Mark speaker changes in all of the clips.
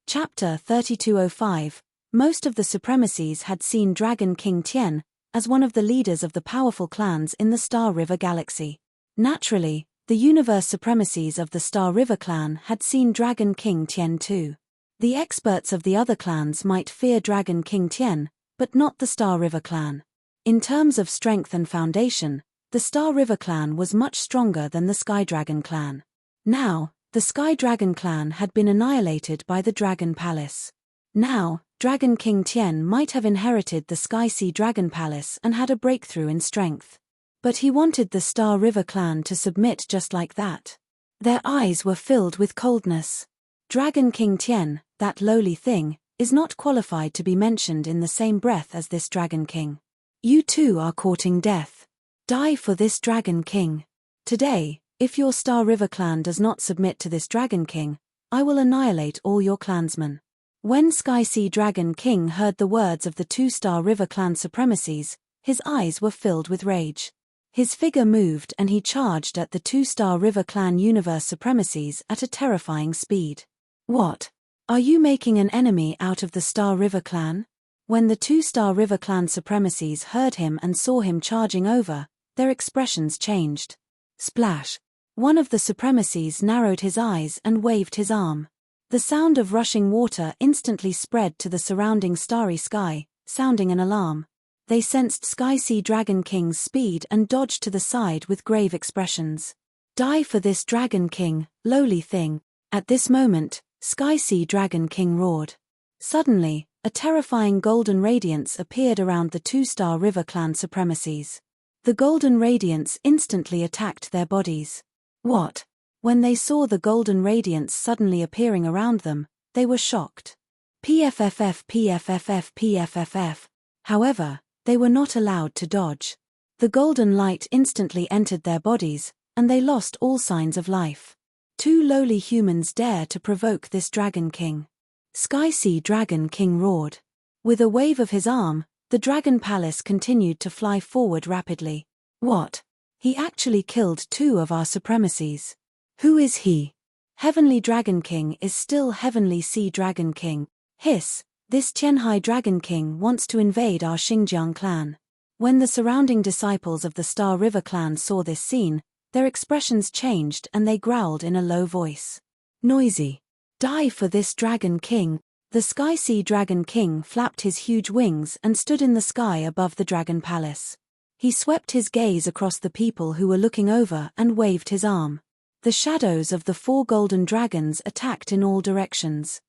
Speaker 1: Chapter 3205. Most of the supremacies had seen Dragon King Tien as one of the leaders of the powerful clans in the Star River Galaxy. Naturally, the universe supremacies of the Star River clan had seen Dragon King Tien too. The experts of the other clans might fear Dragon King Tien, but not the Star River clan. In terms of strength and foundation, the Star River clan was much stronger than the Sky Dragon clan. Now, the Sky Dragon clan had been annihilated by the Dragon Palace. Now, Dragon King Tien might have inherited the Sky Sea Dragon Palace and had a breakthrough in strength. But he wanted the Star River clan to submit just like that. Their eyes were filled with coldness. Dragon King Tien, that lowly thing, is not qualified to be mentioned in the same breath as this Dragon King. You too are courting death. Die for this Dragon King. Today, if your Star River clan does not submit to this Dragon King, I will annihilate all your clansmen. When Sky Sea Dragon King heard the words of the two Star River clan supremacies, his eyes were filled with rage. His figure moved and he charged at the two Star River clan universe supremacies at a terrifying speed. What? Are you making an enemy out of the Star River clan? When the two Star River clan supremacies heard him and saw him charging over, their expressions changed. Splash! One of the supremacies narrowed his eyes and waved his arm. The sound of rushing water instantly spread to the surrounding starry sky, sounding an alarm. They sensed Sky Sea Dragon King's speed and dodged to the side with grave expressions. Die for this Dragon King, lowly thing. At this moment, Sky Sea Dragon King roared. Suddenly, a terrifying golden radiance appeared around the two Star River clan supremacies. The golden radiance instantly attacked their bodies. What? When they saw the golden radiance suddenly appearing around them, they were shocked. PFFF PFFF PFFF. However, they were not allowed to dodge. The golden light instantly entered their bodies, and they lost all signs of life. Two lowly humans dare to provoke this Dragon King. Sky Sea Dragon King roared. With a wave of his arm, the Dragon Palace continued to fly forward rapidly. What? He actually killed two of our supremacies. Who is he? Heavenly Dragon King is still Heavenly Sea Dragon King. Hiss, this Tianhai Dragon King wants to invade our Xinjiang clan. When the surrounding disciples of the Star River clan saw this scene, their expressions changed and they growled in a low voice. Noisy. Die for this Dragon King. The Sky Sea Dragon King flapped his huge wings and stood in the sky above the Dragon Palace. He swept his gaze across the people who were looking over and waved his arm. The shadows of the four golden dragons attacked in all directions.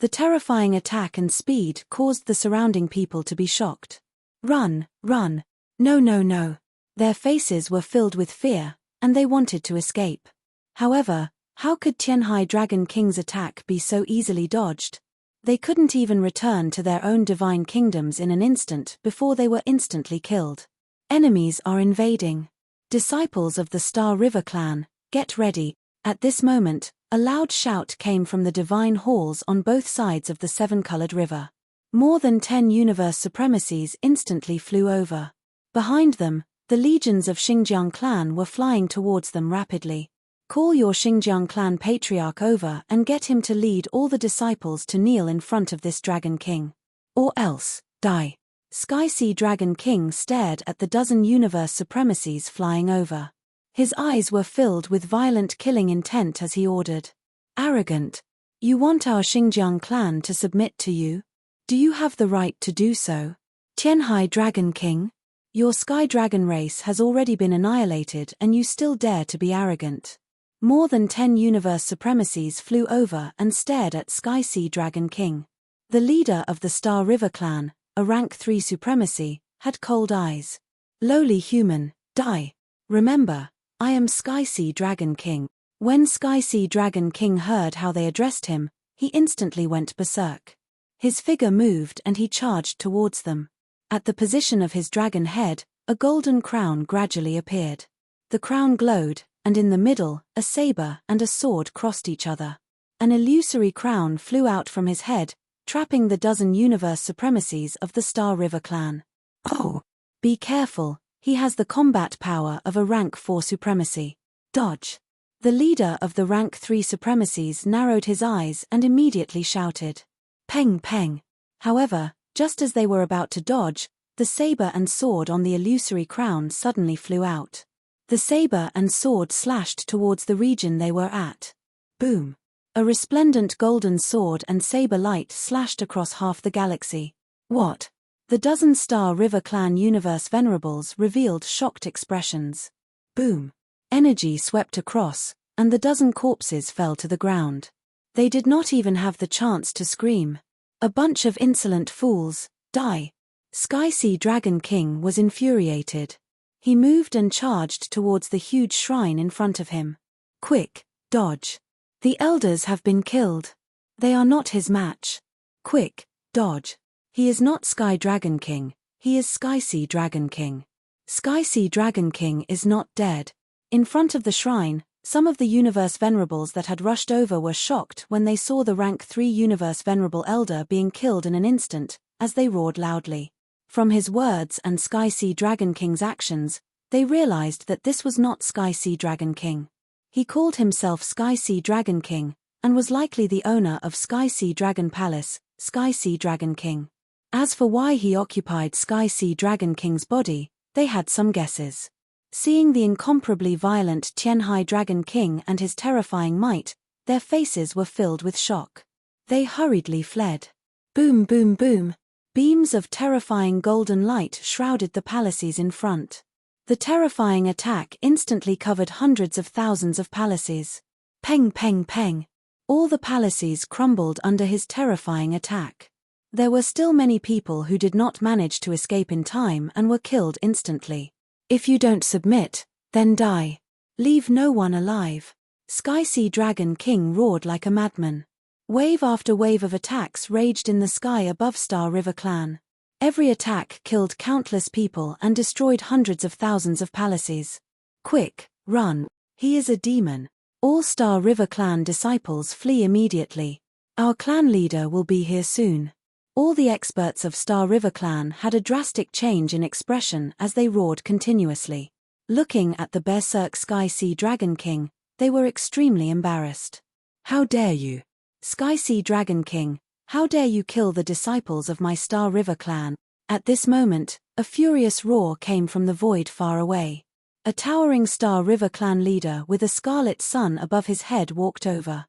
Speaker 1: The terrifying attack and speed caused the surrounding people to be shocked. Run, run. No, no, no. Their faces were filled with fear, and they wanted to escape. However, how could Tianhai Dragon King's attack be so easily dodged? They couldn't even return to their own divine kingdoms in an instant before they were instantly killed. Enemies are invading. Disciples of the Star River clan, get ready. At this moment, a loud shout came from the divine halls on both sides of the seven-colored river. More than 10 universe supremacies instantly flew over. Behind them, the legions of Xinjiang clan were flying towards them rapidly. Call your Xinjiang clan patriarch over and get him to lead all the disciples to kneel in front of this Dragon King. Or else, die. Sky Sea Dragon King stared at the dozen universe supremacies flying over. His eyes were filled with violent killing intent as he ordered. Arrogant. You want our Xinjiang clan to submit to you? Do you have the right to do so? Tianhai Dragon King? Your Sky Dragon race has already been annihilated and you still dare to be arrogant. More than 10 universe supremacies flew over and stared at Sky Sea Dragon King. The leader of the Star River clan, a rank 3 supremacy, had cold eyes. Lowly human, die. Remember, I am Sky Sea Dragon King. When Sky Sea Dragon King heard how they addressed him, he instantly went berserk. His figure moved and he charged towards them. At the position of his dragon head, a golden crown gradually appeared. The crown glowed, and in the middle, a saber and a sword crossed each other. An illusory crown flew out from his head, trapping the dozen universe supremacies of the Star River clan. Oh! Be careful, he has the combat power of a rank 4 supremacy. Dodge. The leader of the rank 3 supremacies narrowed his eyes and immediately shouted, "Peng peng." However, just as they were about to dodge, the saber and sword on the illusory crown suddenly flew out. The saber and sword slashed towards the region they were at. Boom! A resplendent golden sword and saber light slashed across half the galaxy. What? The dozen-star River Clan Universe Venerables revealed shocked expressions. Boom! Energy swept across, and the dozen corpses fell to the ground. They did not even have the chance to scream. A bunch of insolent fools, die! Sky Sea Dragon King was infuriated. He moved and charged towards the huge shrine in front of him. Quick, dodge! The elders have been killed. They are not his match. Quick, dodge! He is not Sky Dragon King, he is Sky Sea Dragon King. Sky Sea Dragon King is not dead. In front of the shrine, some of the Universe Venerables that had rushed over were shocked when they saw the rank 3 Universe Venerable Elder being killed in an instant, as they roared loudly. From his words and Sky Sea Dragon King's actions, they realized that this was not Sky Sea Dragon King. He called himself Sky Sea Dragon King, and was likely the owner of Sky Sea Dragon Palace, Sky Sea Dragon King. As for why he occupied Sky Sea Dragon King's body, they had some guesses. Seeing the incomparably violent Tianhai Dragon King and his terrifying might, their faces were filled with shock. They hurriedly fled. Boom boom boom! Beams of terrifying golden light shrouded the palaces in front. The terrifying attack instantly covered hundreds of thousands of palaces. Peng peng peng! All the palaces crumbled under his terrifying attack. There were still many people who did not manage to escape in time and were killed instantly. If you don't submit, then die. Leave no one alive. Sky Sea Dragon King roared like a madman. Wave after wave of attacks raged in the sky above Star River Clan. Every attack killed countless people and destroyed hundreds of thousands of palaces. Quick, run. He is a demon. All Star River Clan disciples flee immediately. Our clan leader will be here soon. All the experts of Star River Clan had a drastic change in expression as they roared continuously. Looking at the berserk Sky Sea Dragon King, they were extremely embarrassed. How dare you? Sky Sea Dragon King, how dare you kill the disciples of my Star River Clan? At this moment, a furious roar came from the void far away. A towering Star River Clan leader with a scarlet sun above his head walked over.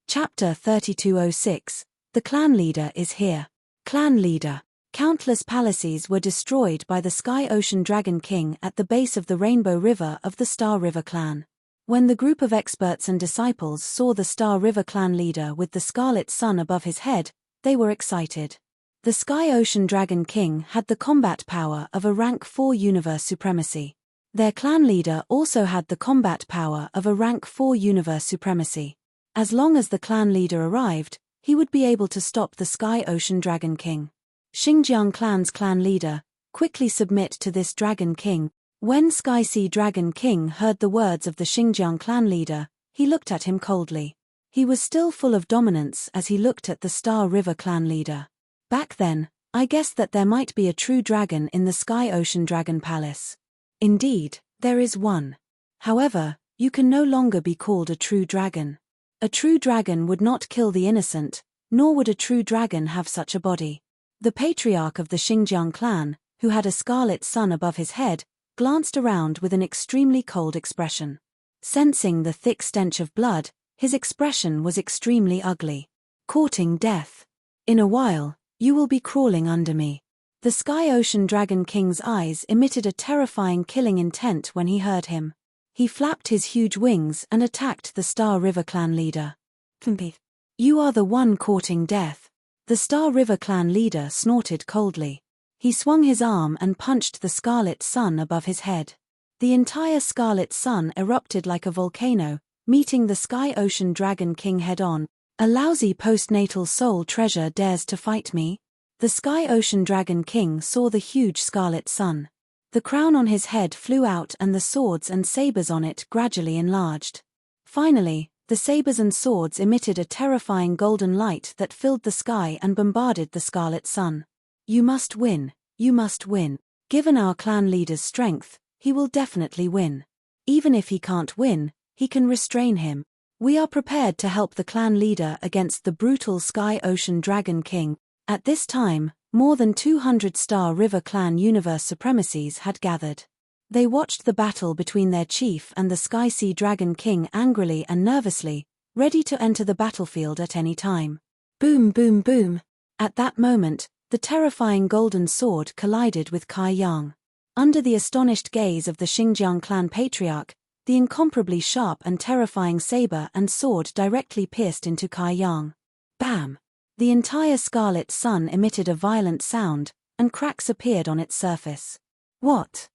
Speaker 1: Chapter 3206, The Clan Leader is here. Clan Leader. Countless palaces were destroyed by the Sky Ocean Dragon King at the base of the Rainbow River of the Star River Clan. When the group of experts and disciples saw the Star River Clan leader with the scarlet sun above his head, they were excited. The Sky Ocean Dragon King had the combat power of a rank 4 universe supremacy. Their clan leader also had the combat power of a rank 4 universe supremacy. As long as the clan leader arrived, he would be able to stop the Sky Ocean Dragon King. Xinjiang Clan's clan leader, quickly submit to this Dragon King. When Sky Sea Dragon King heard the words of the Xinjiang clan leader, he looked at him coldly. He was still full of dominance as he looked at the Star River clan leader. Back then, I guessed that there might be a true dragon in the Sky Ocean Dragon Palace. Indeed, there is one. However, you can no longer be called a true dragon. A true dragon would not kill the innocent, nor would a true dragon have such a body. The patriarch of the Xinjiang clan, who had a scarlet sun above his head, glanced around with an extremely cold expression. Sensing the thick stench of blood, his expression was extremely ugly. Courting death. In a while, you will be crawling under me. The Sky Ocean Dragon King's eyes emitted a terrifying killing intent when he heard him. He flapped his huge wings and attacked the Star River clan leader. You are the one courting death. The Star River clan leader snorted coldly. He swung his arm and punched the scarlet sun above his head. The entire scarlet sun erupted like a volcano, meeting the Sky Ocean Dragon King head-on. A lousy postnatal soul treasure dares to fight me? The Sky Ocean Dragon King saw the huge scarlet sun. The crown on his head flew out and the swords and sabers on it gradually enlarged. Finally, the sabers and swords emitted a terrifying golden light that filled the sky and bombarded the scarlet sun. You must win, you must win. Given our clan leader's strength, he will definitely win. Even if he can't win, he can restrain him. We are prepared to help the clan leader against the brutal Sky Ocean Dragon King. At this time, more than 200 Star River clan universe supremacies had gathered. They watched the battle between their chief and the Sky Sea Dragon King angrily and nervously, ready to enter the battlefield at any time. Boom, boom, boom. At that moment, the terrifying golden sword collided with Kai Yang. Under the astonished gaze of the Xinjiang clan patriarch, the incomparably sharp and terrifying saber and sword directly pierced into Kai Yang. Bam! The entire scarlet sun emitted a violent sound, and cracks appeared on its surface. What?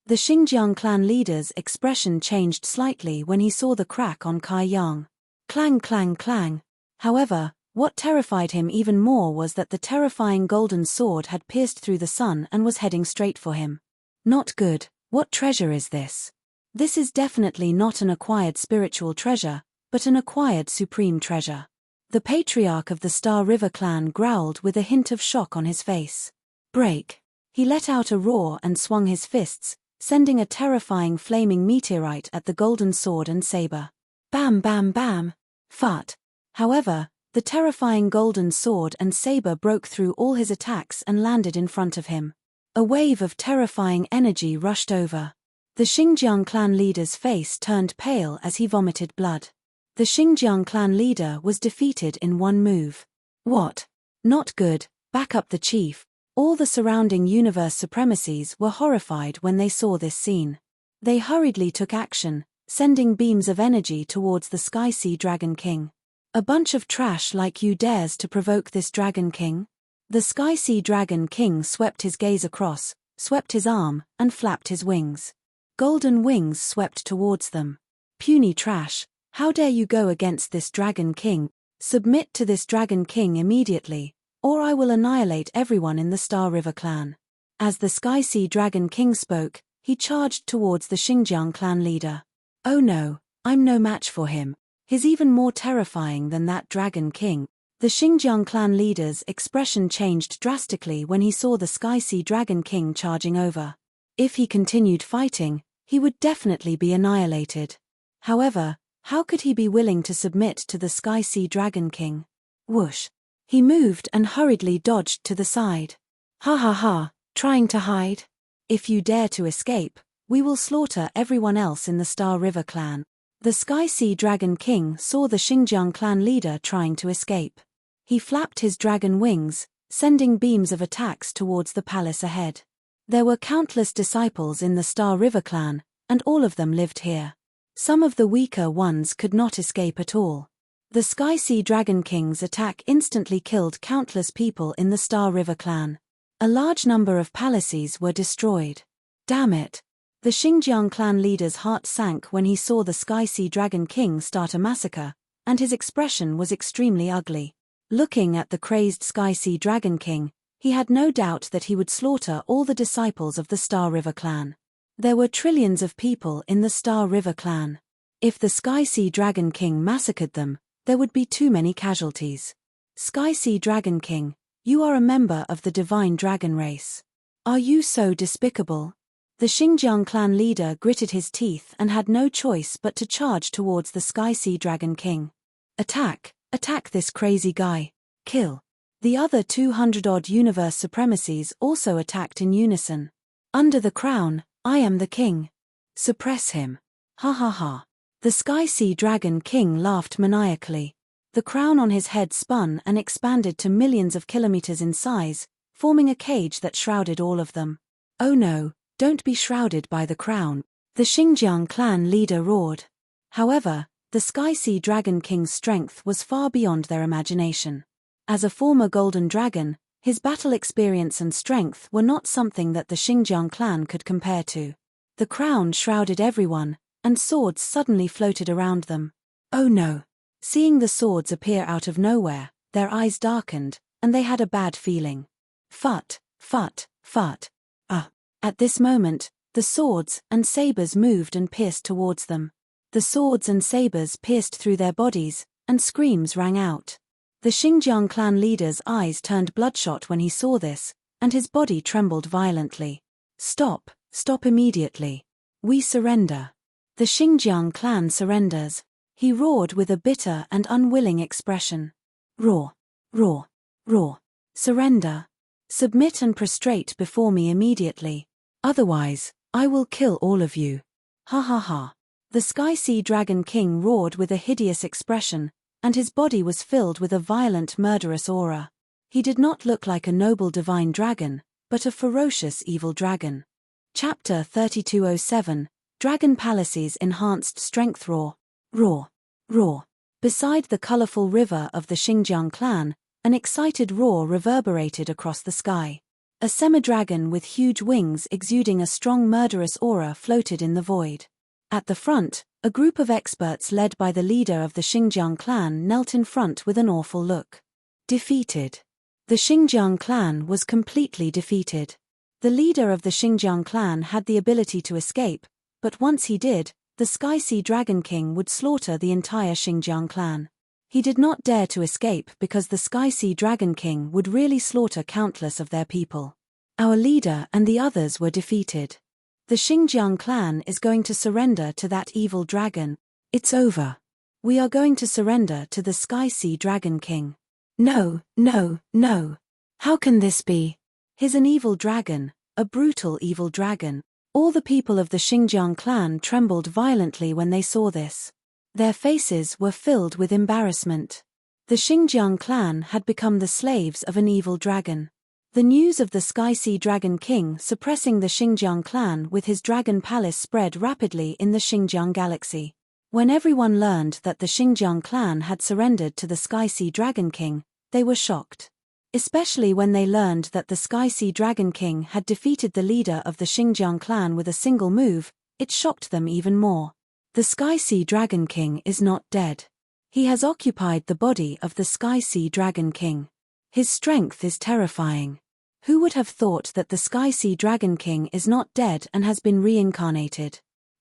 Speaker 1: The Xinjiang clan leader's expression changed slightly when he saw the crack on Kai Yang. Clang, clang, clang. However, what terrified him even more was that the terrifying golden sword had pierced through the sun and was heading straight for him. Not good. What treasure is this? This is definitely not an acquired spiritual treasure, but an acquired supreme treasure. The patriarch of the Star River clan growled with a hint of shock on his face. Break! He let out a roar and swung his fists, sending a terrifying flaming meteorite at the golden sword and saber. Bam, bam, bam! Fart! However, the terrifying golden sword and saber broke through all his attacks and landed in front of him. A wave of terrifying energy rushed over. The Xinjiang clan leader's face turned pale as he vomited blood. The Xinjiang clan leader was defeated in one move. What? Not good. Back up the chief. All the surrounding universe supremacies were horrified when they saw this scene. They hurriedly took action, sending beams of energy towards the Sky Sea Dragon King. A bunch of trash like you dares to provoke this Dragon King? The Sky Sea Dragon King swept his gaze across, swept his arm, and flapped his wings. Golden wings swept towards them. Puny trash, how dare you go against this Dragon King? Submit to this Dragon King immediately, or I will annihilate everyone in the Star River clan. As the Sky Sea Dragon King spoke, he charged towards the Xinjiang clan leader. Oh no, I'm no match for him. He's even more terrifying than that Dragon King. The Xinjiang clan leader's expression changed drastically when he saw the Sky Sea Dragon King charging over. If he continued fighting, he would definitely be annihilated. However, how could he be willing to submit to the Sky Sea Dragon King? Whoosh! He moved and hurriedly dodged to the side. Ha ha ha, trying to hide? If you dare to escape, we will slaughter everyone else in the Star River clan. The Sky Sea Dragon King saw the Xinjiang clan leader trying to escape. He flapped his dragon wings, sending beams of attacks towards the palace ahead. There were countless disciples in the Star River clan, and all of them lived here. Some of the weaker ones could not escape at all. The Sky Sea Dragon King's attack instantly killed countless people in the Star River clan. A large number of palaces were destroyed. Damn it! The Xinjiang clan leader's heart sank when he saw the Sky Sea Dragon King start a massacre, and his expression was extremely ugly. Looking at the crazed Sky Sea Dragon King, he had no doubt that he would slaughter all the disciples of the Star River clan. There were trillions of people in the Star River clan. If the Sky Sea Dragon King massacred them, there would be too many casualties. Sky Sea Dragon King, you are a member of the divine dragon race. Are you so despicable? The Xinjiang clan leader gritted his teeth and had no choice but to charge towards the Sky Sea Dragon King. Attack! Attack this crazy guy. Kill. The other 200-odd universe supremacies also attacked in unison. Under the crown, I am the king. Suppress him. Ha ha ha. The Sky Sea Dragon King laughed maniacally. The crown on his head spun and expanded to millions of kilometers in size, forming a cage that shrouded all of them. Oh no, don't be shrouded by the crown, the Xinjiang clan leader roared. However, the Sky Sea Dragon King's strength was far beyond their imagination. As a former golden dragon, his battle experience and strength were not something that the Xinjiang clan could compare to. The crown shrouded everyone, and swords suddenly floated around them. Oh no! Seeing the swords appear out of nowhere, their eyes darkened, and they had a bad feeling. Fut, fut, fut. At this moment, the swords and sabers moved and pierced towards them. The swords and sabers pierced through their bodies, and screams rang out. The Xinjiang clan leader's eyes turned bloodshot when he saw this, and his body trembled violently. Stop, stop immediately. We surrender. The Xinjiang clan surrenders. He roared with a bitter and unwilling expression. Roar, roar, roar. Surrender. Submit and prostrate before me immediately. Otherwise, I will kill all of you. Ha ha ha. The Sky Sea Dragon King roared with a hideous expression, and his body was filled with a violent murderous aura. He did not look like a noble divine dragon, but a ferocious evil dragon. Chapter 3207, Dragon Palace's Enhanced Strength. Roar, roar, roar. Beside the colorful river of the Xinjiang clan, an excited roar reverberated across the sky. A semi-dragon with huge wings exuding a strong murderous aura floated in the void. At the front, a group of experts led by the leader of the Xinjiang clan knelt in front with an awful look. Defeated. The Xinjiang clan was completely defeated. The leader of the Xinjiang clan had the ability to escape, but once he did, the Sky Sea Dragon King would slaughter the entire Xinjiang clan. He did not dare to escape because the Sky Sea Dragon King would really slaughter countless of their people. Our leader and the others were defeated. The Xinjiang clan is going to surrender to that evil dragon. It's over. We are going to surrender to the Sky Sea Dragon King. No, no, no. How can this be? He's an evil dragon, a brutal evil dragon. All the people of the Xinjiang clan trembled violently when they saw this. Their faces were filled with embarrassment. The Xinjiang clan had become the slaves of an evil dragon. The news of the Sky Sea Dragon King suppressing the Xinjiang clan with his dragon palace spread rapidly in the Xinjiang galaxy. When everyone learned that the Xinjiang clan had surrendered to the Sky Sea Dragon King, they were shocked. Especially when they learned that the Sky Sea Dragon King had defeated the leader of the Xinjiang clan with a single move, it shocked them even more. The Sky Sea Dragon King is not dead. He has occupied the body of the Sky Sea Dragon King. His strength is terrifying. Who would have thought that the Sky Sea Dragon King is not dead and has been reincarnated?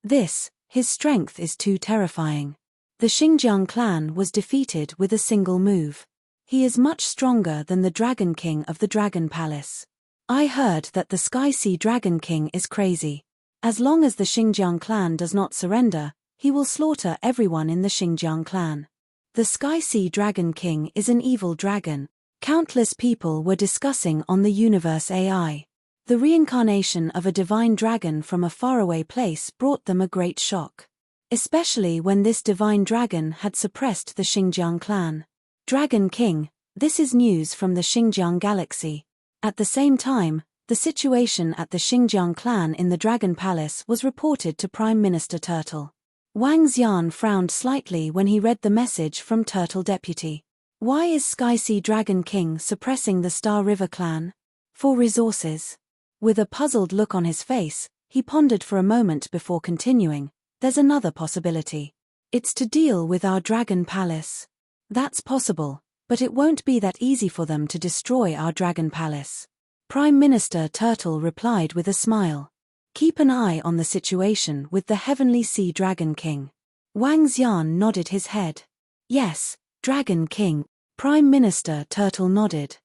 Speaker 1: His strength is too terrifying. The Xinjiang clan was defeated with a single move. He is much stronger than the Dragon King of the Dragon Palace. I heard that the Sky Sea Dragon King is crazy. As long as the Xinjiang clan does not surrender, he will slaughter everyone in the Xinjiang clan. The Sky Sea Dragon King is an evil dragon. Countless people were discussing on the universe AI. The reincarnation of a divine dragon from a faraway place brought them a great shock. Especially when this divine dragon had suppressed the Xinjiang clan. Dragon King, this is news from the Xinjiang galaxy. At the same time, the situation at the Xinjiang clan in the Dragon Palace was reported to Prime Minister Turtle. Wang Xian frowned slightly when he read the message from Turtle Deputy. Why is Sky Sea Dragon King suppressing the Star River clan? For resources. With a puzzled look on his face, he pondered for a moment before continuing. There's another possibility. It's to deal with our Dragon Palace. That's possible, but it won't be that easy for them to destroy our Dragon Palace. Prime Minister Turtle replied with a smile. Keep an eye on the situation with the Heavenly Sea Dragon King. Wang Xian nodded his head. Yes, Dragon King. Prime Minister Turtle nodded.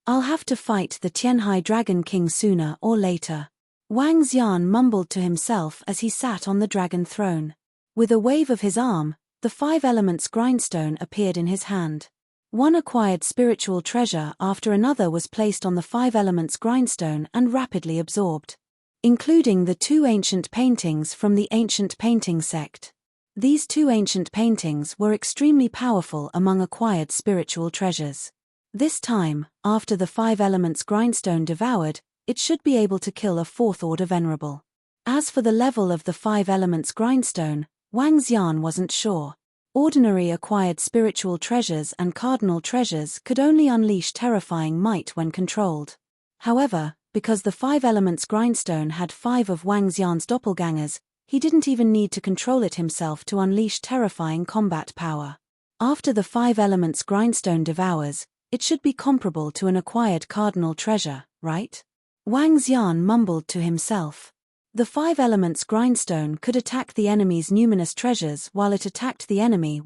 Speaker 1: I'll have to fight the Tianhai Dragon King sooner or later. Wang Xian mumbled to himself as he sat on the dragon throne. With a wave of his arm, the 5 elements grindstone appeared in his hand. One acquired spiritual treasure after another was placed on the 5 elements grindstone and rapidly absorbed, including the 2 ancient paintings from the ancient painting sect. These 2 ancient paintings were extremely powerful among acquired spiritual treasures. This time, after the 5 elements grindstone devoured, it should be able to kill a 4th order venerable. As for the level of the 5 elements grindstone, Wang Xian wasn't sure. Ordinary acquired spiritual treasures and cardinal treasures could only unleash terrifying might when controlled. However, because the 5 elements grindstone had 5 of Wang Xian's doppelgangers, he didn't even need to control it himself to unleash terrifying combat power. After the 5 elements grindstone devours, it should be comparable to an acquired cardinal treasure, right? Wang Xian mumbled to himself. The 5 elements grindstone could attack the enemy's numinous treasures while it attacked the enemy.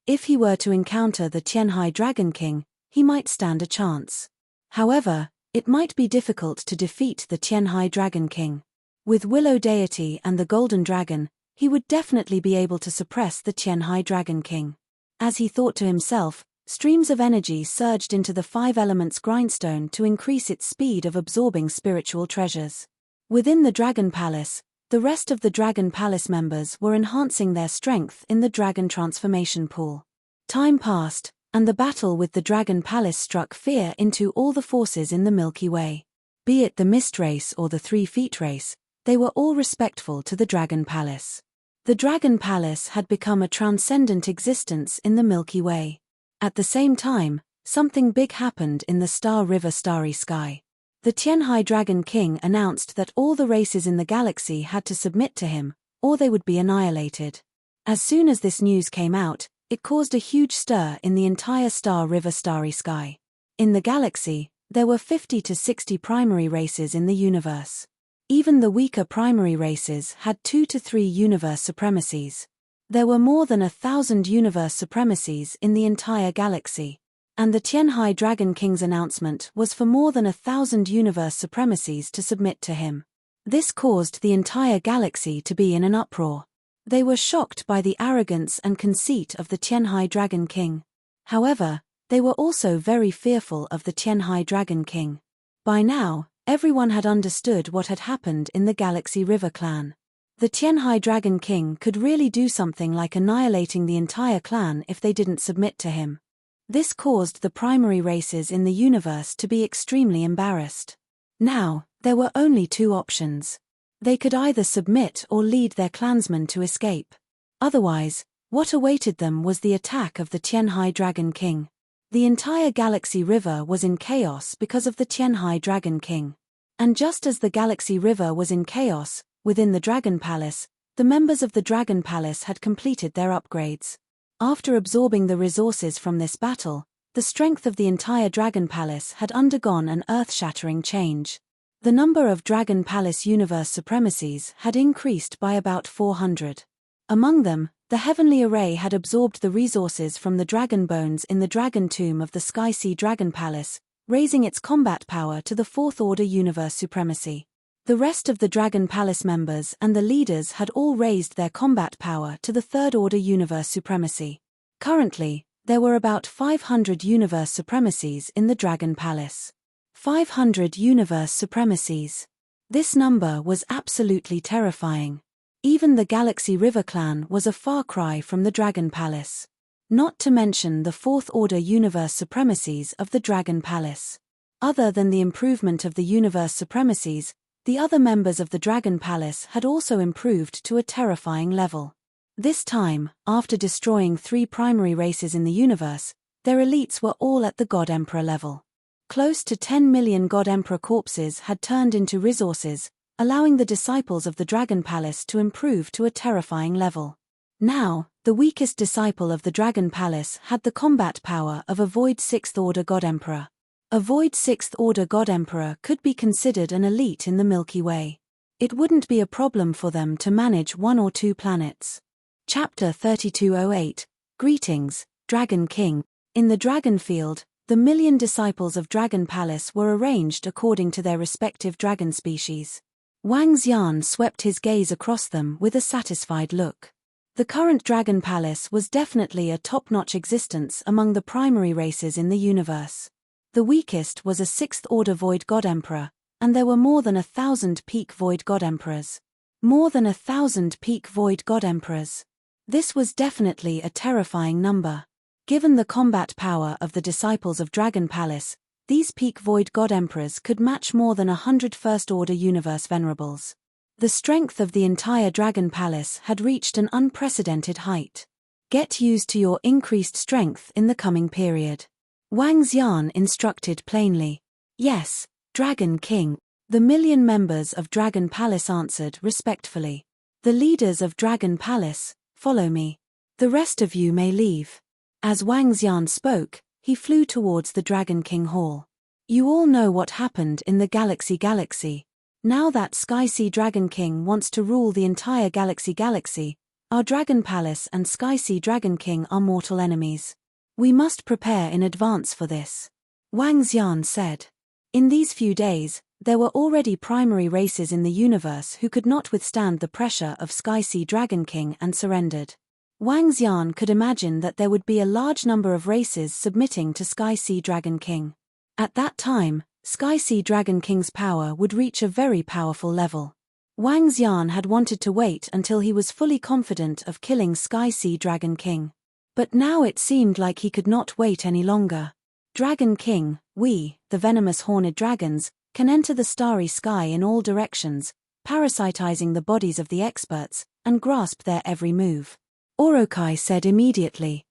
Speaker 1: If he were to encounter the Tianhai Dragon King, he might stand a chance. However, it might be difficult to defeat the Tianhai Dragon King. With Willow Deity and the Golden Dragon, he would definitely be able to suppress the Tianhai Dragon King. As he thought to himself, streams of energy surged into the five elements grindstone to increase its speed of absorbing spiritual treasures. Within the Dragon Palace, the rest of the Dragon Palace members were enhancing their strength in the Dragon Transformation Pool. Time passed, and the battle with the Dragon Palace struck fear into all the forces in the Milky Way. Be it the Mist Race or the 3 Feet Race, they were all respectful to the Dragon Palace. The Dragon Palace had become a transcendent existence in the Milky Way. At the same time, something big happened in the Star River starry sky. The Tianhai Dragon King announced that all the races in the galaxy had to submit to him, or they would be annihilated. As soon as this news came out, it caused a huge stir in the entire Star River starry sky. In the galaxy, there were 50 to 60 primary races in the universe. Even the weaker primary races had 2 to 3 universe supremacies. There were more than 1,000 universe supremacies in the entire galaxy. And the Tianhai Dragon King's announcement was for more than 1,000 universe supremacies to submit to him. This caused the entire galaxy to be in an uproar. They were shocked by the arrogance and conceit of the Tianhai Dragon King. However, they were also very fearful of the Tianhai Dragon King. By now, everyone had understood what had happened in the Galaxy River clan. The Tianhai Dragon King could really do something like annihilating the entire clan if they didn't submit to him. This caused the primary races in the universe to be extremely embarrassed. Now, there were only 2 options. They could either submit or lead their clansmen to escape. Otherwise, what awaited them was the attack of the Tianhai Dragon King. The entire Galaxy River was in chaos because of the Tianhai Dragon King. And just as the Galaxy River was in chaos, within the Dragon Palace, the members of the Dragon Palace had completed their upgrades. After absorbing the resources from this battle, the strength of the entire Dragon Palace had undergone an earth-shattering change. The number of Dragon Palace universe supremacies had increased by about 400. Among them, the Heavenly Array had absorbed the resources from the dragon bones in the Dragon Tomb of the Sky Sea Dragon Palace, raising its combat power to the 4th Order universe supremacy. The rest of the Dragon Palace members and the leaders had all raised their combat power to the 3rd Order universe supremacy. Currently, there were about 500 universe supremacies in the Dragon Palace. 500 universe supremacies. This number was absolutely terrifying. Even the Galaxy River clan was a far cry from the Dragon Palace. Not to mention the 4th Order universe supremacies of the Dragon Palace. Other than the improvement of the universe supremacies, the other members of the Dragon Palace had also improved to a terrifying level. This time, after destroying 3 primary races in the universe, their elites were all at the God Emperor level. Close to 10 million God Emperor corpses had turned into resources, allowing the disciples of the Dragon Palace to improve to a terrifying level. Now, the weakest disciple of the Dragon Palace had the combat power of a void 6th Order God Emperor. A void 6th Order God Emperor could be considered an elite in the Milky Way. It wouldn't be a problem for them to manage 1 or 2 planets. Chapter 3208, Greetings, Dragon King. In the Dragon Field, the million disciples of Dragon Palace were arranged according to their respective dragon species. Wang Xian swept his gaze across them with a satisfied look. The current Dragon Palace was definitely a top-notch existence among the primary races in the universe. The weakest was a 6th Order Void God Emperor, and there were more than 1,000 peak Void God Emperors. More than 1,000 peak Void God Emperors. This was definitely a terrifying number. Given the combat power of the disciples of Dragon Palace, these peak Void God Emperors could match more than 100 First Order Universe Venerables. The strength of the entire Dragon Palace had reached an unprecedented height. Get used to your increased strength in the coming period. Wang Xian instructed plainly. Yes, Dragon King. The million members of Dragon Palace answered respectfully. The leaders of Dragon Palace, follow me. The rest of you may leave. As Wang Xian spoke, he flew towards the Dragon King Hall. You all know what happened in the Galaxy. Now that Sky Sea Dragon King wants to rule the entire Galaxy, our Dragon Palace and Sky Sea Dragon King are mortal enemies. We must prepare in advance for this. Wang Xian said. In these few days, There were already primary races in the universe who could not withstand the pressure of Sky Sea Dragon King and surrendered. Wang Xian could imagine that there would be a large number of races submitting to Sky Sea Dragon King. At that time, Sky Sea Dragon King's power would reach a very powerful level. Wang Xian had wanted to wait until he was fully confident of killing Sky Sea Dragon King. But now it seemed like he could not wait any longer. Dragon King, we, the venomous horned dragons, can enter the starry sky in all directions, parasitizing the bodies of the experts, and grasp their every move. Orokai said immediately.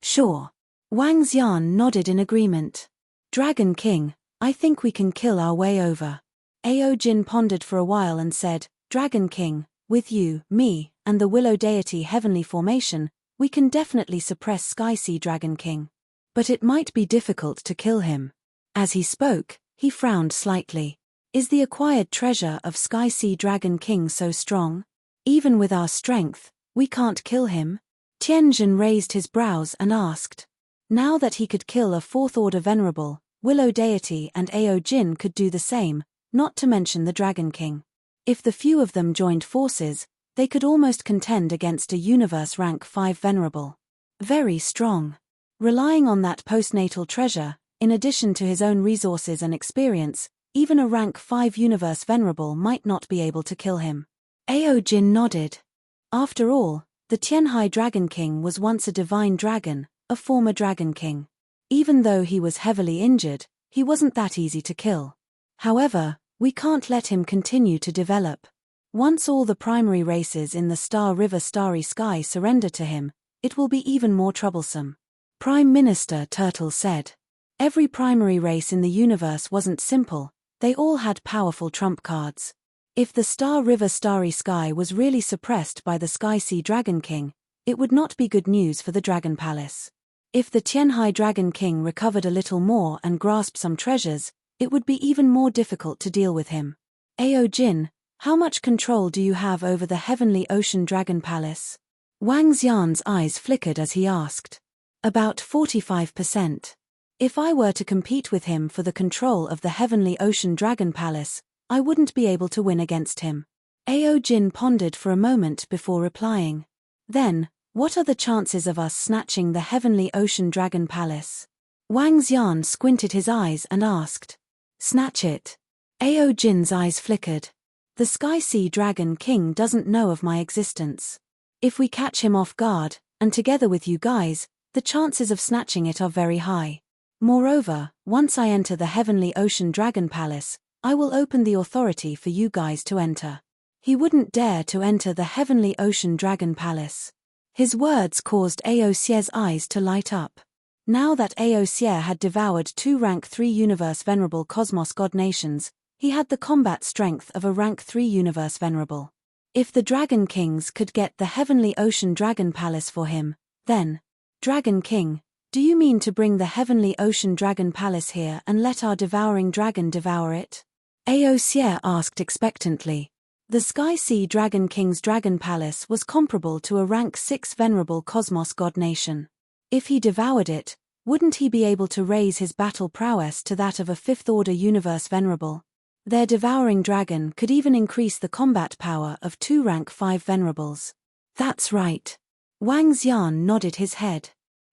Speaker 1: Sure. Wang Xian nodded in agreement. Dragon King, I think we can kill our way over. Ao Jin pondered for a while and said, Dragon King, with you, me, and the Willow Deity Heavenly Formation, we can definitely suppress Sky Sea Dragon King. But it might be difficult to kill him. As he spoke, he frowned slightly. Is the acquired treasure of Sky Sea Dragon King so strong? Even with our strength, we can't kill him? Tianjin raised his brows and asked. Now that he could kill a fourth-order venerable, Willow Deity and Ao Jin could do the same, not to mention the Dragon King. If the few of them joined forces, they could almost contend against a universe rank 5 venerable. Very strong. Relying on that postnatal treasure, in addition to his own resources and experience, even a rank 5 universe venerable might not be able to kill him. Ao Jin nodded. After all, the Tianhai Dragon King was once a divine dragon, a former Dragon King. Even though he was heavily injured, he wasn't that easy to kill. However, we can't let him continue to develop. Once all the primary races in the Star River Starry Sky surrender to him, it will be even more troublesome. Prime Minister Turtle said. Every primary race in the universe wasn't simple, they all had powerful trump cards. If the Star River Starry Sky was really suppressed by the Sky Sea Dragon King, it would not be good news for the Dragon Palace. If the Tianhai Dragon King recovered a little more and grasped some treasures, it would be even more difficult to deal with him. Ao Jin, how much control do you have over the Heavenly Ocean Dragon Palace? Wang Xian's eyes flickered as he asked. About 45%. If I were to compete with him for the control of the Heavenly Ocean Dragon Palace, I wouldn't be able to win against him. Ao Jin pondered for a moment before replying. Then, what are the chances of us snatching the Heavenly Ocean Dragon Palace? Wang Xian squinted his eyes and asked. Snatch it. Ao Jin's eyes flickered. The Sky Sea Dragon King doesn't know of my existence. If we catch him off guard, and together with you guys, the chances of snatching it are very high. Moreover, once I enter the Heavenly Ocean Dragon Palace, I will open the authority for you guys to enter. He wouldn't dare to enter the Heavenly Ocean Dragon Palace. His words caused Ao Xie's eyes to light up. Now that Ao Xie had devoured 2 rank 3 universe venerable cosmos god nations, he had the combat strength of a rank 3 universe venerable. If the Dragon Kings could get the Heavenly Ocean Dragon Palace for him, then, Dragon King, do you mean to bring the Heavenly Ocean Dragon Palace here and let our devouring dragon devour it? Ao Xie asked expectantly. The Sky Sea Dragon King's Dragon Palace was comparable to a rank 6 venerable cosmos god nation. If he devoured it, wouldn't he be able to raise his battle prowess to that of a 5th-order universe venerable? Their devouring dragon could even increase the combat power of 2 rank 5 venerables. That's right. Wang Xian nodded his head.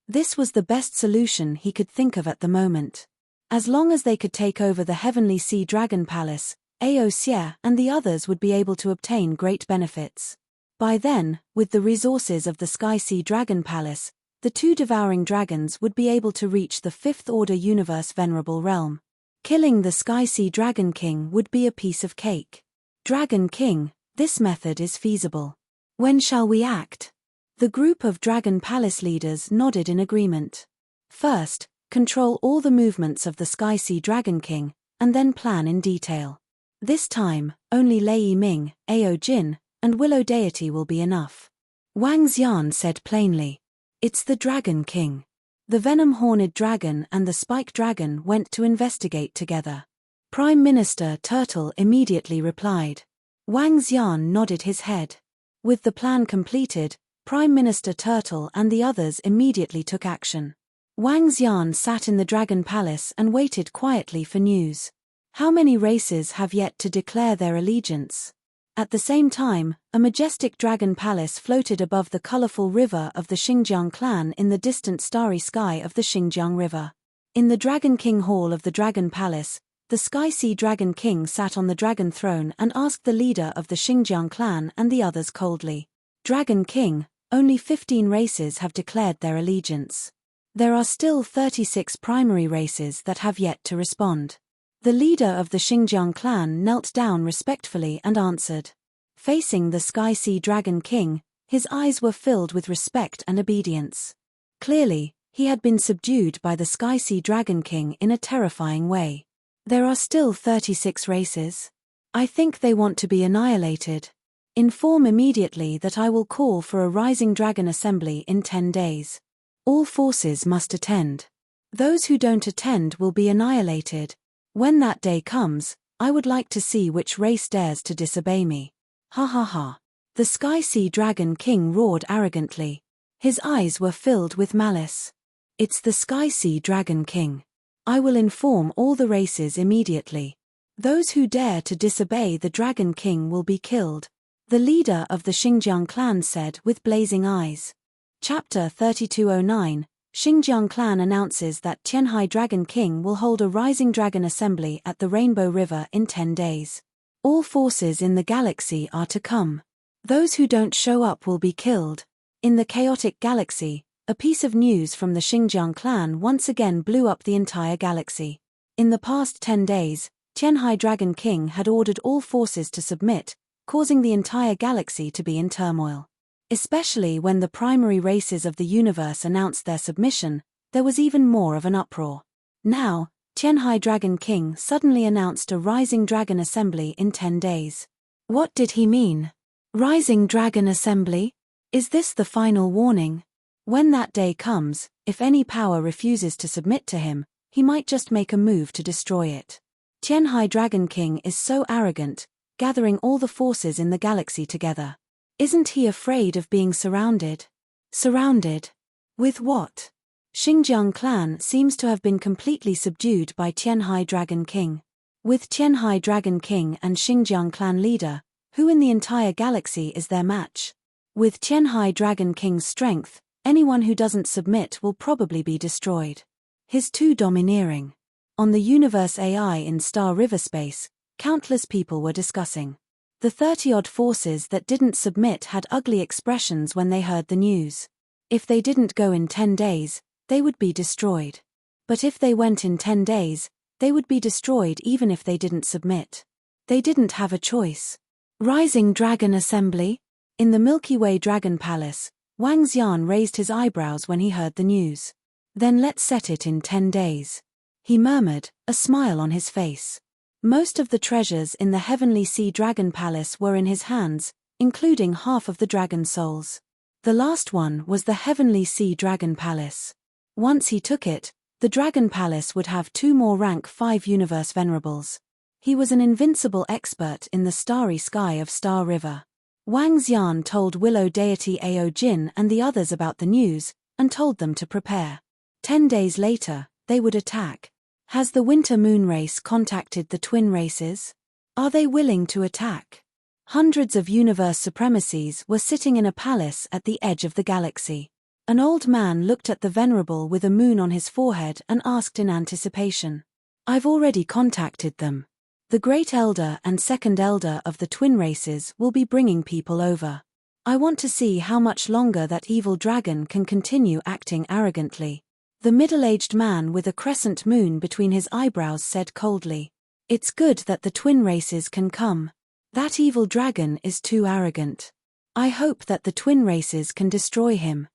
Speaker 1: This was the best solution he could think of at the moment. As long as they could take over the Heavenly Sea Dragon Palace, Ao Xie and the others would be able to obtain great benefits. By then, with the resources of the Sky Sea Dragon Palace, the 2 devouring dragons would be able to reach the 5th-order universe venerable realm. Killing the Sky Sea Dragon King would be a piece of cake. Dragon King, this method is feasible. When shall we act? The group of Dragon Palace leaders nodded in agreement. First, control all the movements of the Sky Sea Dragon King, and then plan in detail. This time, only Lei Yiming, Ao Jin, and Willow Deity will be enough. Wang Xian said plainly. It's the Dragon King. The venom-horned dragon and the spike dragon went to investigate together. Prime Minister Turtle immediately replied. Wang Xian nodded his head. With the plan completed, Prime Minister Turtle and the others immediately took action. Wang Xian sat in the Dragon Palace and waited quietly for news. How many races have yet to declare their allegiance? At the same time, a majestic dragon palace floated above the colorful river of the Xinjiang clan in the distant starry sky of the Xinjiang River. In the Dragon King Hall of the Dragon Palace, the Sky Sea Dragon King sat on the dragon throne and asked the leader of the Xinjiang clan and the others coldly, "Dragon King, only 15 races have declared their allegiance. There are still 36 primary races that have yet to respond." The leader of the Xinjiang clan knelt down respectfully and answered. Facing the Sky Sea Dragon King, his eyes were filled with respect and obedience. Clearly, he had been subdued by the Sky Sea Dragon King in a terrifying way. There are still 36 races. I think they want to be annihilated. Inform immediately that I will call for a Rising Dragon Assembly in 10 days. All forces must attend. Those who don't attend will be annihilated. When that day comes, I would like to see which race dares to disobey me. Ha ha ha. The Sky Sea Dragon King roared arrogantly. His eyes were filled with malice. It's the Sky Sea Dragon King. I will inform all the races immediately. Those who dare to disobey the Dragon King will be killed. The leader of the Xinjiang clan said with blazing eyes. Chapter 3209. Xinjiang clan announces that Tianhai Dragon King will hold a Rising Dragon Assembly at the Rainbow River in 10 days. All forces in the galaxy are to come. Those who don't show up will be killed. In the chaotic galaxy, a piece of news from the Xinjiang clan once again blew up the entire galaxy. In the past 10 days, Tianhai Dragon King had ordered all forces to submit, causing the entire galaxy to be in turmoil. Especially when the primary races of the universe announced their submission, there was even more of an uproar. Now, Tianhai Dragon King suddenly announced a Rising Dragon Assembly in 10 days. What did he mean? Rising Dragon Assembly? Is this the final warning? When that day comes, if any power refuses to submit to him, he might just make a move to destroy it. Tianhai Dragon King is so arrogant, gathering all the forces in the galaxy together. Isn't he afraid of being surrounded? Surrounded? With what? Xinjiang clan seems to have been completely subdued by Tianhai Dragon King. With Tianhai Dragon King and Xinjiang clan leader, who in the entire galaxy is their match? With Tianhai Dragon King's strength, anyone who doesn't submit will probably be destroyed. He's too domineering. On the universe AI in Star River space, countless people were discussing. The 30-odd forces that didn't submit had ugly expressions when they heard the news. If they didn't go in 10 days, they would be destroyed. But if they went in 10 days, they would be destroyed even if they didn't submit. They didn't have a choice. Rising Dragon Assembly? In the Milky Way Dragon Palace, Wang Xian raised his eyebrows when he heard the news. Then let's set it in 10 days. He murmured, a smile on his face. Most of the treasures in the Heavenly Sea Dragon Palace were in his hands, including half of the dragon souls. The last one was the Heavenly Sea Dragon Palace. Once he took it, the Dragon Palace would have 2 more rank 5 universe venerables. He was an invincible expert in the starry sky of Star River. Wang Xian told Willow deity Ao Jin and the others about the news, and told them to prepare. 10 days later, they would attack. Has the Winter Moon race contacted the twin races? Are they willing to attack? Hundreds of universe supremacies were sitting in a palace at the edge of the galaxy. An old man looked at the venerable with a moon on his forehead and asked in anticipation. I've already contacted them. The Great Elder and Second Elder of the twin races will be bringing people over. I want to see how much longer that evil dragon can continue acting arrogantly. The middle-aged man with a crescent moon between his eyebrows said coldly. It's good that the twin races can come. That evil dragon is too arrogant. I hope that the twin races can destroy him.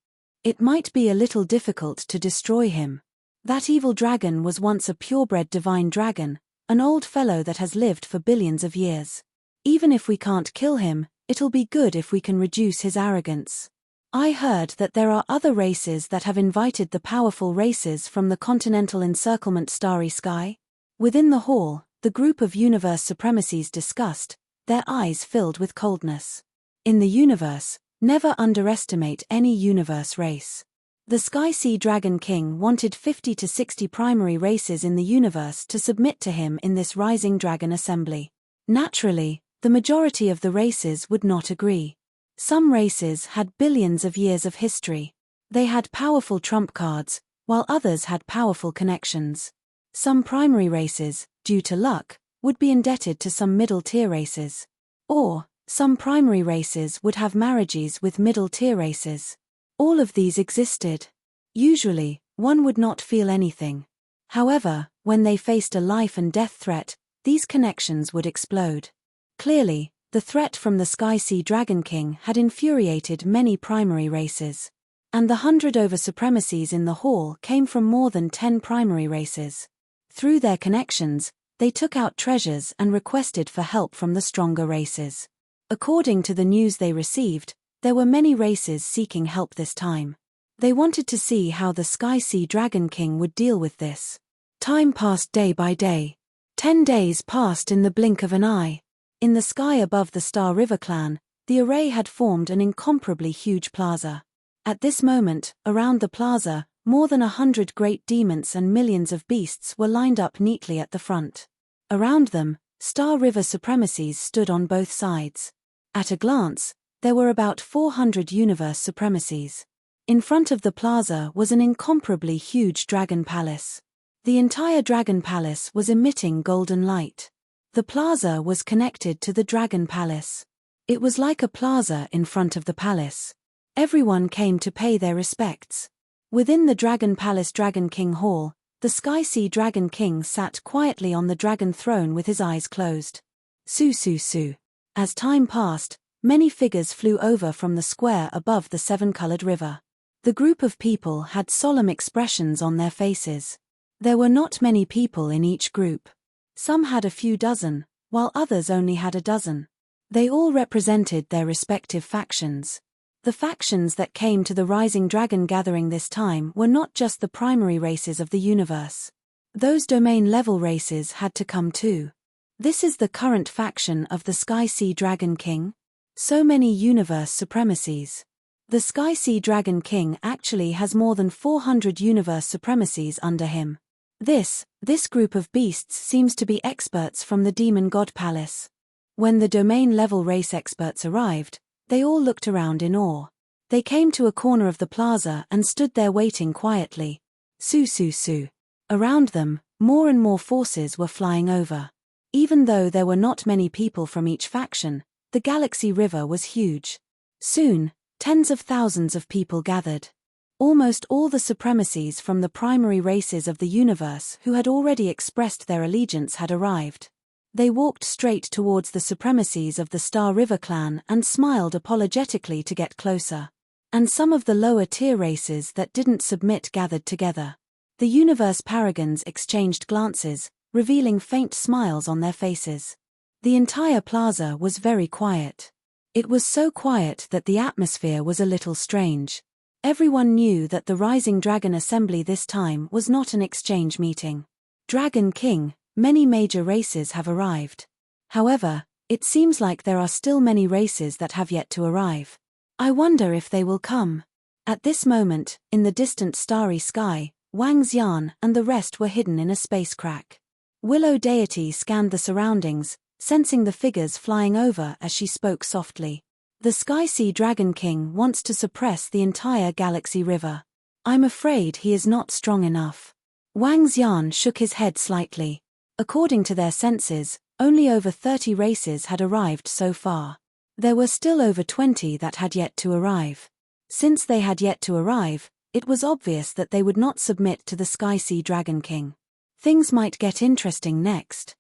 Speaker 1: It might be a little difficult to destroy him. That evil dragon was once a purebred divine dragon, an old fellow that has lived for billions of years. Even if we can't kill him, it'll be good if we can reduce his arrogance. I heard that there are other races that have invited the powerful races from the continental encirclement starry sky. Within the hall, the group of universe supremacies discussed, their eyes filled with coldness. In the universe, never underestimate any universe race. The Sky Sea Dragon King wanted 50 to 60 primary races in the universe to submit to him in this rising dragon assembly. Naturally, the majority of the races would not agree. Some races had billions of years of history. They had powerful trump cards, while others had powerful connections. Some primary races, due to luck, would be indebted to some middle-tier races. Or, some primary races would have marriages with middle-tier races. All of these existed. Usually, one would not feel anything. However, when they faced a life and death threat, these connections would explode. Clearly, the threat from the Sky Sea Dragon King had infuriated many primary races. And the 100 over supremacies in the hall came from more than 10 primary races. Through their connections, they took out treasures and requested for help from the stronger races. According to the news they received, there were many races seeking help this time. They wanted to see how the Sky Sea Dragon King would deal with this. Time passed day by day. 10 days passed in the blink of an eye. In the sky above the Star River clan, the array had formed an incomparably huge plaza. At this moment, around the plaza, more than 100 great demons and millions of beasts were lined up neatly at the front. Around them, Star River supremacies stood on both sides. At a glance, there were about 400 universe supremacies. In front of the plaza was an incomparably huge dragon palace. The entire dragon palace was emitting golden light. The plaza was connected to the dragon palace. It was like a plaza in front of the palace. Everyone came to pay their respects. Within the Dragon Palace Dragon King Hall, the Sky Sea Dragon King sat quietly on the dragon throne with his eyes closed. Su su su. As time passed, many figures flew over from the square above the seven-colored river. The group of people had solemn expressions on their faces. There were not many people in each group. Some had a few dozen, while others only had a dozen. They all represented their respective factions. The factions that came to the Rising Dragon gathering this time were not just the primary races of the universe. Those domain-level races had to come too. This is the current faction of the Sky Sea Dragon King. So many universe supremacies. The Sky Sea Dragon King actually has more than 400 universe supremacies under him. This group of beasts seems to be experts from the Demon God Palace. When the domain-level race experts arrived, they all looked around in awe. They came to a corner of the plaza and stood there waiting quietly. Su su su. Around them, more and more forces were flying over. Even though there were not many people from each faction, the Galaxy River was huge. Soon, tens of thousands of people gathered. Almost all the supremacies from the primary races of the universe who had already expressed their allegiance had arrived. They walked straight towards the supremacies of the Star River clan and smiled apologetically to get closer. And some of the lower-tier races that didn't submit gathered together. The universe paragons exchanged glances, revealing faint smiles on their faces. The entire plaza was very quiet. It was so quiet that the atmosphere was a little strange. Everyone knew that the Rising Dragon Assembly this time was not an exchange meeting. Dragon King, many major races have arrived. However, it seems like there are still many races that have yet to arrive. I wonder if they will come. At this moment, in the distant starry sky, Wang Xian and the rest were hidden in a space crack. Willow Deity scanned the surroundings, sensing the figures flying over as she spoke softly. The Sky Sea Dragon King wants to suppress the entire Galaxy River. I'm afraid he is not strong enough. Wang Xian shook his head slightly. According to their senses, only over 30 races had arrived so far. There were still over 20 that had yet to arrive. Since they had yet to arrive, it was obvious that they would not submit to the Sky Sea Dragon King. Things might get interesting next.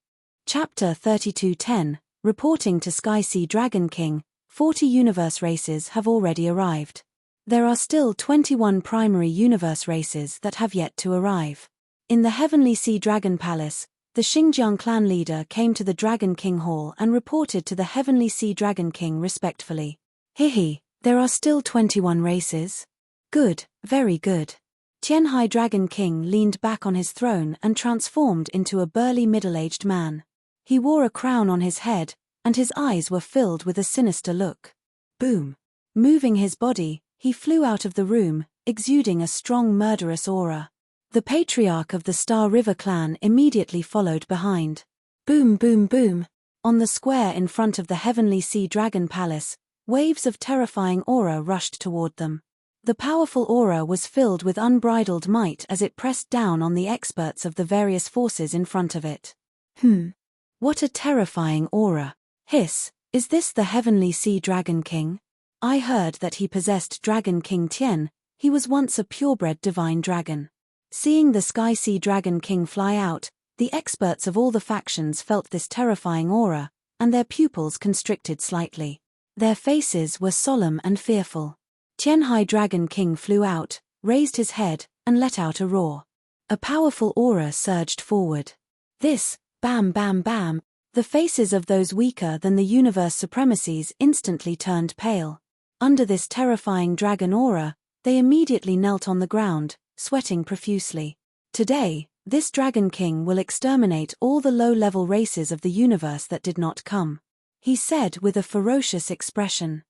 Speaker 1: Chapter 32:10, reporting to Sky Sea Dragon King, 40 universe races have already arrived. There are still 21 primary universe races that have yet to arrive. In the Heavenly Sea Dragon Palace, the Xingjiang clan leader came to the Dragon King Hall and reported to the Heavenly Sea Dragon King respectfully. Hihi, there are still 21 races? Good, very good. Tianhai Dragon King leaned back on his throne and transformed into a burly middle-aged man. He wore a crown on his head, and his eyes were filled with a sinister look. Boom! Moving his body, he flew out of the room, exuding a strong murderous aura. The patriarch of the Star River clan immediately followed behind. Boom boom boom. On the square in front of the Heavenly Sea Dragon Palace, waves of terrifying aura rushed toward them. The powerful aura was filled with unbridled might as it pressed down on the experts of the various forces in front of it. What a terrifying aura. Hiss, is this the Heavenly Sea Dragon King? I heard that he possessed Dragon King Tien. He was once a purebred divine dragon. Seeing the Sky Sea Dragon King fly out, the experts of all the factions felt this terrifying aura, and their pupils constricted slightly. Their faces were solemn and fearful. Tianhai Dragon King flew out, raised his head, and let out a roar. A powerful aura surged forward. This, bam bam bam, the faces of those weaker than the universe supremacies instantly turned pale. Under this terrifying dragon aura, they immediately knelt on the ground, sweating profusely. Today, this Dragon King will exterminate all the low-level races of the universe that did not come. He said with a ferocious expression.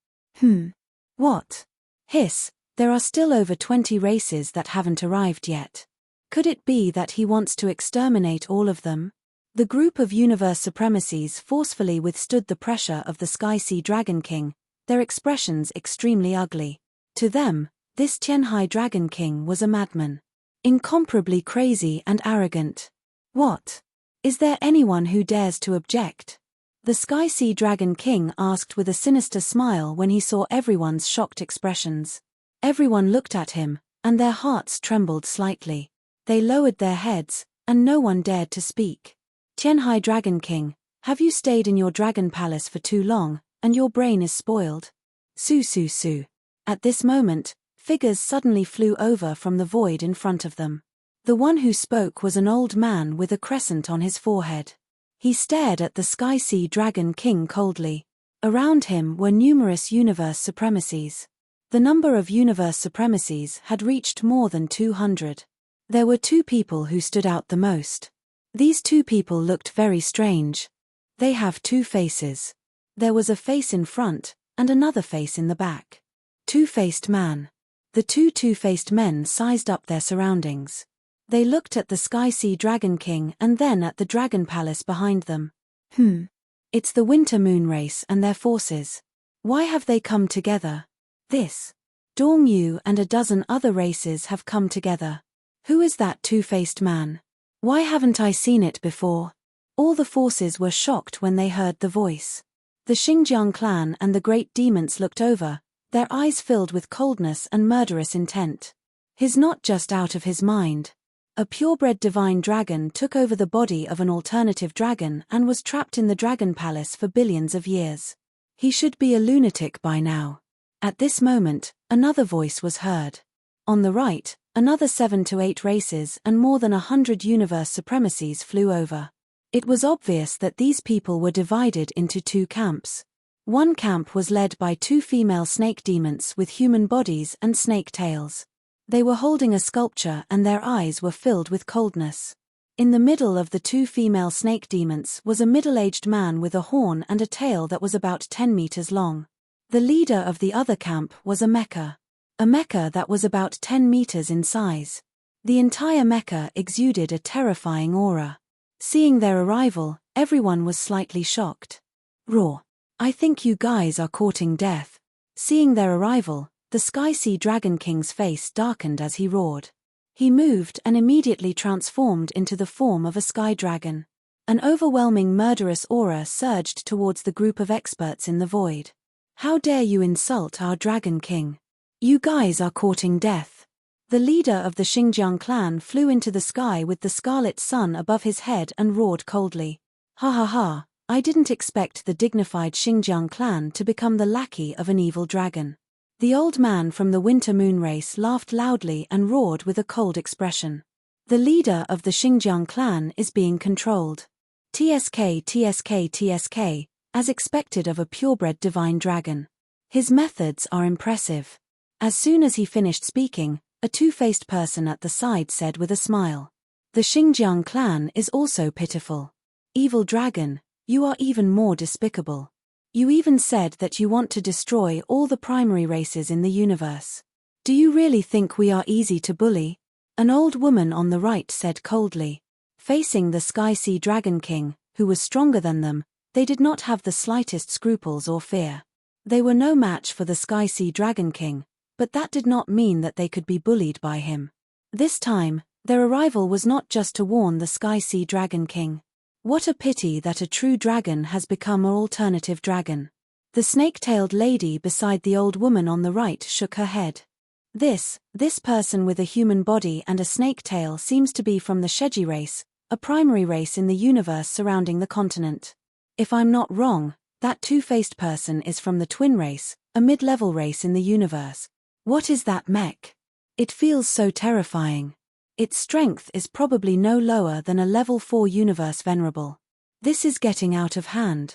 Speaker 1: What? Hiss, there are still over 20 races that haven't arrived yet. Could it be that he wants to exterminate all of them? The group of universe supremacies forcefully withstood the pressure of the Sky Sea Dragon King, their expressions extremely ugly. To them, this Tianhai Dragon King was a madman. Incomparably crazy and arrogant. What? Is there anyone who dares to object? The Sky Sea Dragon King asked with a sinister smile when he saw everyone's shocked expressions. Everyone looked at him, and their hearts trembled slightly. They lowered their heads, and no one dared to speak. Tianhai Dragon King, have you stayed in your dragon palace for too long, and your brain is spoiled? Su su su. At this moment, figures suddenly flew over from the void in front of them. The one who spoke was an old man with a crescent on his forehead. He stared at the Sky Sea Dragon King coldly. Around him were numerous universe supremacies. The number of universe supremacies had reached more than 200. There were two people who stood out the most. These two people looked very strange. They have two faces. There was a face in front, and another face in the back. Two-faced man. The two two-faced men sized up their surroundings. They looked at the Sky Sea Dragon King and then at the Dragon Palace behind them. It's the Winter Moon race and their forces. Why have they come together? This. Dong Yu and a dozen other races have come together. Who is that two-faced man? Why haven't I seen it before? All the forces were shocked when they heard the voice. The Xinjiang clan and the great demons looked over, their eyes filled with coldness and murderous intent. He's not just out of his mind. A purebred divine dragon took over the body of an alternative dragon and was trapped in the Dragon Palace for billions of years. He should be a lunatic by now. At this moment, another voice was heard. On the right, another 7 to 8 races and more than 100 universe supremacies flew over. It was obvious that these people were divided into two camps. One camp was led by two female snake demons with human bodies and snake tails. They were holding a sculpture and their eyes were filled with coldness. In the middle of the two female snake demons was a middle-aged man with a horn and a tail that was about 10 meters long. The leader of the other camp was a mecha. A mecha that was about 10 meters in size. The entire mecha exuded a terrifying aura. Seeing their arrival, everyone was slightly shocked. Roar. I think you guys are courting death. Seeing their arrival, the Sky Sea Dragon King's face darkened as he roared. He moved and immediately transformed into the form of a sky dragon. An overwhelming murderous aura surged towards the group of experts in the void. How dare you insult our Dragon King? You guys are courting death. The leader of the Xinjiang clan flew into the sky with the scarlet sun above his head and roared coldly. Ha ha ha, I didn't expect the dignified Xinjiang clan to become the lackey of an evil dragon. The old man from the Winter Moon race laughed loudly and roared with a cold expression. The leader of the Xinjiang clan is being controlled. TSK TSK TSK, as expected of a purebred divine dragon. His methods are impressive. As soon as he finished speaking, a two-faced person at the side said with a smile. The Xinjiang clan is also pitiful. Evil dragon, you are even more despicable. You even said that you want to destroy all the primary races in the universe. Do you really think we are easy to bully? An old woman on the right said coldly. Facing the Sky Sea Dragon King, who was stronger than them, they did not have the slightest scruples or fear. They were no match for the Sky Sea Dragon King, but that did not mean that they could be bullied by him. This time, their arrival was not just to warn the Sky Sea Dragon King. What a pity that a true dragon has become an alternative dragon. The snake-tailed lady beside the old woman on the right shook her head. This person with a human body and a snake tail seems to be from the Sheji race, a primary race in the universe surrounding the continent. If I'm not wrong, that two-faced person is from the twin race, a mid-level race in the universe. What is that mech? It feels so terrifying. Its strength is probably no lower than a level 4 universe venerable. This is getting out of hand.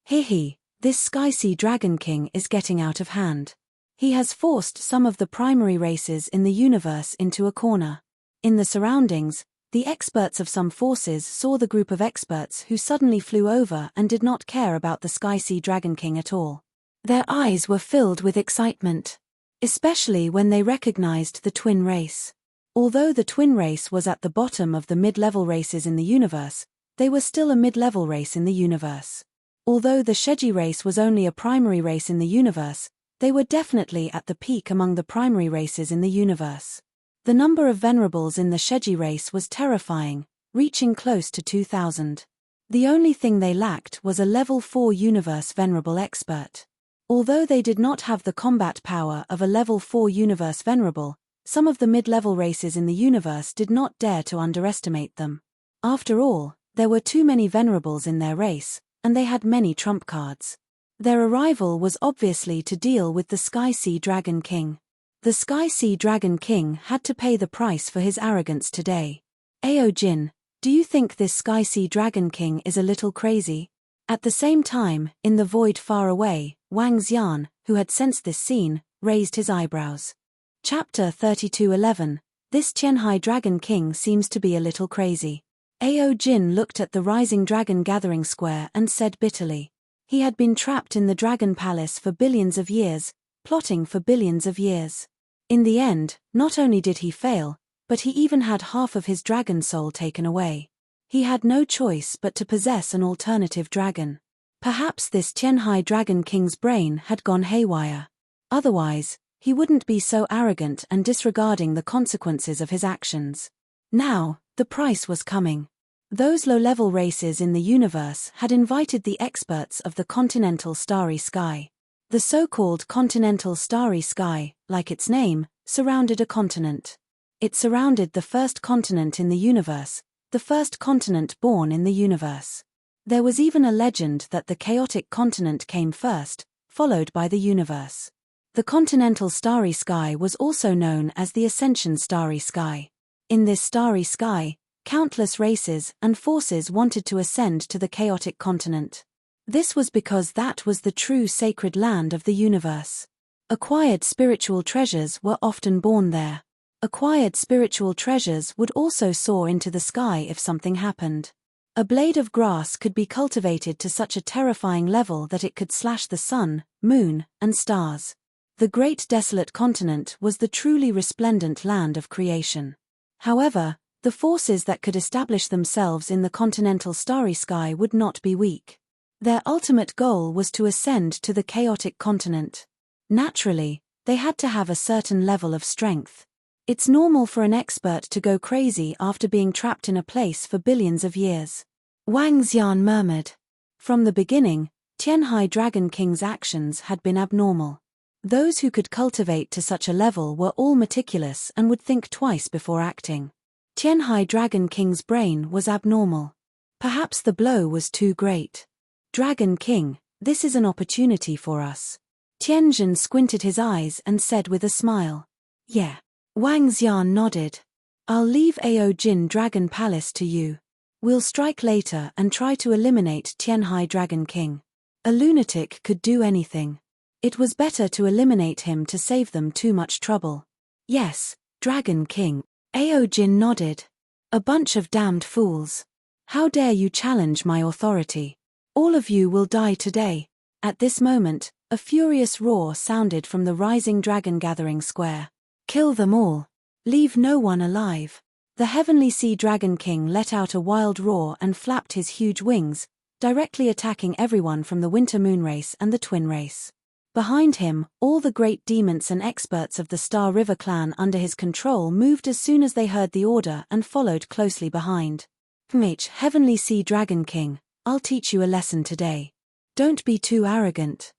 Speaker 1: Hehe, this Sky Sea Dragon King is getting out of hand. He has forced some of the primary races in the universe into a corner. In the surroundings, the experts of some forces saw the group of experts who suddenly flew over and did not care about the Sky Sea Dragon King at all. Their eyes were filled with excitement, especially when they recognized the twin race. Although the twin race was at the bottom of the mid-level races in the universe, they were still a mid-level race in the universe. Although the Sheji race was only a primary race in the universe, they were definitely at the peak among the primary races in the universe. The number of venerables in the Sheji race was terrifying, reaching close to 2,000. The only thing they lacked was a level 4 universe venerable expert. Although they did not have the combat power of a level 4 universe venerable, some of the mid-level races in the universe did not dare to underestimate them. After all, there were too many venerables in their race, and they had many trump cards. Their arrival was obviously to deal with the Sky Sea Dragon King. The Sky Sea Dragon King had to pay the price for his arrogance today. Ao Jin, do you think this Sky Sea Dragon King is a little crazy? At the same time, in the void far away, Wang Xian, who had sensed this scene, raised his eyebrows. Chapter 32:11. This Tianhai Dragon King seems to be a little crazy. Ao Jin looked at the rising dragon gathering square and said bitterly. He had been trapped in the Dragon Palace for billions of years, plotting for billions of years. In the end, not only did he fail, but he even had half of his dragon soul taken away. He had no choice but to possess an alternative dragon. Perhaps this Tianhai Dragon King's brain had gone haywire. Otherwise, he wouldn't be so arrogant and disregarding the consequences of his actions. Now, the price was coming. Those low-level races in the universe had invited the experts of the continental starry sky. The so-called continental starry sky, like its name, surrounded a continent. It surrounded the first continent in the universe, the first continent born in the universe. There was even a legend that the chaotic continent came first, followed by the universe. The continental starry sky was also known as the Ascension Starry Sky. In this starry sky, countless races and forces wanted to ascend to the chaotic continent. This was because that was the true sacred land of the universe. Acquired spiritual treasures were often born there. Acquired spiritual treasures would also soar into the sky if something happened. A blade of grass could be cultivated to such a terrifying level that it could slash the sun, moon, and stars. The great desolate continent was the truly resplendent land of creation. However, the forces that could establish themselves in the continental starry sky would not be weak. Their ultimate goal was to ascend to the chaotic continent. Naturally, they had to have a certain level of strength. It's normal for an expert to go crazy after being trapped in a place for billions of years. Wang Xian murmured. From the beginning, Tianhai Dragon King's actions had been abnormal. Those who could cultivate to such a level were all meticulous and would think twice before acting. Tianhai Dragon King's brain was abnormal. Perhaps the blow was too great. Dragon King, this is an opportunity for us. Tianjin squinted his eyes and said with a smile. Yeah. Wang Xian nodded. I'll leave Ao Jin Dragon Palace to you. We'll strike later and try to eliminate Tianhai Dragon King. A lunatic could do anything. It was better to eliminate him to save them too much trouble. Yes, Dragon King. Ao Jin nodded. A bunch of damned fools. How dare you challenge my authority? All of you will die today. At this moment, a furious roar sounded from the rising dragon gathering square. Kill them all. Leave no one alive. The heavenly sea dragon king let out a wild roar and flapped his huge wings, directly attacking everyone from the winter moon race and the twin race. Behind him, all the great demons and experts of the Star River clan under his control moved as soon as they heard the order and followed closely behind. Heavenly Sea Dragon King, I'll teach you a lesson today. Don't be too arrogant.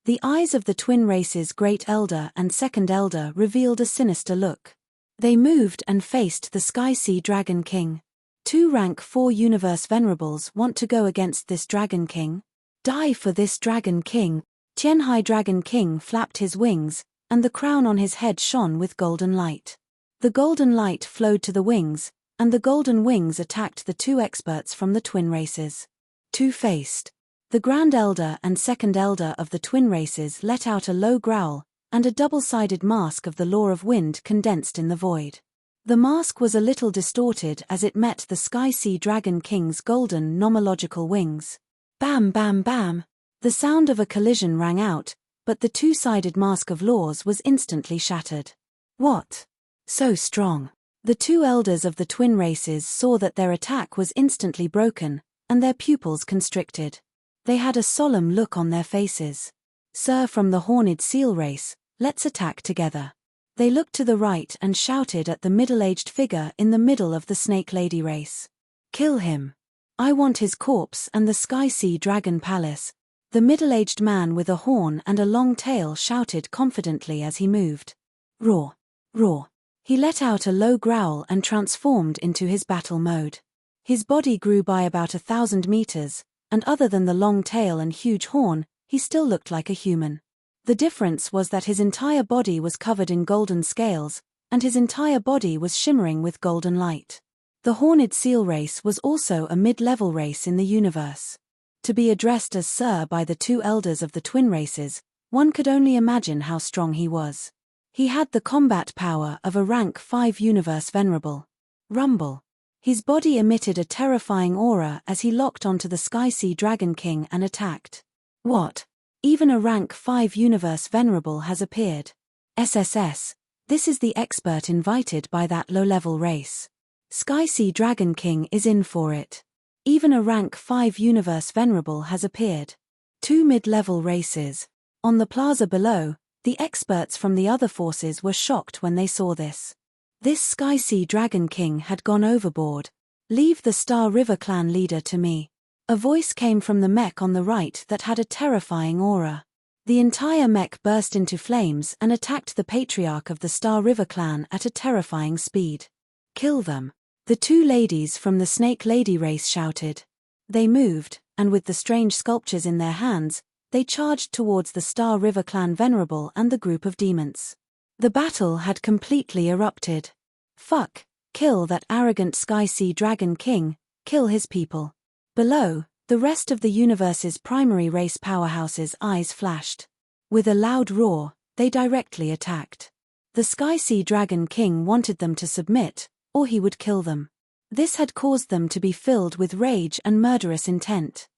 Speaker 1: The eyes of the twin race's great elder and second elder revealed a sinister look. They moved and faced the Sky Sea Dragon King. 2 rank 4 universe venerables want to go against this Dragon King? Die for this Dragon King. Tianhai Dragon King flapped his wings, and the crown on his head shone with golden light. The golden light flowed to the wings, and the golden wings attacked the 2 experts from the twin races. Two-faced. The Grand Elder and Second Elder of the twin races let out a low growl, and a double-sided mask of the Law of Wind condensed in the void. The mask was a little distorted as it met the Sky Sea Dragon King's golden nomological wings. Bam bam bam! The sound of a collision rang out, but the 2-sided mask of laws was instantly shattered. What? So strong. The 2 elders of the twin races saw that their attack was instantly broken, and their pupils constricted. They had a solemn look on their faces. Sir, from the Horned Seal race, let's attack together. They looked to the right and shouted at the middle-aged figure in the middle of the Snake Lady race. Kill him. I want his corpse and the Sky Sea Dragon Palace. The middle-aged man with a horn and a long tail shouted confidently as he moved. Roar! Roar! He let out a low growl and transformed into his battle mode. His body grew by about 1,000 meters, and other than the long tail and huge horn, he still looked like a human. The difference was that his entire body was covered in golden scales, and his entire body was shimmering with golden light. The Horned Seal race was also a mid-level race in the universe. To be addressed as Sir by the 2 elders of the twin races, one could only imagine how strong he was. He had the combat power of a rank 5 universe venerable. Rumble. His body emitted a terrifying aura as he locked onto the Sky Sea Dragon King and attacked. What? Even a rank 5 universe venerable has appeared. SSS. This is the expert invited by that low-level race. Sky Sea Dragon King is in for it. Even a rank 5 universe venerable has appeared. 2 mid-level races. On the plaza below, the experts from the other forces were shocked when they saw this. This Sky Sea Dragon King had gone overboard. Leave the Star River clan leader to me. A voice came from the mech on the right that had a terrifying aura. The entire mech burst into flames and attacked the patriarch of the Star River clan at a terrifying speed. Kill them. The 2 ladies from the Snake Lady race shouted. They moved, and with the strange sculptures in their hands, they charged towards the Star River clan venerable and the group of demons. The battle had completely erupted. Fuck, kill that arrogant Sky Sea Dragon King, kill his people. Below, the rest of the universe's primary race powerhouses' eyes flashed. With a loud roar, they directly attacked. The Sky Sea Dragon King wanted them to submit, or he would kill them. This had caused them to be filled with rage and murderous intent.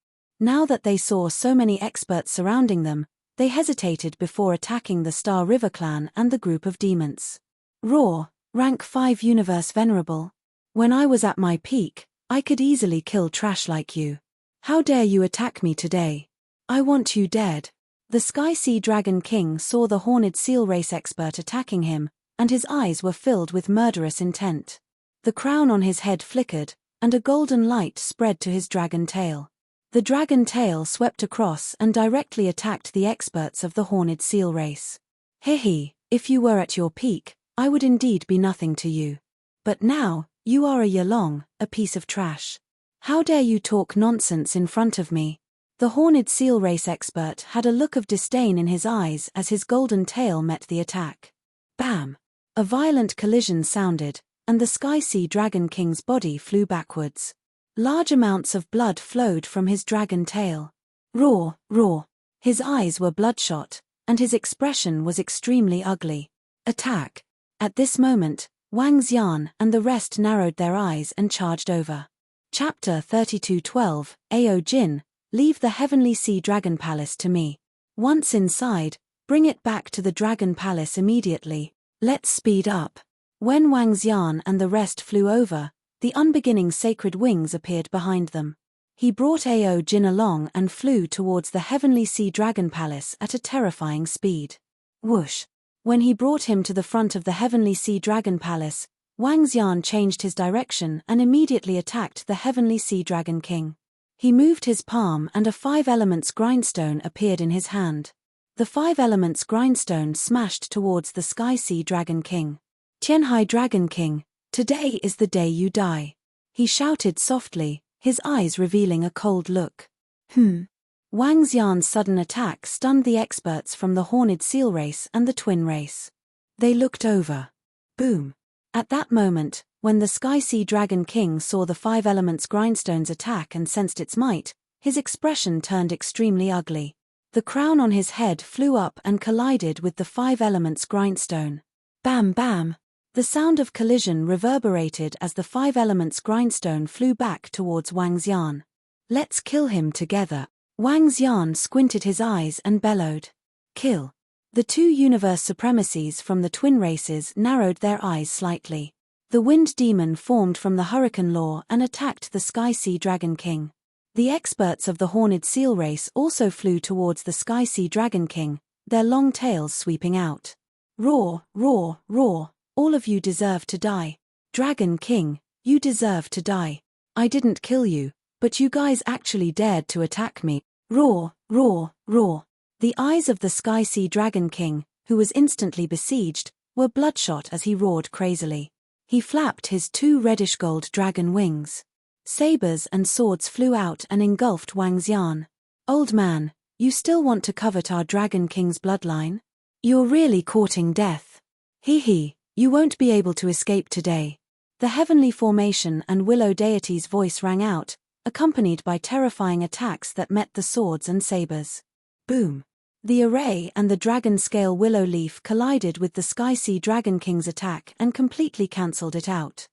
Speaker 1: Now that they saw so many experts surrounding them, they hesitated before attacking the Star River clan and the group of demons. Roar, rank 5 universe venerable. When I was at my peak, I could easily kill trash like you. How dare you attack me today? I want you dead. The Sky Sea Dragon King saw the Horned Seal race expert attacking him, and his eyes were filled with murderous intent. The crown on his head flickered, and a golden light spread to his dragon tail. The dragon tail swept across and directly attacked the experts of the Horned Seal race. Hehe, if you were at your peak, I would indeed be nothing to you. But now, you are a yalong, a piece of trash. How dare you talk nonsense in front of me? The Horned Seal race expert had a look of disdain in his eyes as his golden tail met the attack. Bam! A violent collision sounded, and the Sky Sea Dragon King's body flew backwards. Large amounts of blood flowed from his dragon tail. Roar, roar. His eyes were bloodshot, and his expression was extremely ugly. Attack! At this moment, Wang Xian and the rest narrowed their eyes and charged over. Chapter 32:12, Ao Jin, leave the Heavenly Sea Dragon Palace to me. Once inside, bring it back to the Dragon Palace immediately. Let's speed up. When Wang Xian and the rest flew over, the unbeginning sacred wings appeared behind them. He brought Ao Jin along and flew towards the heavenly sea dragon palace at a terrifying speed. Whoosh! When he brought him to the front of the heavenly sea dragon palace, Wang Xian changed his direction and immediately attacked the heavenly sea dragon king. He moved his palm and a 5 elements grindstone appeared in his hand. The 5 elements grindstone smashed towards the sky sea dragon king. Tianhai Dragon King, today is the day you die. He shouted softly, his eyes revealing a cold look. Wang Xian's sudden attack stunned the experts from the Horned Seal race and the Twin race. They looked over. Boom. At that moment, when the Sky Sea Dragon King saw the 5 elements grindstone's attack and sensed its might, his expression turned extremely ugly. The crown on his head flew up and collided with the 5 elements grindstone. Bam bam! The sound of collision reverberated as the 5 elements grindstone flew back towards Wang Xian. Let's kill him together. Wang Xian squinted his eyes and bellowed. Kill. The 2 universe supremacies from the twin races narrowed their eyes slightly. The wind demon formed from the hurricane law and attacked the Sky Sea Dragon King. The experts of the Horned Seal race also flew towards the Sky Sea Dragon King, their long tails sweeping out. Roar, roar, roar. All of you deserve to die. Dragon King, you deserve to die. I didn't kill you, but you guys actually dared to attack me. Roar, roar, roar. The eyes of the Sky Sea Dragon King, who was instantly besieged, were bloodshot as he roared crazily. He flapped his 2 reddish-gold dragon wings. Sabers and swords flew out and engulfed Wang Xian. Old man, you still want to covet our Dragon King's bloodline? You're really courting death. Hee hee. You won't be able to escape today. The heavenly formation and willow deity's voice rang out, accompanied by terrifying attacks that met the swords and sabers. Boom! The array and the dragon scale willow leaf collided with the Sky Sea Dragon King's attack and completely cancelled it out.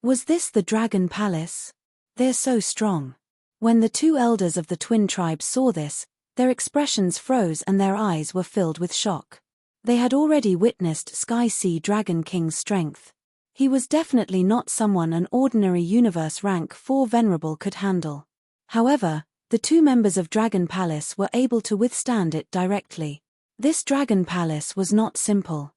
Speaker 1: Was this the Dragon Palace? They're so strong. When the 2 elders of the twin tribes saw this, their expressions froze and their eyes were filled with shock. They had already witnessed Sky Sea Dragon King's strength. He was definitely not someone an ordinary universe rank 4 venerable could handle. However, the 2 members of Dragon Palace were able to withstand it directly. This Dragon Palace was not simple.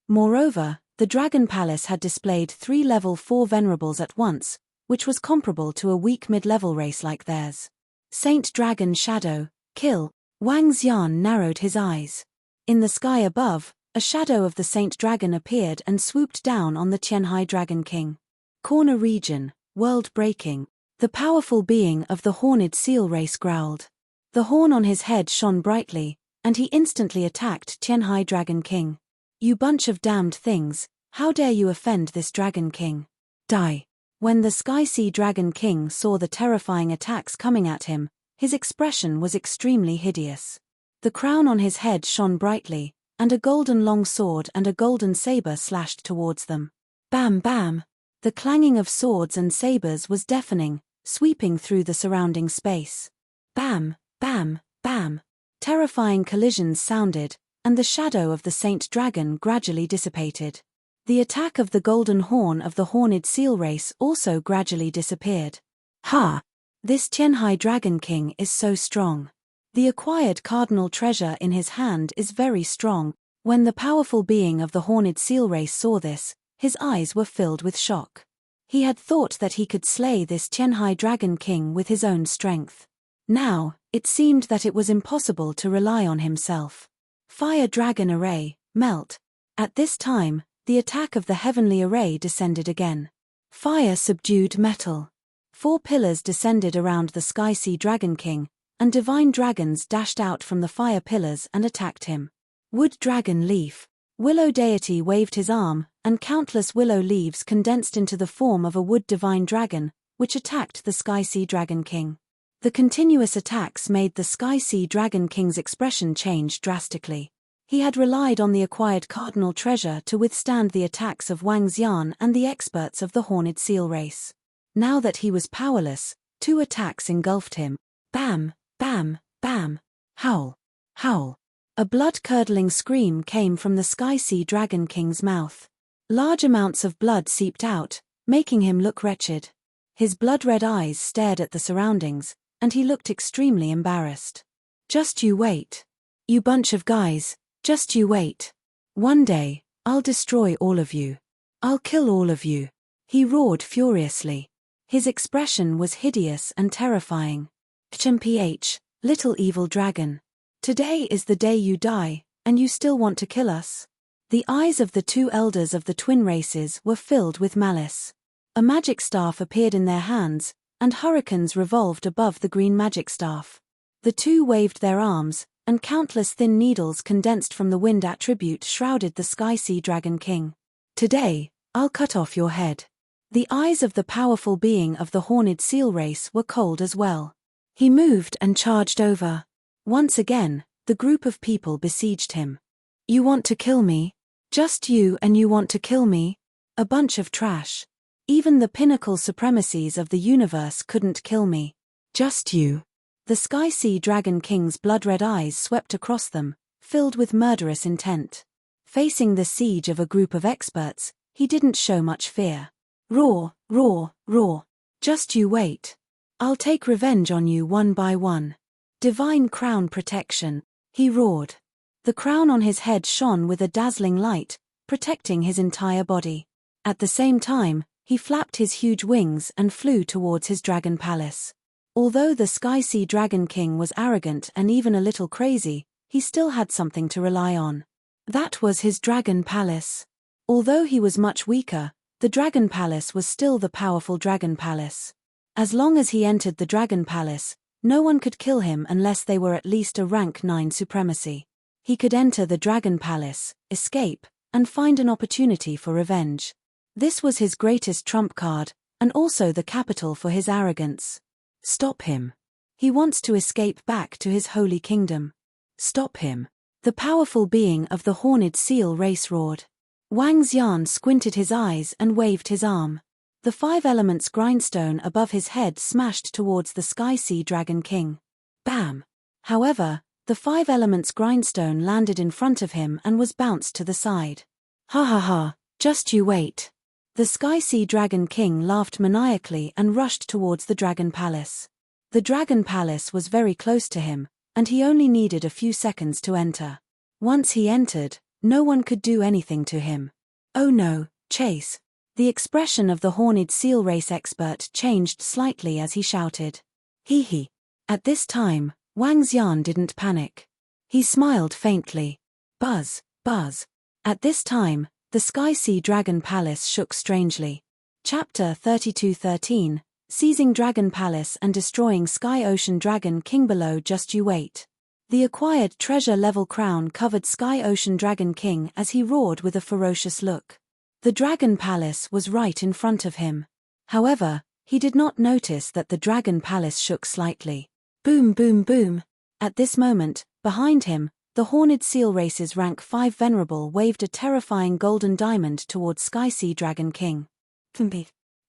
Speaker 1: Moreover, the Dragon Palace had displayed 3 level 4 venerables at once, which was comparable to a weak mid-level race like theirs. Saint Dragon Shadow, kill. Wang Xian narrowed his eyes. In the sky above, a shadow of the Saint Dragon appeared and swooped down on the Tianhai Dragon King. Corner region, world-breaking. The powerful being of the Horned Seal race growled. The horn on his head shone brightly, and he instantly attacked Tianhai Dragon King. You bunch of damned things, how dare you offend this Dragon King? Die. When the Sky Sea Dragon King saw the terrifying attacks coming at him, his expression was extremely hideous. The crown on his head shone brightly, and a golden long sword and a golden saber slashed towards them. Bam bam! The clanging of swords and sabers was deafening, sweeping through the surrounding space. Bam, bam, bam! Terrifying collisions sounded, and the shadow of the Saint Dragon gradually dissipated. The attack of the golden horn of the Horned Seal race also gradually disappeared. Ha! This Tianhai Dragon King is so strong. The acquired cardinal treasure in his hand is very strong. When the powerful being of the Horned Seal race saw this, his eyes were filled with shock. He had thought that he could slay this Tianhai Dragon King with his own strength. Now, it seemed that it was impossible to rely on himself. Fire Dragon Array, melt. At this time, the attack of the heavenly array descended again. Fire subdued metal. 4 pillars descended around the Sky Sea Dragon King, and divine dragons dashed out from the fire pillars and attacked him. Wood Dragon Leaf. Willow deity waved his arm, and countless willow leaves condensed into the form of a wood divine dragon, which attacked the Sky Sea Dragon King. The continuous attacks made the Sky Sea Dragon King's expression change drastically. He had relied on the acquired cardinal treasure to withstand the attacks of Wang Xian and the experts of the Horned Seal race. Now that he was powerless, 2 attacks engulfed him. Bam! Bam, bam, howl, howl. A blood-curdling scream came from the Sky-Sea Dragon King's mouth. Large amounts of blood seeped out, making him look wretched. His blood-red eyes stared at the surroundings, and he looked extremely embarrassed. "Just you wait. You bunch of guys, just you wait. One day, I'll destroy all of you. I'll kill all of you," he roared furiously. His expression was hideous and terrifying. "HMPH, little evil dragon. Today is the day you die, and you still want to kill us?" The eyes of the two elders of the twin races were filled with malice. A magic staff appeared in their hands, and hurricanes revolved above the green magic staff. The two waved their arms, and countless thin needles condensed from the wind attribute shrouded the Sky-Sea Dragon King. "Today, I'll cut off your head." The eyes of the powerful being of the horned seal race were cold as well. He moved and charged over. Once again, the group of people besieged him. "You want to kill me? Just you and you want to kill me? A bunch of trash. Even the pinnacle supremacies of the universe couldn't kill me. Just you." The Sky-Sea Dragon King's blood-red eyes swept across them, filled with murderous intent. Facing the siege of a group of experts, he didn't show much fear. "Roar, roar, roar. Just you wait. I'll take revenge on you one by one. Divine crown protection," he roared. The crown on his head shone with a dazzling light, protecting his entire body. At the same time, he flapped his huge wings and flew towards his dragon palace. Although the Sky-Sea Dragon King was arrogant and even a little crazy, he still had something to rely on. That was his dragon palace. Although he was much weaker, the dragon palace was still the powerful dragon palace. As long as he entered the dragon palace, no one could kill him unless they were at least a rank 9 supremacy. He could enter the dragon palace, escape, and find an opportunity for revenge. This was his greatest trump card, and also the capital for his arrogance. Stop him. He wants to escape back to his holy kingdom. Stop him. The powerful being of the horned seal race roared. Wang Xian squinted his eyes and waved his arm. The 5 elements grindstone above his head smashed towards the Sky-Sea Dragon King. Bam! However, the 5 elements grindstone landed in front of him and was bounced to the side. "Ha ha ha, just you wait." The Sky-Sea Dragon King laughed maniacally and rushed towards the Dragon Palace. The Dragon Palace was very close to him, and he only needed a few seconds to enter. Once he entered, no one could do anything to him. "Oh no, Chase." The expression of the horned seal race expert changed slightly as he shouted. "Hee hee." At this time, Wang Xian didn't panic. He smiled faintly. Buzz, buzz. At this time, the Sky-Sea Dragon Palace shook strangely. Chapter 32:13, Seizing Dragon Palace and Destroying Sky Ocean Dragon King. Below, just you wait. The acquired treasure-level crown covered Sky Ocean Dragon King as he roared with a ferocious look. The Dragon Palace was right in front of him. However, he did not notice that the Dragon Palace shook slightly. Boom boom boom. At this moment, behind him, the horned seal race's rank 5 venerable waved a terrifying golden diamond towards Sky-Sea Dragon King.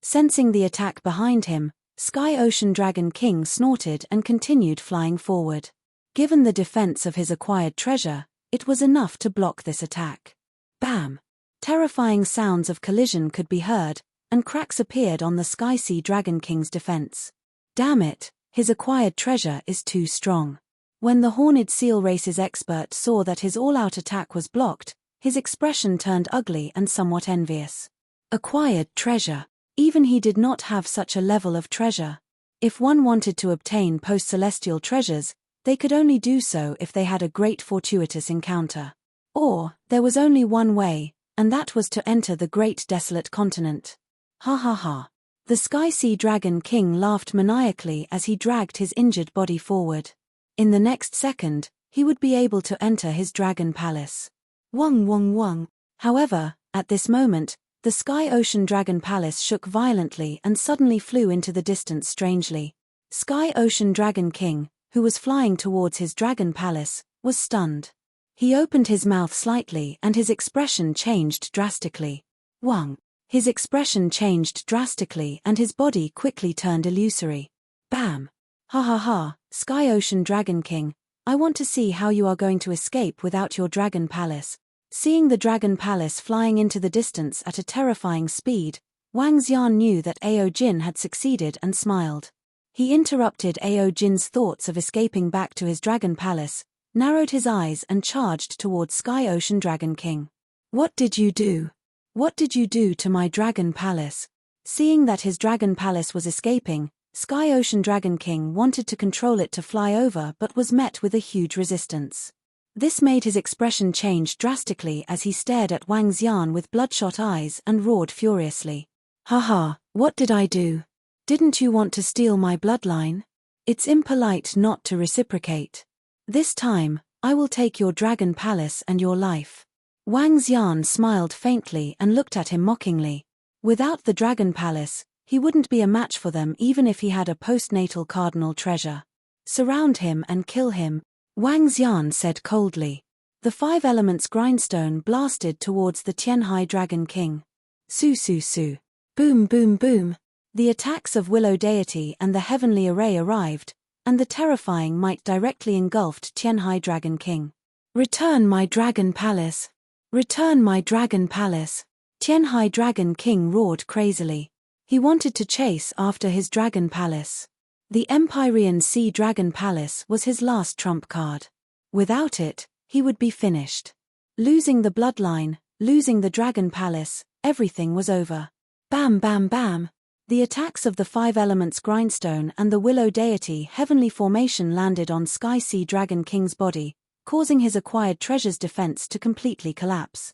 Speaker 1: Sensing the attack behind him, Sky Ocean Dragon King snorted and continued flying forward. Given the defense of his acquired treasure, it was enough to block this attack. Bam! Terrifying sounds of collision could be heard, and cracks appeared on the Sky-Sea Dragon King's defense. Damn it, his acquired treasure is too strong. When the horned seal race's expert saw that his all-out attack was blocked, his expression turned ugly and somewhat envious. Acquired treasure. Even he did not have such a level of treasure. If one wanted to obtain post-celestial treasures, they could only do so if they had a great fortuitous encounter. Or, there was only one way, and that was to enter the great desolate continent. Ha ha ha. The Sky-Sea Dragon King laughed maniacally as he dragged his injured body forward. In the next second, he would be able to enter his dragon palace. Wong wong wong. However, at this moment, the Sky Ocean Dragon Palace shook violently and suddenly flew into the distance strangely. Sky Ocean Dragon King, who was flying towards his dragon palace, was stunned. He opened his mouth slightly and his expression changed drastically. Wang. His expression changed drastically and his body quickly turned illusory. Bam! Ha ha ha, Sky Ocean Dragon King, I want to see how you are going to escape without your dragon palace. Seeing the dragon palace flying into the distance at a terrifying speed, Wang Xian knew that Ao Jin had succeeded and smiled. He interrupted Ao Jin's thoughts of escaping back to his dragon palace, narrowed his eyes and charged towards Sky Ocean Dragon King. What did you do? What did you do to my dragon palace? Seeing that his dragon palace was escaping, Sky Ocean Dragon King wanted to control it to fly over but was met with a huge resistance. This made his expression change drastically as he stared at Wang Xian with bloodshot eyes and roared furiously. Haha, what did I do? Didn't you want to steal my bloodline? It's impolite not to reciprocate. This time, I will take your dragon palace and your life. Wang Xian smiled faintly and looked at him mockingly. Without the dragon palace, he wouldn't be a match for them even if he had a postnatal cardinal treasure. Surround him and kill him, Wang Xian said coldly. The 5 elements grindstone blasted towards the Tianhai Dragon King. Su su su. Boom boom boom. The attacks of Willow Deity and the heavenly array arrived, and the terrifying might directly engulfed Tianhai Dragon King. Return my dragon palace. Return my dragon palace. Tianhai Dragon King roared crazily. He wanted to chase after his dragon palace. The Empyrean Sea Dragon Palace was his last trump card. Without it, he would be finished. Losing the bloodline, losing the dragon palace, everything was over. Bam bam bam. The attacks of the 5 elements grindstone and the Willow Deity heavenly formation landed on Sky Sea Dragon King's body, causing his acquired treasure's defense to completely collapse.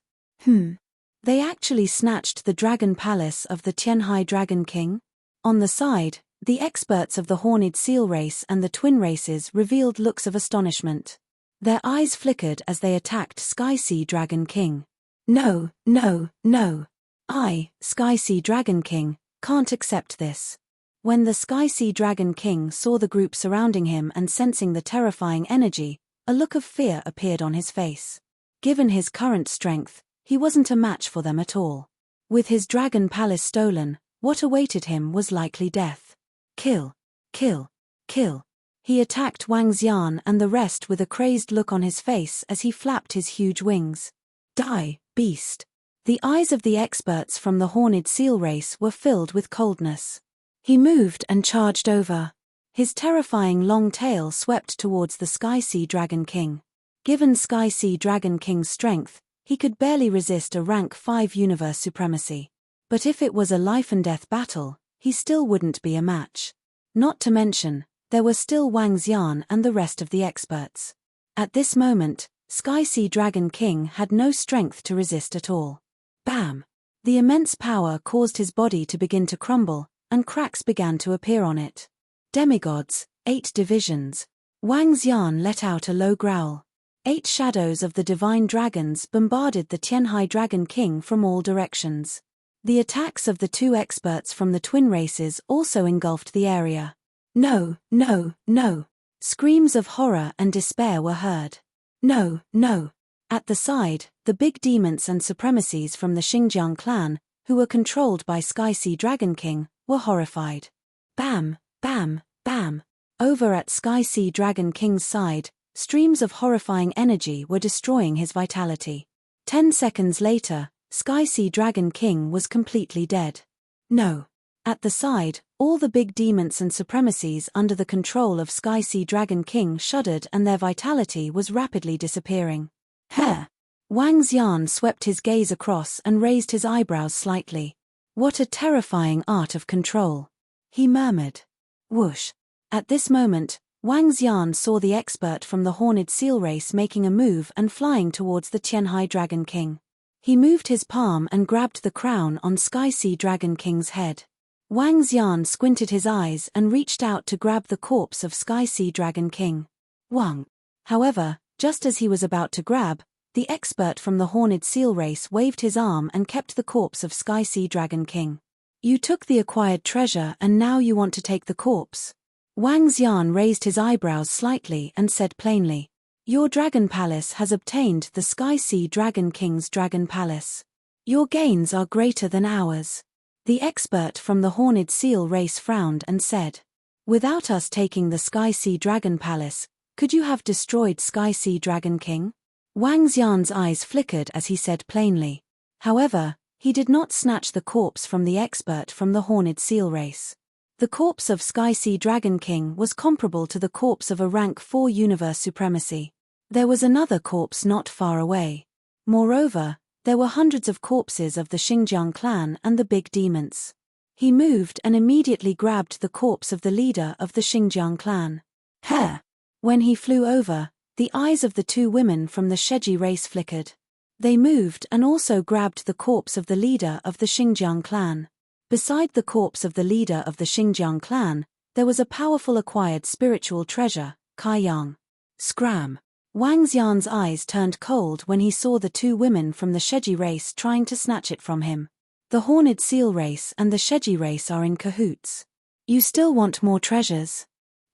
Speaker 1: They actually snatched the dragon palace of the Tianhai Dragon King? On the side, the experts of the Horned Seal race and the twin races revealed looks of astonishment. Their eyes flickered as they attacked Sky Sea Dragon King. No, no, no. I, Sky Sea Dragon King, can't accept this. When the Sky Sea Dragon King saw the group surrounding him and sensing the terrifying energy, a look of fear appeared on his face. Given his current strength, he wasn't a match for them at all. With his dragon palace stolen, what awaited him was likely death. Kill, kill, kill. He attacked Wang Xian and the rest with a crazed look on his face as he flapped his huge wings. Die, beast. The eyes of the experts from the Horned Seal race were filled with coldness. He moved and charged over. His terrifying long tail swept towards the Sky Sea Dragon King. Given Sky Sea Dragon King's strength, he could barely resist a rank 5 universe supremacy. But if it was a life-and-death battle, he still wouldn't be a match. Not to mention, there were still Wang Xian and the rest of the experts. At this moment, Sky Sea Dragon King had no strength to resist at all. Bam! The immense power caused his body to begin to crumble, and cracks began to appear on it. Demigods, 8 divisions. Wang Xian let out a low growl. 8 shadows of the divine dragons bombarded the Tianhai Dragon King from all directions. The attacks of the 2 experts from the twin races also engulfed the area. No, no, no. Screams of horror and despair were heard. No, no. At the side, the big demons and supremacies from the Xinjiang clan, who were controlled by Sky Sea Dragon King, were horrified. Bam, bam, bam. Over at Sky Sea Dragon King's side, streams of horrifying energy were destroying his vitality. 10 seconds later, Sky Sea Dragon King was completely dead. No. At the side, all the big demons and supremacies under the control of Sky Sea Dragon King shuddered and their vitality was rapidly disappearing. Heh! Wang Xian swept his gaze across and raised his eyebrows slightly. What a terrifying art of control! He murmured. Whoosh! At this moment, Wang Xian saw the expert from the Horned Seal race making a move and flying towards the Tianhai Dragon King. He moved his palm and grabbed the crown on Sky Sea Dragon King's head. Wang Xian squinted his eyes and reached out to grab the corpse of Sky Sea Dragon King. Wang. However, just as he was about to grab, the expert from the Horned Seal race waved his arm and kept the corpse of Sky Sea Dragon King. You took the acquired treasure and now you want to take the corpse? Wang Xian raised his eyebrows slightly and said plainly. Your dragon palace has obtained the Sky Sea Dragon King's dragon palace. Your gains are greater than ours. The expert from the Horned Seal race frowned and said. Without us taking the Sky Sea Dragon Palace, Could you have destroyed Sky Sea Dragon King? Wang Xian's eyes flickered as he said plainly. However, he did not snatch the corpse from the expert from the Horned Seal race. The corpse of Sky Sea Dragon King was comparable to the corpse of a rank 4 universe supremacy. There was another corpse not far away. Moreover, there were hundreds of corpses of the Xinjiang clan and the big demons. He moved and immediately grabbed the corpse of the leader of the Xinjiang clan. Heh! When he flew over, the eyes of the two women from the Sheji race flickered. They moved and also grabbed the corpse of the leader of the Xinjiang clan. Beside the corpse of the leader of the Xinjiang clan, there was a powerful acquired spiritual treasure, Kaiyang. Scram! Wang Xian's eyes turned cold when he saw the two women from the Sheji race trying to snatch it from him. The Horned Seal race and the Sheji race are in cahoots. You still want more treasures?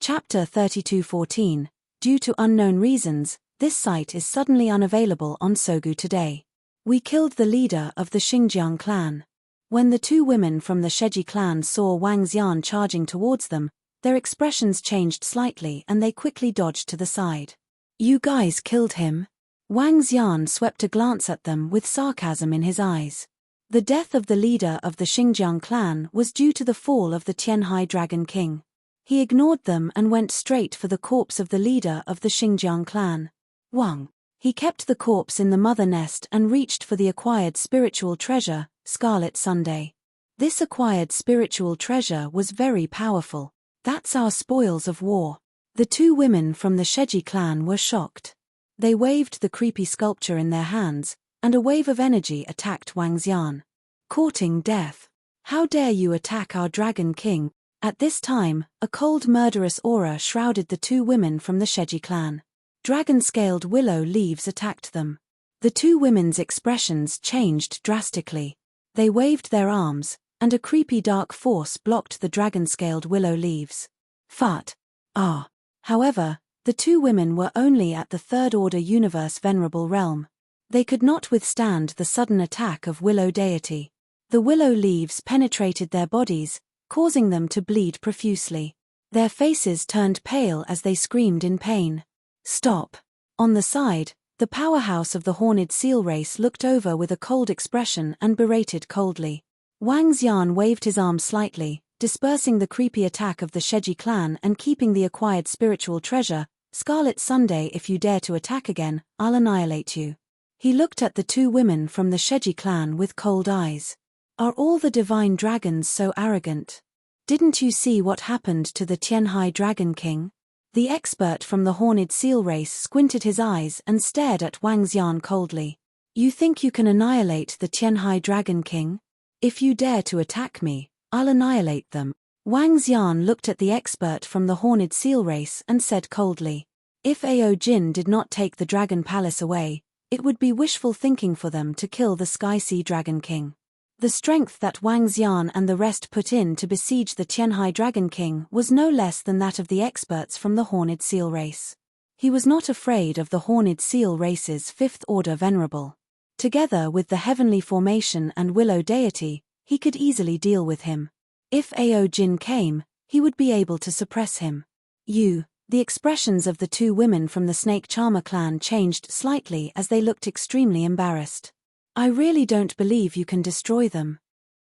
Speaker 1: Chapter 32:14. Due to unknown reasons, this site is suddenly unavailable on Sogu today. We killed the leader of the Xinjiang clan. When the two women from the Sheji clan saw Wang Xian charging towards them, their expressions changed slightly and they quickly dodged to the side. You guys killed him? Wang Xian swept a glance at them with sarcasm in his eyes. The death of the leader of the Xinjiang clan was due to the fall of the Tianhai Dragon King. He ignored them and went straight for the corpse of the leader of the Xinjiang clan. Wang. He kept the corpse in the mother nest and reached for the acquired spiritual treasure, Scarlet Sunday. This acquired spiritual treasure was very powerful. That's our spoils of war. The two women from the Sheji clan were shocked. They waved the creepy sculpture in their hands, and a wave of energy attacked Wang Xian. Courting death. How dare you attack our Dragon King? At this time, a cold murderous aura shrouded the two women from the Sheji clan. Dragon-scaled willow leaves attacked them. The two women's expressions changed drastically. They waved their arms, and a creepy dark force blocked the dragon-scaled willow leaves. Fart. Ah. However, the two women were only at the third-order universe venerable realm. They could not withstand the sudden attack of willow deity. The willow leaves penetrated their bodies, causing them to bleed profusely. Their faces turned pale as they screamed in pain. Stop. On the side, the powerhouse of the Horned Seal race looked over with a cold expression and berated coldly. Wang Xian waved his arm slightly, dispersing the creepy attack of the Sheji clan and keeping the acquired spiritual treasure. Scarlet Sunday, if you dare to attack again, I'll annihilate you. He looked at the two women from the Sheji clan with cold eyes. Are all the divine dragons so arrogant? Didn't you see what happened to the Tianhai Dragon King? The expert from the Horned Seal race squinted his eyes and stared at Wang Xian coldly. You think you can annihilate the Tianhai Dragon King? If you dare to attack me, I'll annihilate them. Wang Xian looked at the expert from the Horned Seal race and said coldly. If Ao Jin did not take the Dragon Palace away, it would be wishful thinking for them to kill the Sky Sea Dragon King. The strength that Wang Xian and the rest put in to besiege the Tianhai Dragon King was no less than that of the experts from the Horned Seal race. He was not afraid of the Horned Seal race's fifth-order venerable. Together with the heavenly formation and willow deity, he could easily deal with him. If Ao Jin came, he would be able to suppress him. The expressions of the two women from the Snake Charmer clan changed slightly as they looked extremely embarrassed. I really don't believe you can destroy them.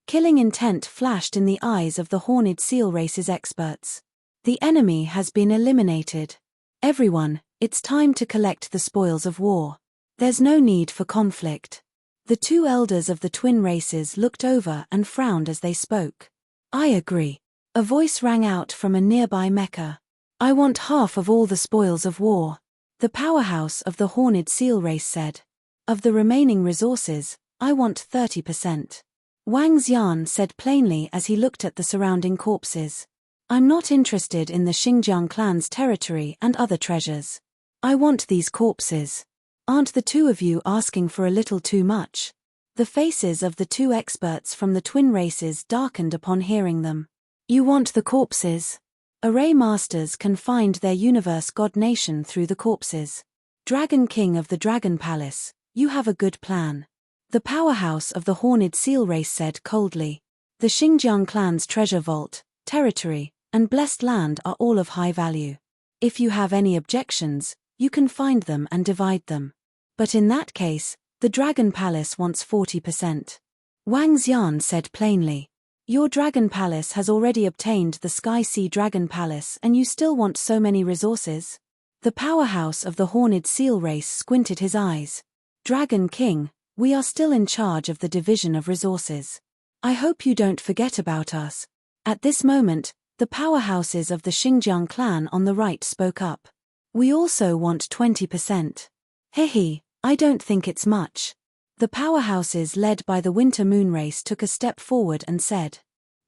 Speaker 1: Killing intent flashed in the eyes of the Horned Seal race's experts. The enemy has been eliminated. Everyone, it's time to collect the spoils of war. There's no need for conflict. The two elders of the twin races looked over and frowned as they spoke. I agree. A voice rang out from a nearby mecha. I want half of all the spoils of war. The powerhouse of the Horned Seal race said. Of the remaining resources, I want 30%. Wang Xian said plainly as he looked at the surrounding corpses. I'm not interested in the Xinjiang clan's territory and other treasures. I want these corpses. Aren't the two of you asking for a little too much? The faces of the two experts from the twin races darkened upon hearing them. You want the corpses? Array masters can find their universe god nation through the corpses. Dragon King of the Dragon Palace. You have a good plan. The powerhouse of the Horned Seal race said coldly. The Xinjiang clan's treasure vault, territory, and blessed land are all of high value. If you have any objections, you can find them and divide them. But in that case, the Dragon Palace wants 40%. Wang Xian said plainly. Your Dragon Palace has already obtained the Sky Sea Dragon Palace and you still want so many resources? The powerhouse of the Horned Seal race squinted his eyes. Dragon King, we are still in charge of the division of resources. I hope you don't forget about us. At this moment, the powerhouses of the Xinjiang clan on the right spoke up. We also want 20%. Hehe, I don't think it's much. The powerhouses led by the Winter Moon race took a step forward and said,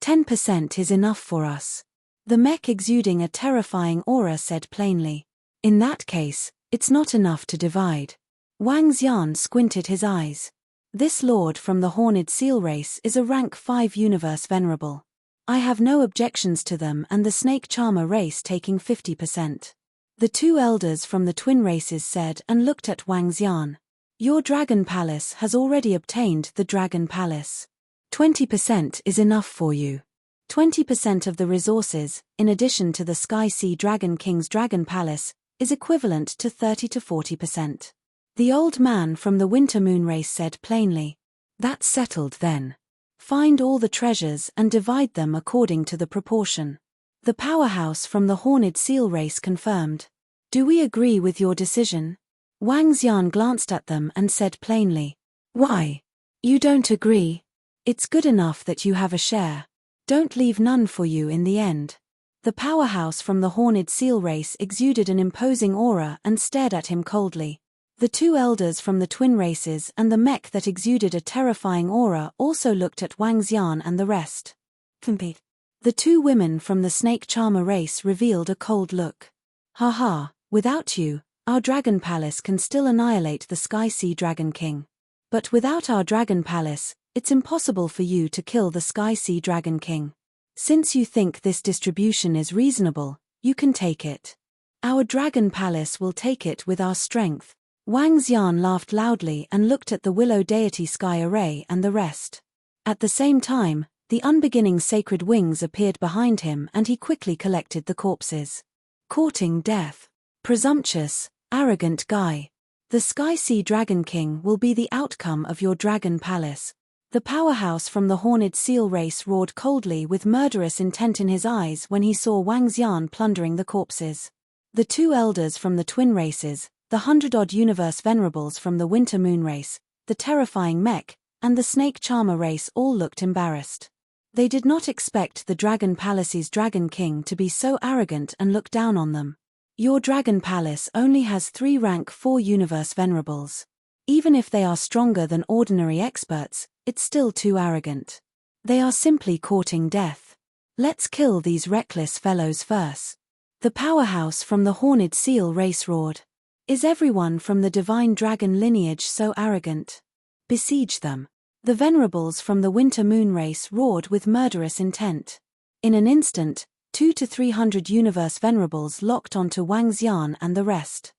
Speaker 1: 10% is enough for us. The mech exuding a terrifying aura said plainly. In that case, it's not enough to divide. Wang Xian squinted his eyes. This lord from the Horned Seal race is a rank 5 universe venerable. I have no objections to them and the Snake Charmer race taking 50%. The two elders from the twin races said and looked at Wang Xian. Your Dragon Palace has already obtained the Dragon Palace. 20% is enough for you. 20% of the resources, in addition to the Sky Sea Dragon King's Dragon Palace, is equivalent to 30 to 40%. The old man from the Winter Moon race said plainly. That's settled then. Find all the treasures and divide them according to the proportion. The powerhouse from the Horned Seal race confirmed. Do we agree with your decision? Wang Xian glanced at them and said plainly. Why? You don't agree? It's good enough that you have a share. Don't leave none for you in the end. The powerhouse from the Horned Seal race exuded an imposing aura and stared at him coldly. The two elders from the twin races and the mech that exuded a terrifying aura also looked at Wang Xian and the rest. The two women from the Snake Charmer race revealed a cold look. Haha, without you, our Dragon Palace can still annihilate the Sky Sea Dragon King. But without our Dragon Palace, it's impossible for you to kill the Sky Sea Dragon King. Since you think this distribution is reasonable, you can take it. Our Dragon Palace will take it with our strength. Wang Xian laughed loudly and looked at the Willow Deity Sky Array and the rest. At the same time, the unbeginning sacred wings appeared behind him and he quickly collected the corpses. Courting death. Presumptuous, arrogant guy. The Sky Sea Dragon King will be the outcome of your Dragon Palace. The powerhouse from the Horned Seal race roared coldly with murderous intent in his eyes when he saw Wang Xian plundering the corpses. The two elders from the twin races, the 100-odd universe venerables from the Winter Moon race, the terrifying mech, and the Snake Charmer race all looked embarrassed. They did not expect the Dragon Palace's Dragon King to be so arrogant and look down on them. Your Dragon Palace only has 3 rank 4 universe venerables. Even if they are stronger than ordinary experts, it's still too arrogant. They are simply courting death. Let's kill these reckless fellows first. The powerhouse from the Horned Seal race roared. Is everyone from the divine dragon lineage so arrogant? Besiege them. The venerables from the Winter Moon race roared with murderous intent. In an instant, 200 to 300 universe venerables locked onto Wang Xian and the rest.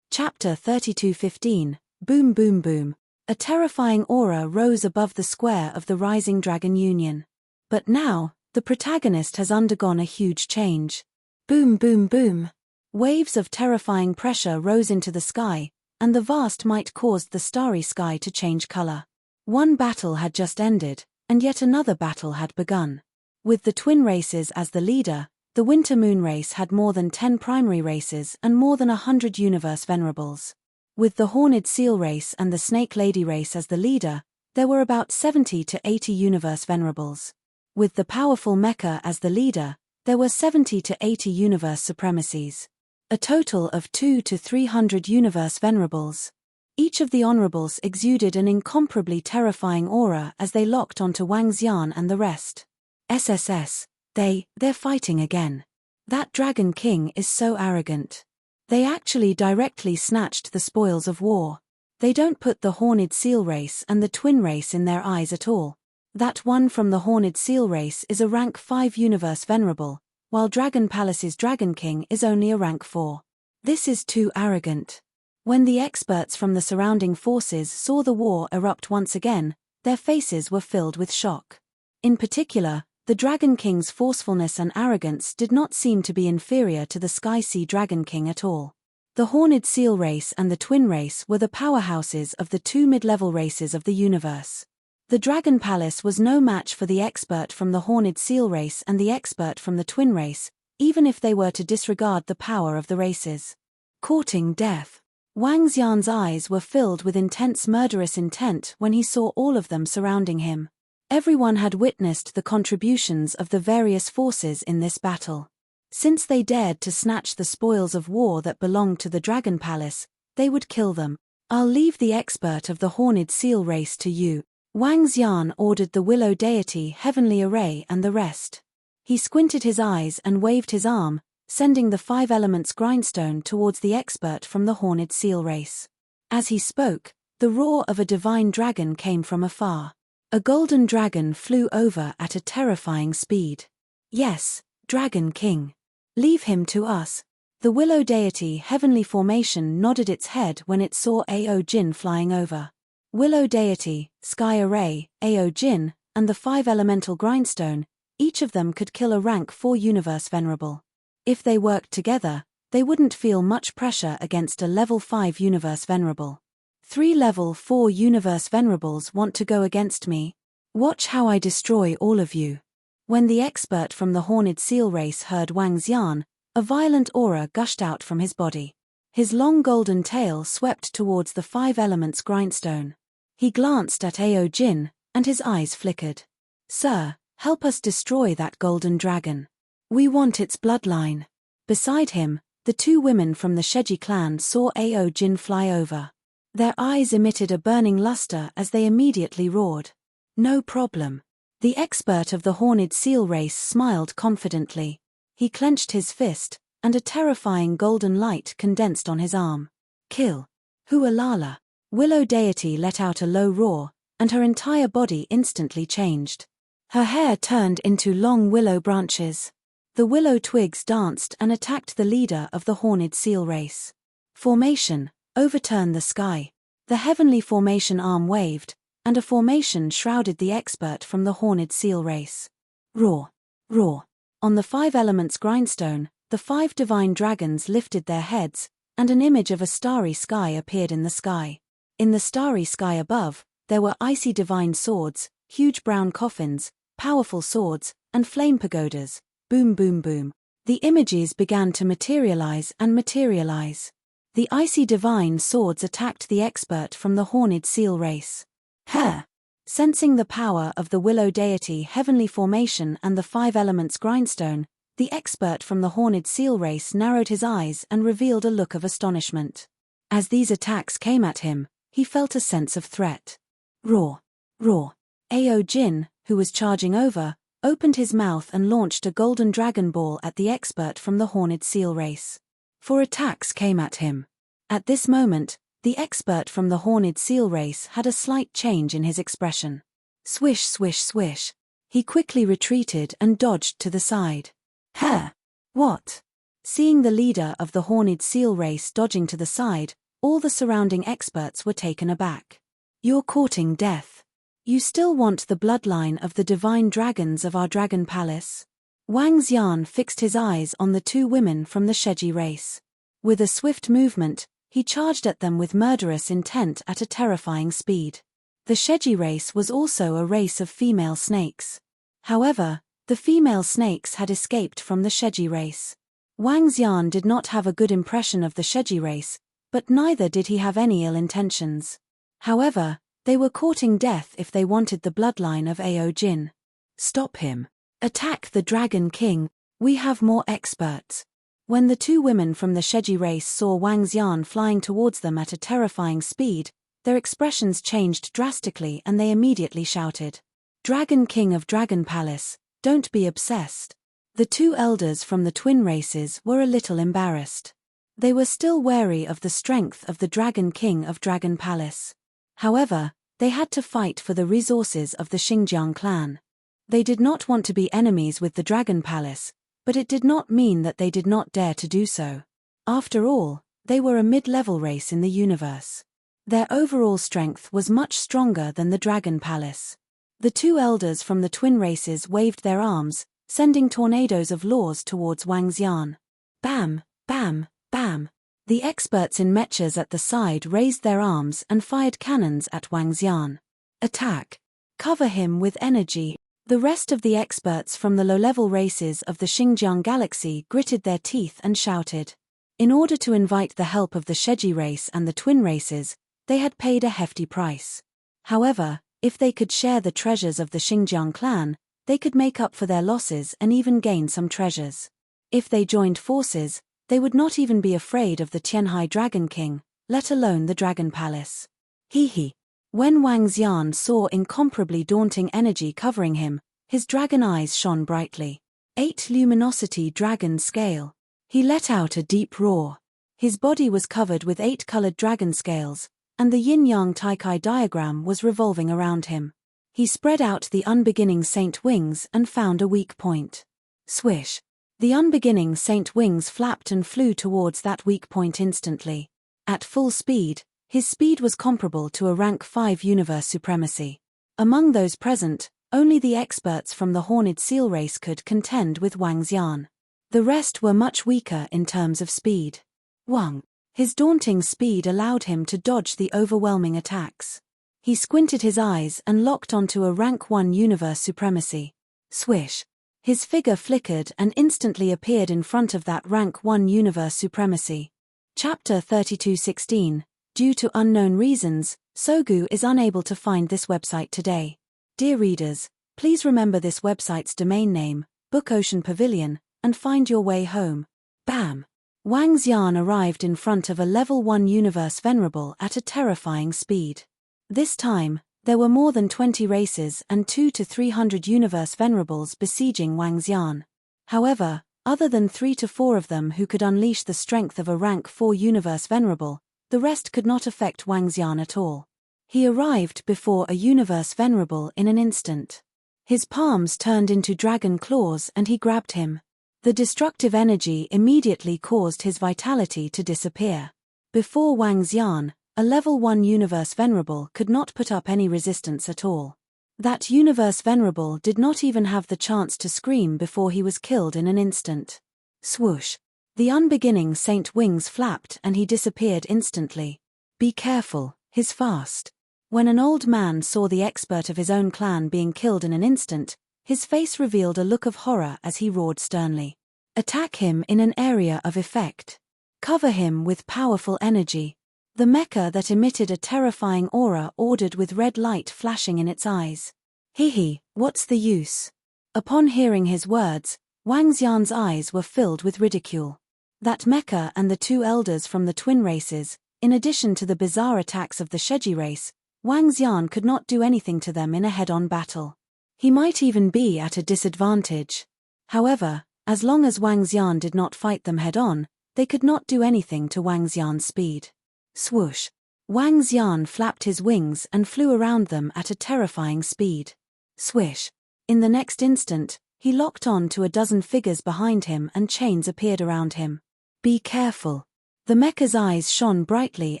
Speaker 1: Chapter 32:15, Boom Boom Boom. A terrifying aura rose above the square of the Rising Dragon Union. But now, the protagonist has undergone a huge change. Boom boom boom. Waves of terrifying pressure rose into the sky, and the vast might caused the starry sky to change color. One battle had just ended, and yet another battle had begun. With the twin races as the leader, the Winter Moon race had more than 10 primary races and more than 100 universe venerables. With the Horned Seal race and the Snake Lady race as the leader, there were about 70 to 80 universe venerables. With the powerful Mecha as the leader, there were 70 to 80 universe supremacies. A total of 200 to 300 universe venerables. Each of the honorables exuded an incomparably terrifying aura as they locked onto Wang Xian and the rest. SSS, they're fighting again. That Dragon King is so arrogant. They actually directly snatched the spoils of war. They don't put the Horned Seal race and the twin race in their eyes at all. That one from the Horned Seal race is a rank 5 universe venerable, while Dragon Palace's Dragon King is only a rank 4. This is too arrogant. When the experts from the surrounding forces saw the war erupt once again, their faces were filled with shock. In particular, The Dragon King's forcefulness and arrogance did not seem to be inferior to the Sky Sea Dragon King at all. The Horned Seal race and the Twin race were the powerhouses of the two mid-level races of the universe. The Dragon Palace was no match for the expert from the Horned Seal race and the expert from the Twin race, even if they were to disregard the power of the races. Courting death. Wang Xian's eyes were filled with intense murderous intent when he saw all of them surrounding him. Everyone had witnessed the contributions of the various forces in this battle. Since they dared to snatch the spoils of war that belonged to the Dragon Palace, they would kill them. I'll leave the expert of the Horned Seal race to you. Wang Xian ordered the Willow Deity Heavenly Array and the rest. He squinted his eyes and waved his arm, sending the 5 elements grindstone towards the expert from the Horned Seal race. As he spoke, the roar of a divine dragon came from afar. A golden dragon flew over at a terrifying speed. Yes, Dragon King. Leave him to us. The Willow Deity Heavenly Formation nodded its head when it saw Ao Jin flying over. Willow Deity, Sky Array, Ao Jin, and the 5 elemental grindstone, each of them could kill a rank 4 universe venerable. If they worked together, they wouldn't feel much pressure against a level 5 universe venerable. 3 level 4 universe venerables want to go against me. Watch how I destroy all of you. When the expert from the Horned Seal race heard Wang Xian, a violent aura gushed out from his body. His long golden tail swept towards the 5 elements grindstone. He glanced at Ao Jin, and his eyes flickered. Sir, help us destroy that golden dragon. We want its bloodline. Beside him, the 2 women from the Sheji clan saw Ao Jin fly over. Their eyes emitted a burning luster as they immediately roared. No problem. The expert of the Horned Seal race smiled confidently. He clenched his fist, and a terrifying golden light condensed on his arm. Kill. Hualala. Willow Deity let out a low roar, and her entire body instantly changed. Her hair turned into long willow branches. The willow twigs danced and attacked the leader of the Horned Seal race. Formation, overturn the sky. The heavenly formation arm waved, and a formation shrouded the expert from the Horned Seal race. Roar. Roar. On the 5 elements grindstone, the 5 divine dragons lifted their heads, and an image of a starry sky appeared in the sky. In the starry sky above, there were icy divine swords, huge brown coffins, powerful swords, and flame pagodas. Boom boom boom. The images began to materialize and materialize. The icy divine swords attacked the expert from the Horned Seal race. Her. Sensing the power of the Willow Deity Heavenly Formation and the 5 elements grindstone, the expert from the Horned Seal race narrowed his eyes and revealed a look of astonishment. As these attacks came at him, he felt a sense of threat. Roar. Roar. Ao Jin, who was charging over, opened his mouth and launched a golden dragon ball at the expert from the Horned Seal race. 4 attacks came at him. At this moment, the expert from the Horned Seal race had a slight change in his expression. Swish swish swish. He quickly retreated and dodged to the side. Huh? What? Seeing the leader of the Horned Seal race dodging to the side, all the surrounding experts were taken aback. You're courting death. You still want the bloodline of the divine dragons of our Dragon Palace? Wang Xian fixed his eyes on the 2 women from the Sheji race. With a swift movement, he charged at them with murderous intent at a terrifying speed. The Sheji race was also a race of female snakes. However, the female snakes had escaped from the Sheji race. Wang Xian did not have a good impression of the Sheji race, but neither did he have any ill intentions. However, they were courting death if they wanted the bloodline of Ao Jin. Stop him. Attack the Dragon King. We have more experts. When the 2 women from the Sheji race saw Wang Xian flying towards them at a terrifying speed, their expressions changed drastically and they immediately shouted, Dragon King of Dragon Palace, don't be obsessed. The 2 elders from the twin races were a little embarrassed. They were still wary of the strength of the Dragon King of Dragon Palace. However, they had to fight for the resources of the Xinjiang clan. They did not want to be enemies with the Dragon Palace, but it did not mean that they did not dare to do so. After all, they were a mid-level race in the universe. Their overall strength was much stronger than the Dragon Palace. The two elders from the twin races waved their arms, sending tornadoes of laws towards Wang Xian. Bam, bam, bam. The experts in mechas at the side raised their arms and fired cannons at Wang Xian. Attack. Cover him with energy. The rest of the experts from the low-level races of the Xinjiang galaxy gritted their teeth and shouted. In order to invite the help of the Sheji race and the twin races, they had paid a hefty price. However, if they could share the treasures of the Xinjiang clan, they could make up for their losses and even gain some treasures. If they joined forces, they would not even be afraid of the Tianhai Dragon King, let alone the Dragon Palace. Hee. When Wang Xian saw incomparably daunting energy covering him, his dragon eyes shone brightly. 8 luminosity dragon scale. He let out a deep roar. His body was covered with 8 colored dragon scales, and the yin-yang Taikai diagram was revolving around him. He spread out the unbeginning saint wings and found a weak point. Swish. The unbeginning saint wings flapped and flew towards that weak point instantly. At full speed, his speed was comparable to a rank 5 universe supremacy. Among those present, only the experts from the Horned Seal race could contend with Wang Xian. The rest were much weaker in terms of speed. Wang. His daunting speed allowed him to dodge the overwhelming attacks. He squinted his eyes and locked onto a rank 1 universe supremacy. Swish. His figure flickered and instantly appeared in front of that rank 1 universe supremacy. Chapter 32:16. Due to unknown reasons, Sogu is unable to find this website today. Dear readers, please remember this website's domain name, Book Ocean Pavilion, and find your way home. Bam! Wang Xian arrived in front of a level 1 universe venerable at a terrifying speed. This time, there were more than 20 races and 200 to 300 universe venerables besieging Wang Xian. However, other than 3 to 4 of them who could unleash the strength of a rank 4 universe venerable, the rest could not affect Wang Xian at all. He arrived before a universe venerable in an instant. His palms turned into dragon claws and he grabbed him. The destructive energy immediately caused his vitality to disappear. Before Wang Xian, a level 1 universe venerable could not put up any resistance at all. That universe venerable did not even have the chance to scream before he was killed in an instant. Swoosh. The unbeginning saint wings flapped and he disappeared instantly. Be careful, he's fast. When an old man saw the expert of his own clan being killed in an instant, his face revealed a look of horror as he roared sternly. Attack him in an area of effect. Cover him with powerful energy. The mecha that emitted a terrifying aura ordered with red light flashing in its eyes. Hee, what's the use? Upon hearing his words, Wang Xian's eyes were filled with ridicule. That mecha and the 2 elders from the twin races, in addition to the bizarre attacks of the Sheji race, Wang Xian could not do anything to them in a head-on battle. He might even be at a disadvantage. However, as long as Wang Xian did not fight them head-on, they could not do anything to Wang Xian's speed. Swoosh. Wang Xian flapped his wings and flew around them at a terrifying speed. Swish. In the next instant, he locked on to a dozen figures behind him and chains appeared around him. Be careful. The mecha's eyes shone brightly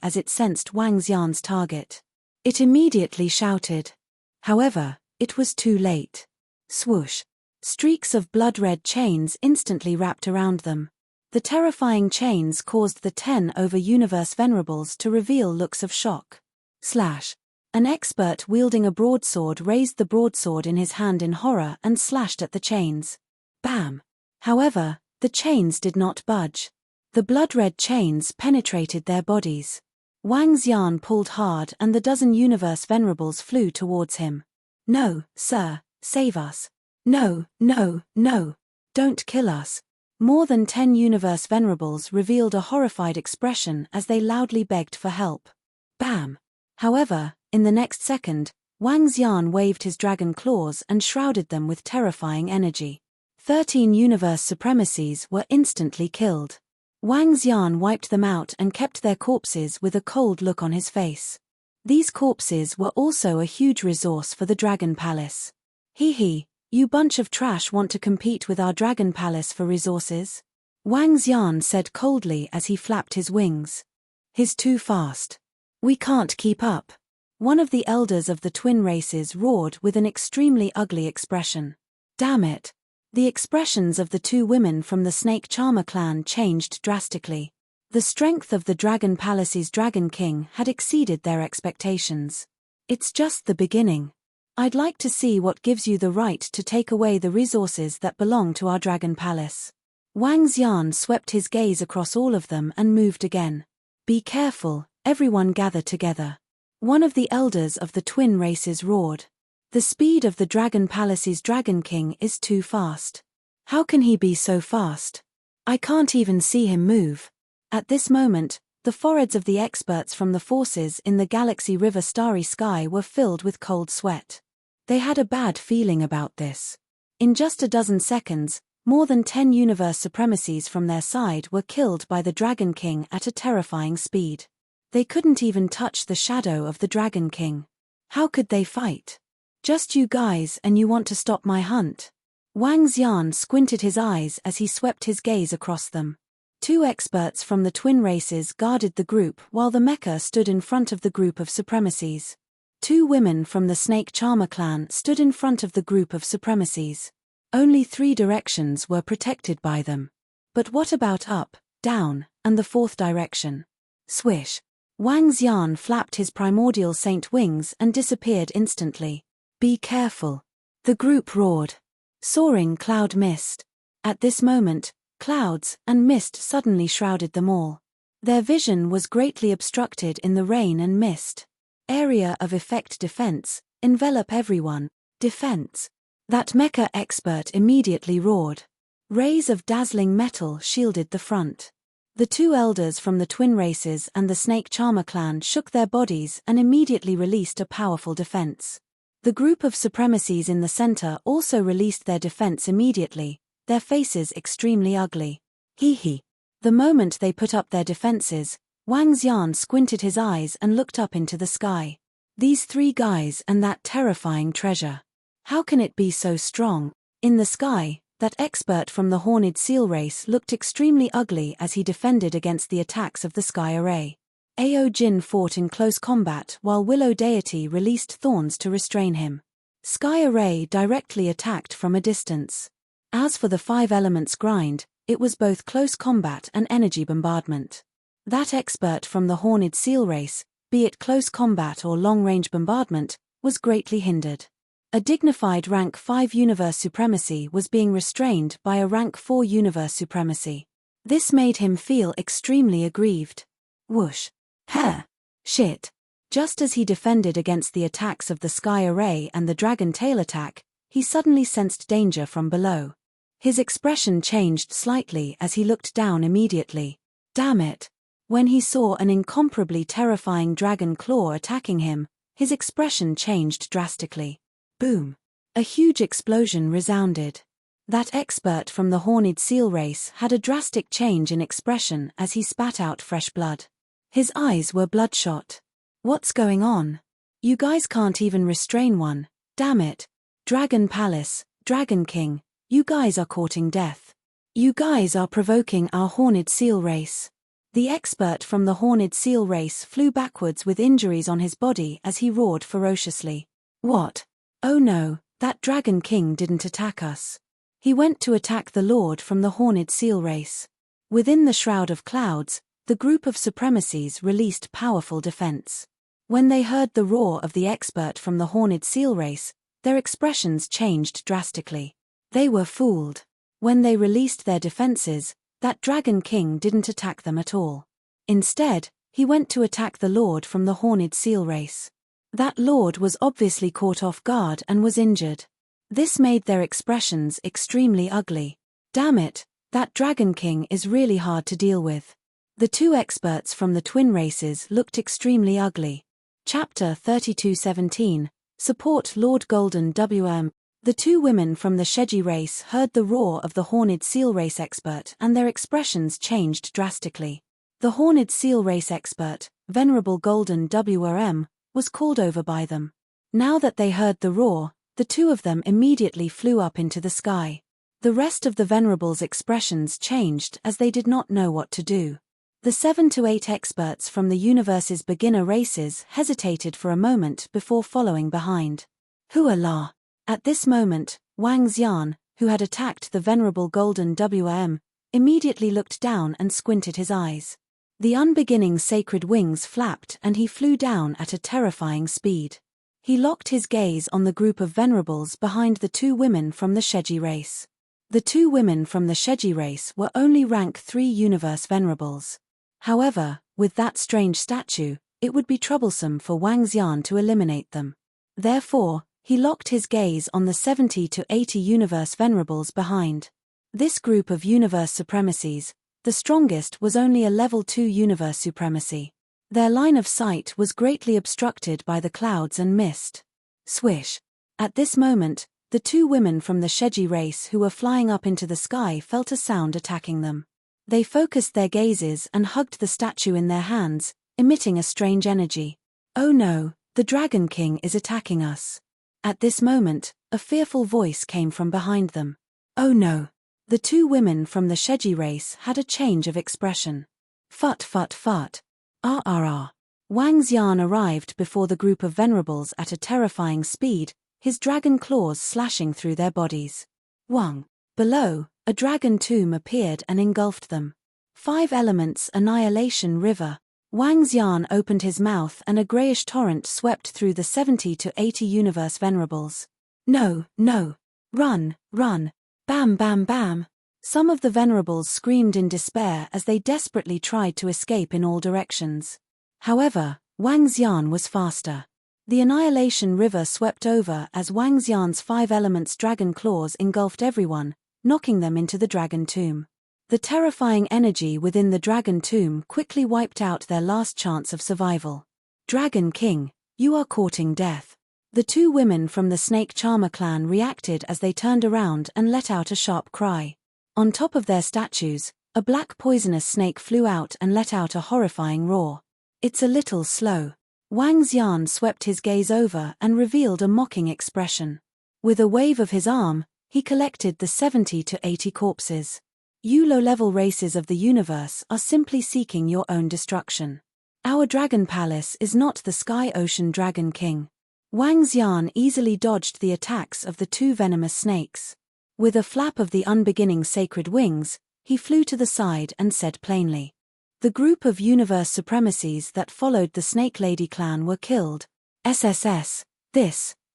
Speaker 1: as it sensed Wang Xian's target. It immediately shouted. However, it was too late. Swoosh. Streaks of blood-red chains instantly wrapped around them. The terrifying chains caused the 10 over universe venerables to reveal looks of shock. Slash. An expert wielding a broadsword raised the broadsword in his hand in horror and slashed at the chains. Bam! However, the chains did not budge. The blood-red chains penetrated their bodies. Wang Xian pulled hard and the dozen universe venerables flew towards him. No, sir, save us. No, no, no. Don't kill us. More than 10 universe venerables revealed a horrified expression as they loudly begged for help. Bam! However, in the next second, Wang Xian waved his dragon claws and shrouded them with terrifying energy. 13 universe supremacies were instantly killed. Wang Xian wiped them out and kept their corpses with a cold look on his face. These corpses were also a huge resource for the Dragon Palace. Hee, you bunch of trash want to compete with our Dragon Palace for resources? Wang Xian said coldly as he flapped his wings. He's too fast. We can't keep up. One of the elders of the twin races roared with an extremely ugly expression. Damn it! The expressions of the two women from the Snake Charmer clan changed drastically. The strength of the Dragon Palace's Dragon King had exceeded their expectations. It's just the beginning. I'd like to see what gives you the right to take away the resources that belong to our Dragon Palace. Wang Xian swept his gaze across all of them and moved again. Be careful, everyone gather together. One of the elders of the twin races roared. The speed of the Dragon Palace's Dragon King is too fast. How can he be so fast? I can't even see him move. At this moment, the foreheads of the experts from the forces in the Galaxy River Starry Sky were filled with cold sweat. They had a bad feeling about this. In just a dozen seconds, more than 10 universe supremacies from their side were killed by the Dragon King at a terrifying speed. They couldn't even touch the shadow of the Dragon King. How could they fight? Just you guys and you want to stop my hunt? Wang Xian squinted his eyes as he swept his gaze across them. Two experts from the twin races guarded the group while the mecha stood in front of the group of supremacies. Two women from the Snake Charmer clan stood in front of the group of supremacies. Only 3 directions were protected by them. But what about up, down, and the 4th direction? Swish! Wang Xian flapped his primordial saint wings and disappeared instantly. Be careful! The group roared. Soaring cloud mist. At this moment, clouds and mist suddenly shrouded them all. Their vision was greatly obstructed in the rain and mist. Area of effect defense, envelop everyone, defense. That mecha expert immediately roared. Rays of dazzling metal shielded the front. The two elders from the twin races and the Snake Charmer clan shook their bodies and immediately released a powerful defense. The group of supremacies in the center also released their defense immediately, their faces extremely ugly. Hee hee. The moment they put up their defenses, Wang Xian squinted his eyes and looked up into the sky. These 3 guys and that terrifying treasure. How can it be so strong? In the sky, that expert from the Horned Seal race looked extremely ugly as he defended against the attacks of the Sky Array. Ao Jin fought in close combat while Willow Deity released thorns to restrain him. Sky Array directly attacked from a distance. As for the 5 elements grind, it was both close combat and energy bombardment. That expert from the Horned Seal race, be it close combat or long-range bombardment, was greatly hindered. A dignified rank 5 universe supremacy was being restrained by a rank 4 universe supremacy. This made him feel extremely aggrieved. Whoosh. Ha! Shit. Just as he defended against the attacks of the Sky Array and the Dragon Tail attack, he suddenly sensed danger from below. His expression changed slightly as he looked down immediately. Damn it. When he saw an incomparably terrifying dragon claw attacking him, his expression changed drastically. Boom! A huge explosion resounded. That expert from the Horned Seal race had a drastic change in expression as he spat out fresh blood. His eyes were bloodshot. What's going on? You guys can't even restrain one. Damn it. Dragon Palace, Dragon King, you guys are courting death. You guys are provoking our Horned Seal race. The expert from the Horned Seal race flew backwards with injuries on his body as he roared ferociously. What? Oh no, that Dragon King didn't attack us. He went to attack the Lord from the Horned Seal race. Within the shroud of clouds, the group of supremacies released powerful defense. When they heard the roar of the expert from the Horned Seal race, their expressions changed drastically. They were fooled. When they released their defenses, that Dragon King didn't attack them at all. Instead, he went to attack the Lord from the Horned Seal race. That Lord was obviously caught off guard and was injured. This made their expressions extremely ugly. Damn it, that Dragon King is really hard to deal with. The two experts from the twin races looked extremely ugly. Chapter 32:17, Support Lord Golden WM. The two women from the Sheji race heard the roar of the Horned Seal race expert and their expressions changed drastically. The Horned Seal race expert, Venerable Golden WM, was called over by them. Now that they heard the roar, the two of them immediately flew up into the sky. The rest of the Venerable's expressions changed as they did not know what to do. The 7 to 8 experts from the universe's beginner races hesitated for a moment before following behind. Hooah! At this moment, Wang Xian, who had attacked the venerable golden WM, immediately looked down and squinted his eyes. The unbeginning sacred wings flapped and he flew down at a terrifying speed. He locked his gaze on the group of venerables behind the 2 women from the Sheji race. The 2 women from the Sheji race were only rank 3 universe venerables. However, with that strange statue, it would be troublesome for Wang Xian to eliminate them. Therefore, he locked his gaze on the 70 to 80 universe venerables behind. This group of universe supremacies, the strongest was only a level 2 universe supremacy. Their line of sight was greatly obstructed by the clouds and mist. Swish! At this moment, the 2 women from the Sheji race who were flying up into the sky felt a sound attacking them. They focused their gazes and hugged the statue in their hands, emitting a strange energy. Oh no, the Dragon King is attacking us. At this moment, a fearful voice came from behind them. Oh no. The 2 women from the Sheji race had a change of expression. Fut. Wang Xian arrived before the group of venerables at a terrifying speed, his dragon claws slashing through their bodies. Wang. Below, a dragon tomb appeared and engulfed them. 5 elements annihilation river. Wang Xian opened his mouth and a greyish torrent swept through the 70 to 80 universe venerables. No. Run. Bam. Some of the venerables screamed in despair as they desperately tried to escape in all directions. However, Wang Xian was faster. The annihilation river swept over as Wang Xian's 5 elements dragon claws engulfed everyone, knocking them into the dragon tomb. The terrifying energy within the dragon tomb quickly wiped out their last chance of survival. Dragon King, you are courting death. The 2 women from the Snake Charmer clan reacted as they turned around and let out a sharp cry. On top of their statues, a black poisonous snake flew out and let out a horrifying roar. It's a little slow. Wang Xian swept his gaze over and revealed a mocking expression. With a wave of his arm, he collected the 70 to 80 corpses. You low-level races of the universe are simply seeking your own destruction. Our dragon palace is not the Sky Ocean Dragon King. Wang Xian easily dodged the attacks of the 2 venomous snakes. With a flap of the unbeginning sacred wings, he flew to the side and said plainly. The group of universe supremacies that followed the Snake Lady clan were killed. SSS.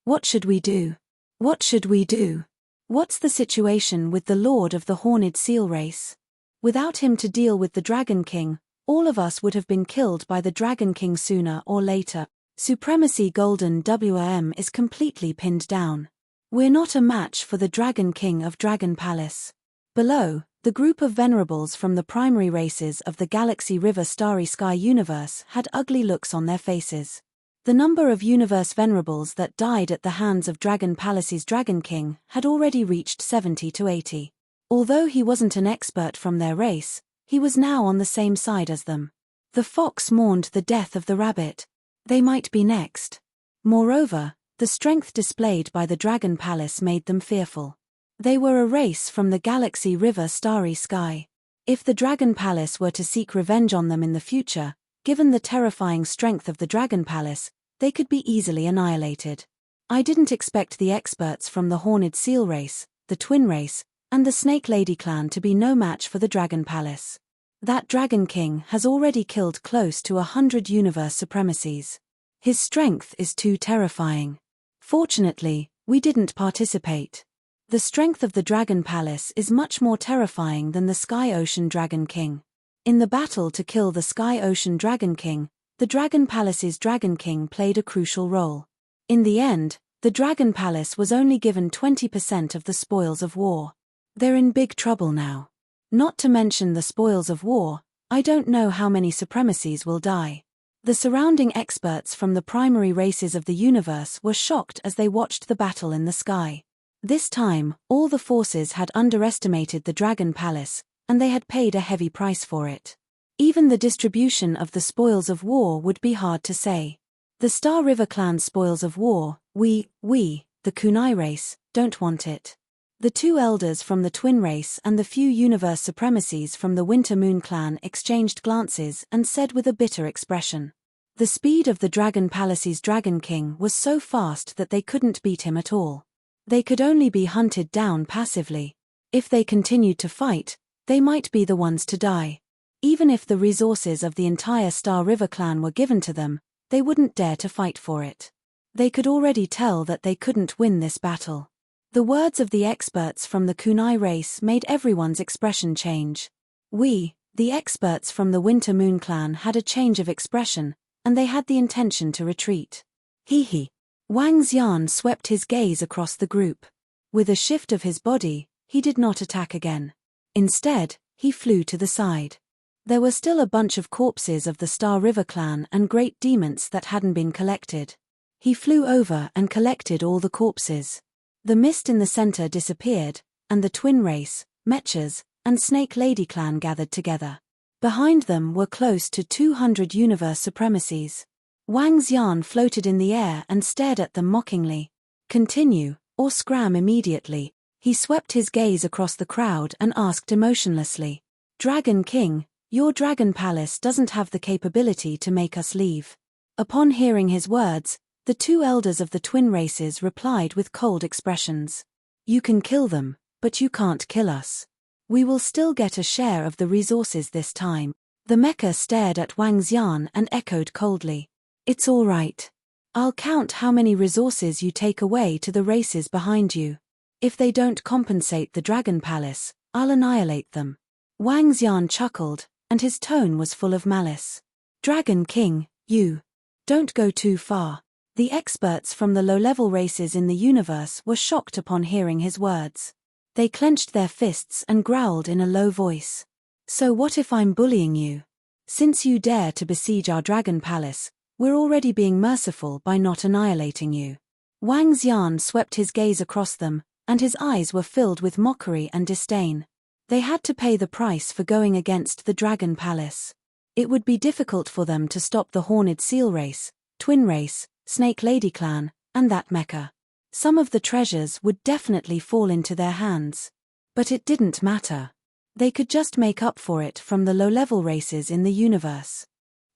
Speaker 1: What should we do? What's the situation with the Lord of the Horned Seal race? Without him to deal with the Dragon King, all of us would have been killed by the Dragon King sooner or later. Supremacy Golden WM is completely pinned down. We're not a match for the Dragon King of Dragon Palace. Below, the group of venerables from the primary races of the Galaxy River Starry Sky universe had ugly looks on their faces. The number of universe venerables that died at the hands of Dragon Palace's Dragon King had already reached 70 to 80. Although he wasn't an expert from their race, he was now on the same side as them. The fox mourned the death of the rabbit. They might be next. Moreover, the strength displayed by the Dragon Palace made them fearful. They were a race from the Galaxy River Starry Sky. If the Dragon Palace were to seek revenge on them in the future, given the terrifying strength of the Dragon Palace, they could be easily annihilated. I didn't expect the experts from the Horned Seal race, the Twin race, and the Snake Lady clan to be no match for the Dragon Palace. That Dragon King has already killed close to 100 universe supremacies. His strength is too terrifying. Fortunately, we didn't participate. The strength of the Dragon Palace is much more terrifying than the Sky Ocean Dragon King. In the battle to kill the Sky Ocean Dragon King, the Dragon Palace's Dragon King played a crucial role. In the end, the Dragon Palace was only given 20% of the spoils of war. They're in big trouble now. Not to mention the spoils of war, I don't know how many supremacies will die. The surrounding experts from the primary races of the universe were shocked as they watched the battle in the sky. This time, all the forces had underestimated the Dragon Palace, and they had paid a heavy price for it. Even the distribution of the spoils of war would be hard to say. The Star River clan's spoils of war, we, the Kunai race, don't want it. The two elders from the twin race and the few universe supremacies from the Winter Moon clan exchanged glances and said with a bitter expression. The speed of the Dragon Palace's Dragon King was so fast that they couldn't beat him at all. They could only be hunted down passively. If they continued to fight, they might be the ones to die. Even if the resources of the entire Star River clan were given to them, they wouldn't dare to fight for it. They could already tell that they couldn't win this battle. The words of the experts from the Kunai race made everyone's expression change. We, the experts from the Winter Moon clan, had a change of expression, and they had the intention to retreat. Hee. Wang Xian swept his gaze across the group. With a shift of his body, he did not attack again. Instead, he flew to the side. There were still a bunch of corpses of the Star River clan and great demons that hadn't been collected. He flew over and collected all the corpses. The mist in the center disappeared, and the twin race, mechas, and Snake Lady clan gathered together. Behind them were close to 200 universe supremacies. Wang Xian floated in the air and stared at them mockingly. Continue, or scram immediately. He swept his gaze across the crowd and asked emotionlessly. Dragon King, your Dragon Palace doesn't have the capability to make us leave. Upon hearing his words, the two elders of the twin races replied with cold expressions. You can kill them, but you can't kill us. We will still get a share of the resources this time. The mecha stared at Wang Xian and echoed coldly. It's all right. I'll count how many resources you take away to the races behind you. If they don't compensate the Dragon Palace, I'll annihilate them. Wang Xian chuckled, and his tone was full of malice. Dragon King, you don't go too far. The experts from the low-level races in the universe were shocked upon hearing his words. They clenched their fists and growled in a low voice. So what if I'm bullying you? Since you dare to besiege our Dragon Palace, we're already being merciful by not annihilating you. Wang Xian swept his gaze across them, and his eyes were filled with mockery and disdain. They had to pay the price for going against the Dragon Palace. It would be difficult for them to stop the Horned Seal race, Twin race, Snake Lady clan, and that mecha. Some of the treasures would definitely fall into their hands. But it didn't matter. They could just make up for it from the low-level races in the universe.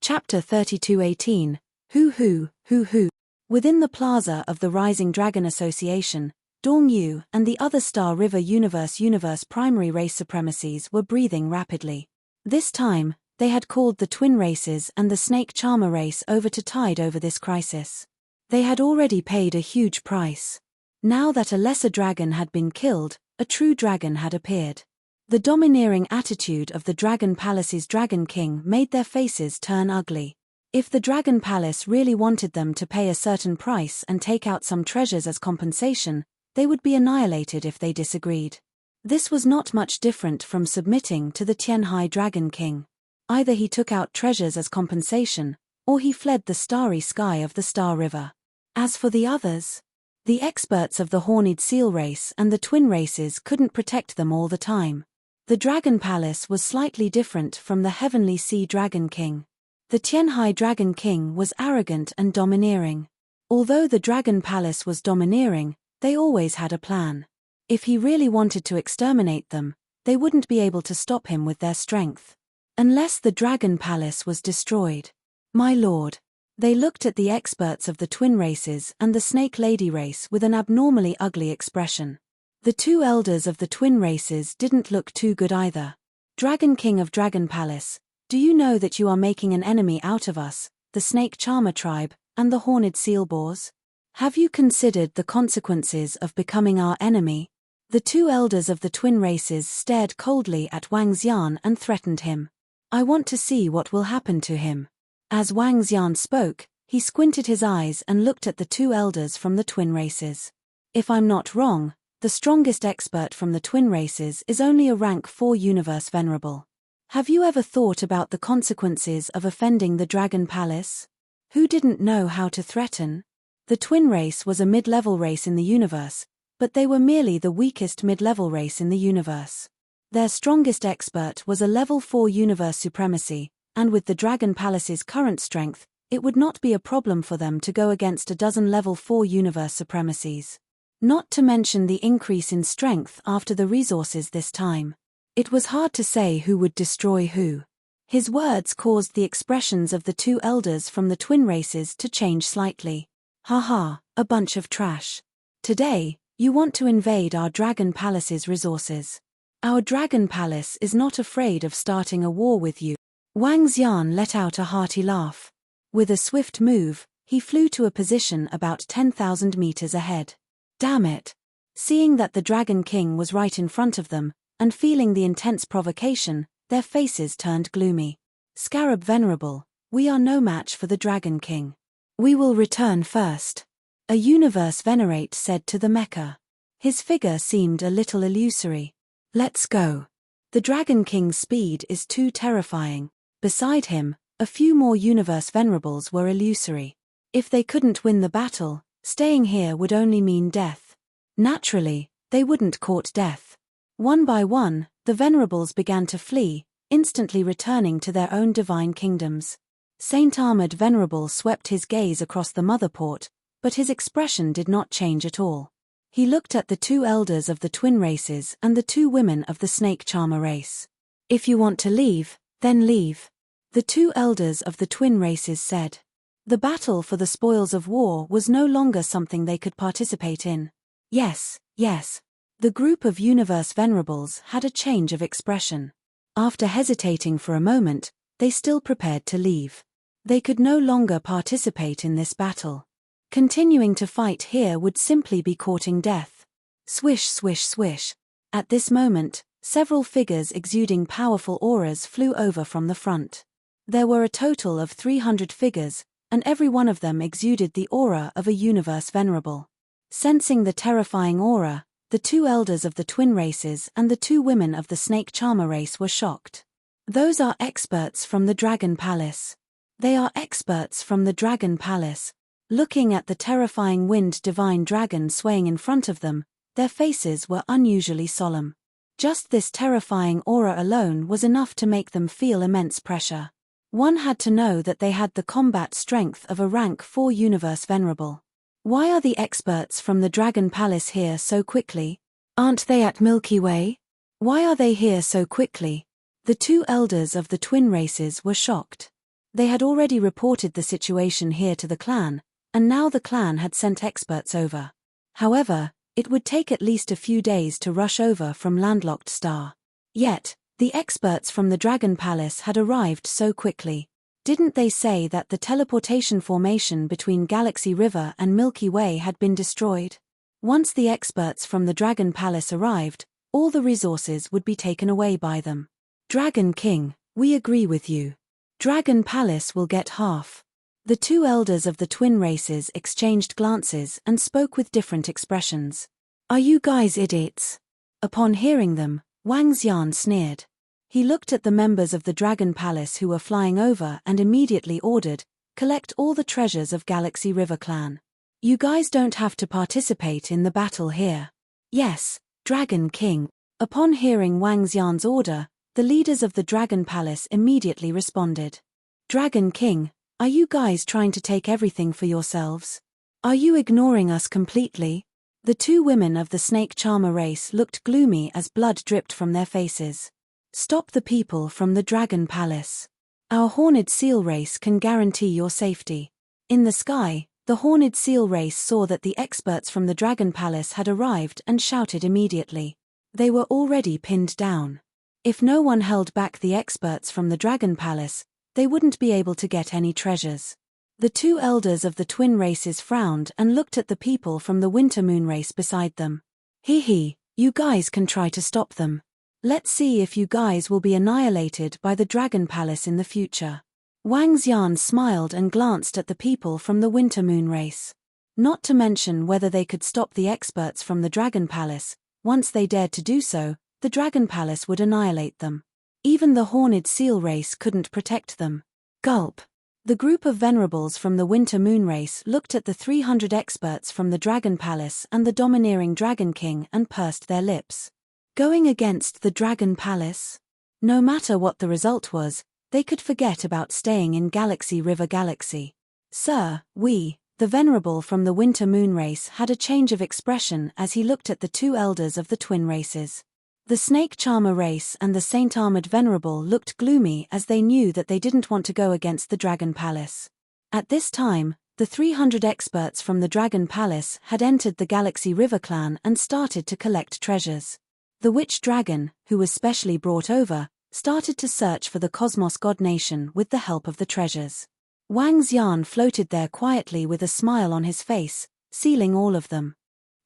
Speaker 1: Chapter 32:18, Hoo. Within the plaza of the Rising Dragon Association, Dong Yu and the other Star River universe primary race supremacies were breathing rapidly. This time, they had called the twin races and the snake charmer race over to tide over this crisis. They had already paid a huge price. Now that a lesser dragon had been killed, a true dragon had appeared. The domineering attitude of the Dragon Palace's Dragon King made their faces turn ugly. If the Dragon Palace really wanted them to pay a certain price and take out some treasures as compensation, they would be annihilated if they disagreed. This was not much different from submitting to the Tianhai Dragon King. Either he took out treasures as compensation, or he fled the starry sky of the Star River. As for the others, the experts of the Horned Seal race and the twin races couldn't protect them all the time. The Dragon Palace was slightly different from the Heavenly Sea Dragon King. The Tianhai Dragon King was arrogant and domineering. Although the Dragon Palace was domineering, they always had a plan. If he really wanted to exterminate them, they wouldn't be able to stop him with their strength. Unless the Dragon Palace was destroyed. My lord. They looked at the experts of the twin races and the Snake Lady race with an abnormally ugly expression. The two elders of the twin races didn't look too good either. Dragon King of Dragon Palace, do you know that you are making an enemy out of us, the Snake Charmer tribe, and the Horned Seal boars? Have you considered the consequences of becoming our enemy? The two elders of the twin races stared coldly at Wang Xian and threatened him. I want to see what will happen to him. As Wang Xian spoke, he squinted his eyes and looked at the two elders from the twin races. If I'm not wrong, the strongest expert from the twin races is only a rank 4 universe venerable. Have you ever thought about the consequences of offending the Dragon Palace? Who didn't know how to threaten? The twin race was a mid-level race in the universe, but they were merely the weakest mid-level race in the universe. Their strongest expert was a level 4 universe supremacy, and with the Dragon Palace's current strength, it would not be a problem for them to go against a dozen level 4 universe supremacies. Not to mention the increase in strength after the resources this time. It was hard to say who would destroy who. His words caused the expressions of the two elders from the twin races to change slightly. Haha, a bunch of trash. Today, you want to invade our Dragon Palace's resources. Our Dragon Palace is not afraid of starting a war with you. Wang Xian let out a hearty laugh. With a swift move, he flew to a position about 10,000 meters ahead. Damn it! Seeing that the Dragon King was right in front of them, and feeling the intense provocation, their faces turned gloomy. Scarab Venerable, we are no match for the Dragon King. We will return first. A universe venerate said to the mecha. His figure seemed a little illusory. Let's go. The Dragon King's speed is too terrifying. Beside him, a few more universe venerables were illusory. If they couldn't win the battle, staying here would only mean death. Naturally, they wouldn't court death. One by one, the venerables began to flee, instantly returning to their own divine kingdoms. Saint Armored Venerable swept his gaze across the motherport, but his expression did not change at all. He looked at the two elders of the twin races and the two women of the snake charmer race. If you want to leave, then leave. The two elders of the twin races said. The battle for the spoils of war was no longer something they could participate in. Yes, yes. The group of universe venerables had a change of expression. After hesitating for a moment, they still prepared to leave. They could no longer participate in this battle. Continuing to fight here would simply be courting death. Swish, swish, swish. At this moment, several figures exuding powerful auras flew over from the front. There were a total of 300 figures, and every one of them exuded the aura of a universe venerable. Sensing the terrifying aura, the two elders of the twin races and the two women of the snake charmer race were shocked. Those are experts from the Dragon Palace. They are experts from the Dragon Palace. Looking at the terrifying wind divine dragon swaying in front of them, their faces were unusually solemn. Just this terrifying aura alone was enough to make them feel immense pressure. One had to know that they had the combat strength of a rank 4 universe venerable. Why are the experts from the Dragon Palace here so quickly? Aren't they at Milky Way? Why are they here so quickly? The two elders of the twin races were shocked. They had already reported the situation here to the clan, and now the clan had sent experts over. However, it would take at least a few days to rush over from landlocked star. Yet, the experts from the Dragon Palace had arrived so quickly. Didn't they say that the teleportation formation between Galaxy River and Milky Way had been destroyed? Once the experts from the Dragon Palace arrived, all the resources would be taken away by them. Dragon King, we agree with you. Dragon Palace will get half. The two elders of the twin races exchanged glances and spoke with different expressions. Are you guys idiots? Upon hearing them, Wang Xian sneered. He looked at the members of the Dragon Palace who were flying over and immediately ordered, collect all the treasures of Galaxy River Clan. You guys don't have to participate in the battle here. Yes, Dragon King. Upon hearing Wang Xian's order, the leaders of the Dragon Palace immediately responded. Dragon King, are you guys trying to take everything for yourselves? Are you ignoring us completely? The two women of the snake charmer race looked gloomy as blood dripped from their faces. Stop the people from the Dragon Palace. Our Horned Seal race can guarantee your safety. In the sky, the Horned Seal race saw that the experts from the Dragon Palace had arrived and shouted immediately. They were already pinned down. If no one held back the experts from the Dragon Palace, they wouldn't be able to get any treasures. The two elders of the twin races frowned and looked at the people from the Winter Moon race beside them. Hee, you guys can try to stop them. Let's see if you guys will be annihilated by the Dragon Palace in the future. Wang Xian smiled and glanced at the people from the Winter Moon race. Not to mention whether they could stop the experts from the Dragon Palace. Once they dared to do so, the Dragon Palace would annihilate them. Even the Horned Seal race couldn't protect them. Gulp. The group of venerables from the Winter Moon race looked at the 300 experts from the Dragon Palace and the domineering Dragon King and pursed their lips. Going against the Dragon Palace? No matter what the result was, they could forget about staying in Galaxy River Galaxy. Sir, we, The Venerable from the Winter Moon race had a change of expression as he looked at the two elders of the twin races. The Snake Charmer race and the Saint-Armored Venerable looked gloomy as they knew that they didn't want to go against the Dragon Palace. At this time, the 300 experts from the Dragon Palace had entered the Galaxy River clan and started to collect treasures. The Witch Dragon, who was specially brought over, started to search for the Cosmos God Nation with the help of the treasures. Wang Xian floated there quietly with a smile on his face, sealing all of them.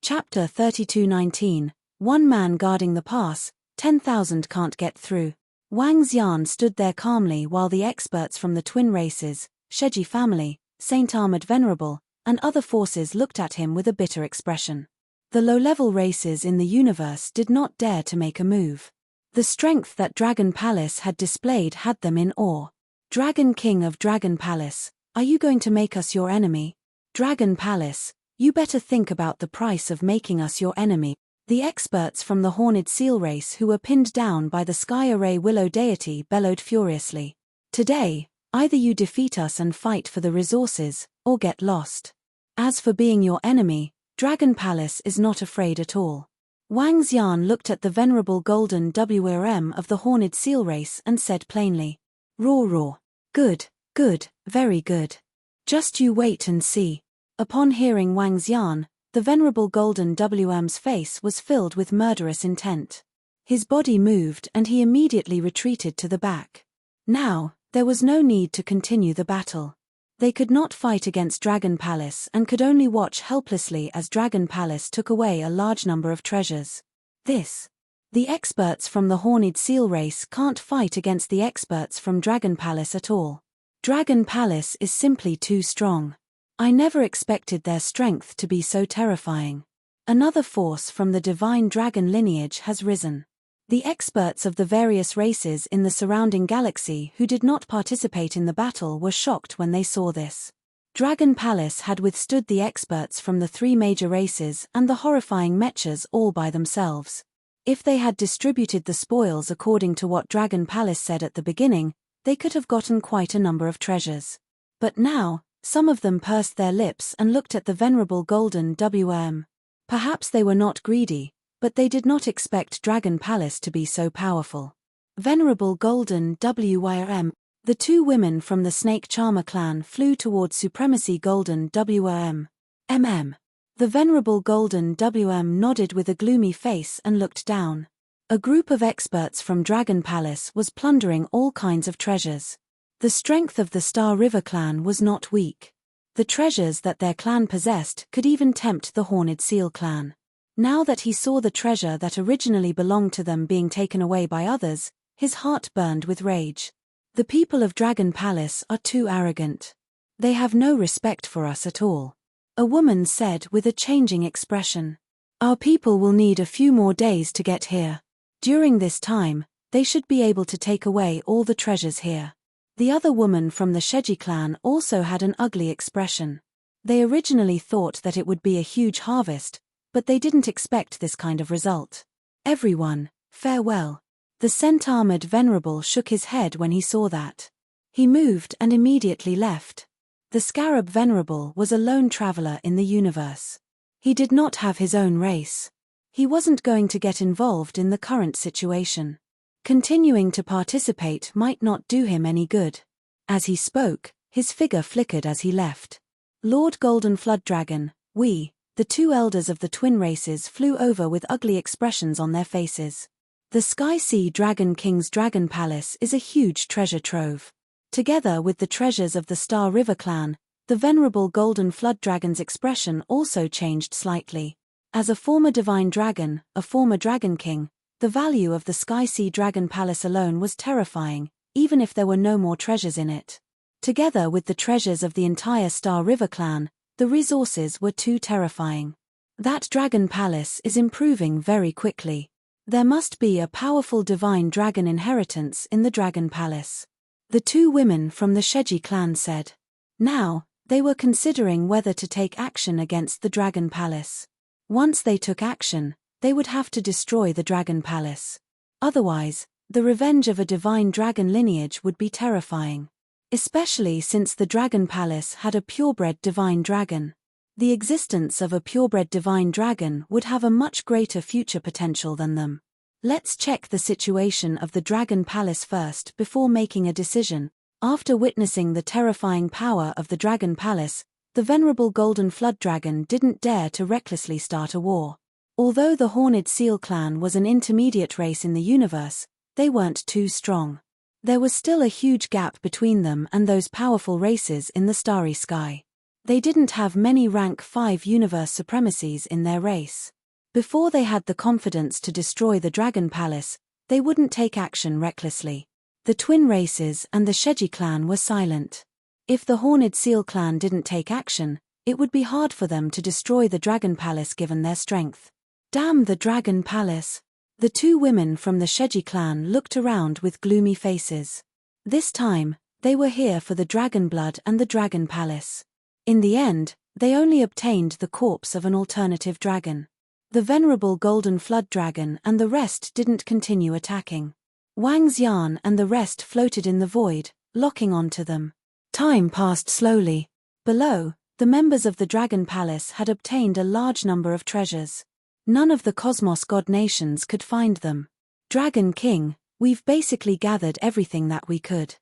Speaker 1: Chapter 32:19. One man guarding the pass, 10,000 can't get through. Wang Xian stood there calmly while the experts from the twin races, Sheji family, Saint-Armored Venerable, and other forces looked at him with a bitter expression. The low-level races in the universe did not dare to make a move. The strength that Dragon Palace had displayed had them in awe. Dragon King of Dragon Palace, are you going to make us your enemy? Dragon Palace, you better think about the price of making us your enemy. The experts from the Horned Seal race who were pinned down by the Sky Array Willow deity bellowed furiously. Today, either you defeat us and fight for the resources, or get lost. As for being your enemy, Dragon Palace is not afraid at all. Wang Xian looked at the Venerable Golden WRM of the Horned Seal race and said plainly. Roar roar. Good, good, very good. Just you wait and see. Upon hearing Wang Xian, the Venerable Golden WM's face was filled with murderous intent. His body moved and he immediately retreated to the back. Now, there was no need to continue the battle. They could not fight against Dragon Palace and could only watch helplessly as Dragon Palace took away a large number of treasures. The experts from the Horned Seal race can't fight against the experts from Dragon Palace at all. Dragon Palace is simply too strong. I never expected their strength to be so terrifying. Another force from the divine dragon lineage has risen. The experts of the various races in the surrounding galaxy who did not participate in the battle were shocked when they saw this. Dragon Palace had withstood the experts from the three major races and the horrifying mechas all by themselves. If they had distributed the spoils according to what Dragon Palace said at the beginning, they could have gotten quite a number of treasures. But now, some of them pursed their lips and looked at the Venerable Golden WM. Perhaps they were not greedy, but they did not expect Dragon Palace to be so powerful. Venerable Golden WYM. The two women from the Snake Charmer clan flew towards Supremacy Golden WM. The Venerable Golden WM nodded with a gloomy face and looked down. A group of experts from Dragon Palace was plundering all kinds of treasures. The strength of the Star River clan was not weak. The treasures that their clan possessed could even tempt the Horned Seal clan. Now that he saw the treasure that originally belonged to them being taken away by others, his heart burned with rage. The people of Dragon Palace are too arrogant. They have no respect for us at all. A woman said with a changing expression. Our people will need a few more days to get here. During this time, they should be able to take away all the treasures here. The other woman from the Sheji clan also had an ugly expression. They originally thought that it would be a huge harvest, but they didn't expect this kind of result. Everyone, farewell. The Cent-Armored Venerable shook his head when he saw that. He moved and immediately left. The Scarab Venerable was a lone traveler in the universe. He did not have his own race. He wasn't going to get involved in the current situation. Continuing to participate might not do him any good. As he spoke, his figure flickered as he left. Lord Golden Flood Dragon, the two elders of the twin races flew over with ugly expressions on their faces. The Sky Sea Dragon King's Dragon Palace is a huge treasure trove. Together with the treasures of the Star River clan, the Venerable Golden Flood Dragon's expression also changed slightly. As a former divine dragon, a former Dragon King, the value of the Sky Sea Dragon Palace alone was terrifying, even if there were no more treasures in it. Together with the treasures of the entire Star River clan, the resources were too terrifying. That Dragon Palace is improving very quickly. There must be a powerful divine dragon inheritance in the Dragon Palace. The two women from the Sheji clan said. Now, they were considering whether to take action against the Dragon Palace. Once they took action, they would have to destroy the Dragon Palace. Otherwise, the revenge of a divine dragon lineage would be terrifying. especially since the Dragon Palace had a purebred divine dragon. The existence of a purebred divine dragon would have a much greater future potential than them. Let's check the situation of the Dragon Palace first before making a decision. After witnessing the terrifying power of the Dragon Palace, the venerable Golden Flood Dragon didn't dare to recklessly start a war. Although the Horned Seal clan was an intermediate race in the universe, they weren't too strong. There was still a huge gap between them and those powerful races in the starry sky. They didn't have many rank 5 universe supremacies in their race. Before they had the confidence to destroy the Dragon Palace, they wouldn't take action recklessly. The twin races and the Sheji clan were silent. If the Horned Seal clan didn't take action, it would be hard for them to destroy the Dragon Palace given their strength. Damn the Dragon Palace! The two women from the Sheji clan looked around with gloomy faces. This time, they were here for the dragon blood and the Dragon Palace. In the end, they only obtained the corpse of an alternative dragon. The venerable Golden Flood Dragon and the rest didn't continue attacking. Wang Xian and the rest floated in the void, locking onto them. Time passed slowly. Below, the members of the Dragon Palace had obtained a large number of treasures. None of the Cosmos God nations could find them. Dragon King, we've basically gathered everything that we could.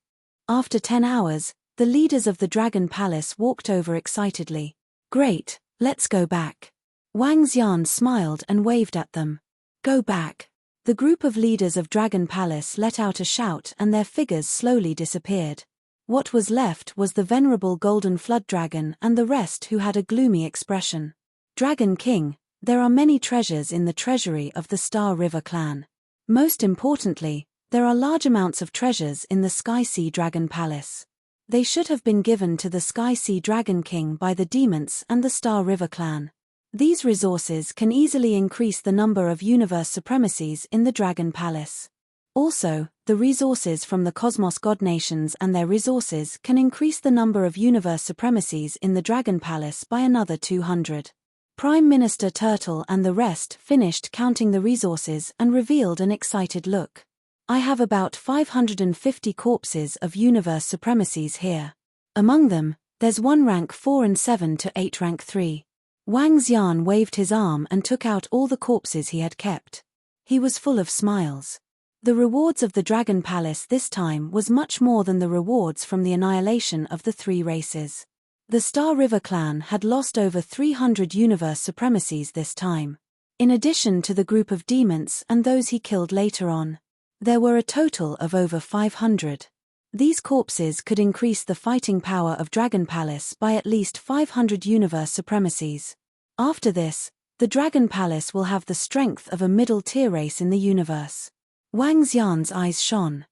Speaker 1: After 10 hours, the leaders of the Dragon Palace walked over excitedly. Great, let's go back. Wang Xian smiled and waved at them. Go back. The group of leaders of Dragon Palace let out a shout and their figures slowly disappeared. What was left was the venerable Golden Flood Dragon and the rest who had a gloomy expression. Dragon King, there are many treasures in the treasury of the Star River clan. Most importantly, there are large amounts of treasures in the Sky Sea Dragon Palace. They should have been given to the Sky Sea Dragon King by the Demons and the Star River clan. These resources can easily increase the number of universe supremacies in the Dragon Palace. Also, the resources from the Cosmos God nations and their resources can increase the number of universe supremacies in the Dragon Palace by another 200. Prime Minister Turtle and the rest finished counting the resources and revealed an excited look. I have about 550 corpses of universe supremacies here. Among them, there's one rank 4 and 7 to 8 rank 3. Wang Xian waved his arm and took out all the corpses he had kept. He was full of smiles. The rewards of the Dragon Palace this time was much more than the rewards from the annihilation of the 3 races. The Star River clan had lost over 300 universe supremacies this time. In addition to the group of demons and those he killed later on, there were a total of over 500. These corpses could increase the fighting power of Dragon Palace by at least 500 universe supremacies. After this, the Dragon Palace will have the strength of a middle-tier race in the universe. Wang Xian's eyes shone.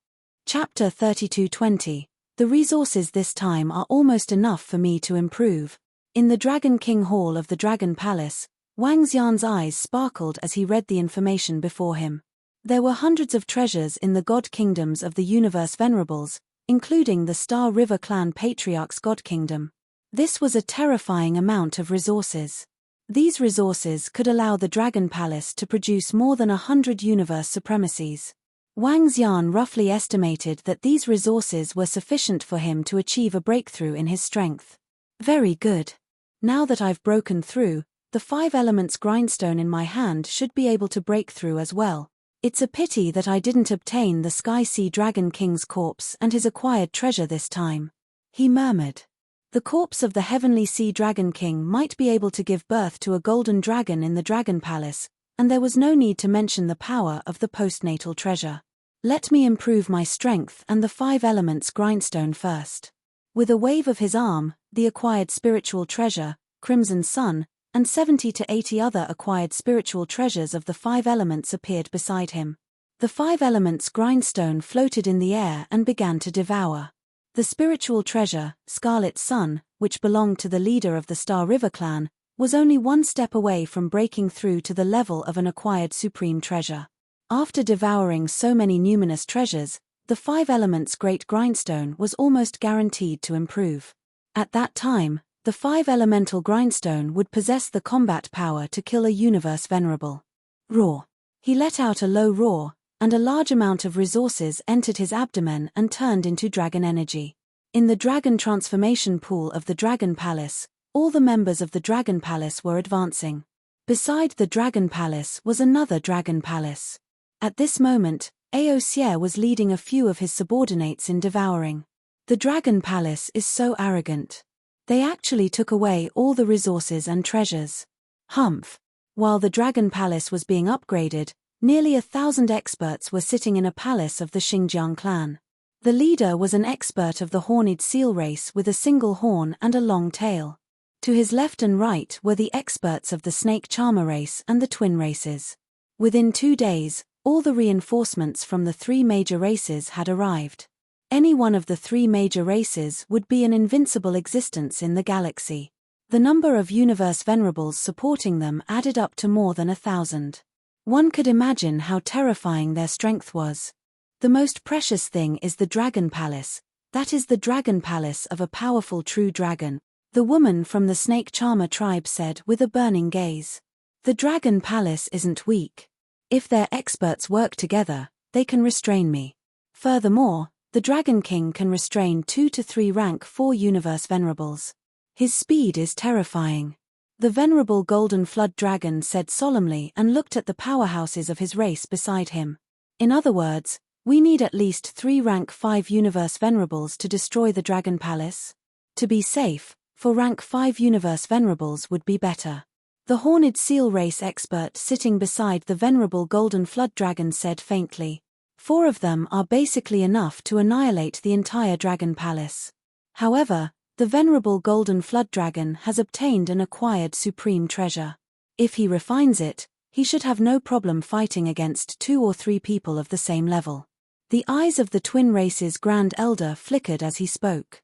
Speaker 1: Chapter 3220. The resources this time are almost enough for me to improve. In the Dragon King Hall of the Dragon Palace, Wang Xian's eyes sparkled as he read the information before him. There were hundreds of treasures in the god kingdoms of the universe venerables, including the Star River clan patriarch's god kingdom. This was a terrifying amount of resources. These resources could allow the Dragon Palace to produce more than 100 universe supremacies. Wang Xian roughly estimated that these resources were sufficient for him to achieve a breakthrough in his strength. Very good. Now that I've broken through, the 5 elements grindstone in my hand should be able to break through as well. It's a pity that I didn't obtain the Sky Sea Dragon King's corpse and his acquired treasure this time. He murmured. The corpse of the Heavenly Sea Dragon King might be able to give birth to a golden dragon in the Dragon Palace, and there was no need to mention the power of the postnatal treasure. Let me improve my strength and the 5 elements grindstone first. With a wave of his arm, the acquired spiritual treasure, Crimson Sun, and 70 to 80 other acquired spiritual treasures of the 5 elements appeared beside him. The 5 elements grindstone floated in the air and began to devour. The spiritual treasure, Scarlet Sun, which belonged to the leader of the Star River clan, was only one step away from breaking through to the level of an acquired supreme treasure. After devouring so many numinous treasures, the 5 elements great grindstone was almost guaranteed to improve. At that time, the 5 elemental grindstone would possess the combat power to kill a universe venerable. Roar. He let out a low roar, and a large amount of resources entered his abdomen and turned into dragon energy. In the dragon transformation pool of the Dragon Palace, all the members of the Dragon Palace were advancing. Beside the Dragon Palace was another Dragon Palace. At this moment, Aosier was leading a few of his subordinates in devouring. The Dragon Palace is so arrogant. They actually took away all the resources and treasures. Humph. While the Dragon Palace was being upgraded, nearly 1,000 experts were sitting in a palace of the Xinjiang clan. The leader was an expert of the horned seal race with a single horn and a long tail. To his left and right were the experts of the snake charmer race and the twin races. Within 2 days, all the reinforcements from the 3 major races had arrived. Any one of the 3 major races would be an invincible existence in the galaxy. The number of universe venerables supporting them added up to more than 1,000. One could imagine how terrifying their strength was. The most precious thing is the Dragon Palace, that is the Dragon Palace of a powerful true dragon, the woman from the Snake Charmer tribe said with a burning gaze. The Dragon Palace isn't weak. If their experts work together, they can restrain me. Furthermore, the Dragon King can restrain 2 to 3 rank 4 universe venerables. His speed is terrifying. The venerable Golden Flood Dragon said solemnly and looked at the powerhouses of his race beside him. In other words, we need at least 3 rank 5 universe venerables to destroy the Dragon Palace. To be safe, for rank 5 universe venerables would be better. The horned seal race expert sitting beside the venerable Golden Flood Dragon said faintly. 4 of them are basically enough to annihilate the entire Dragon Palace. However, the venerable Golden Flood Dragon has obtained and acquired supreme treasure. If he refines it, he should have no problem fighting against 2 or 3 people of the same level. The eyes of the twin race's Grand Elder flickered as he spoke.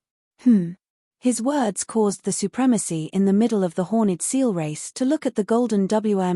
Speaker 1: His words caused the supremacy in the middle of the horned seal race to look at the Golden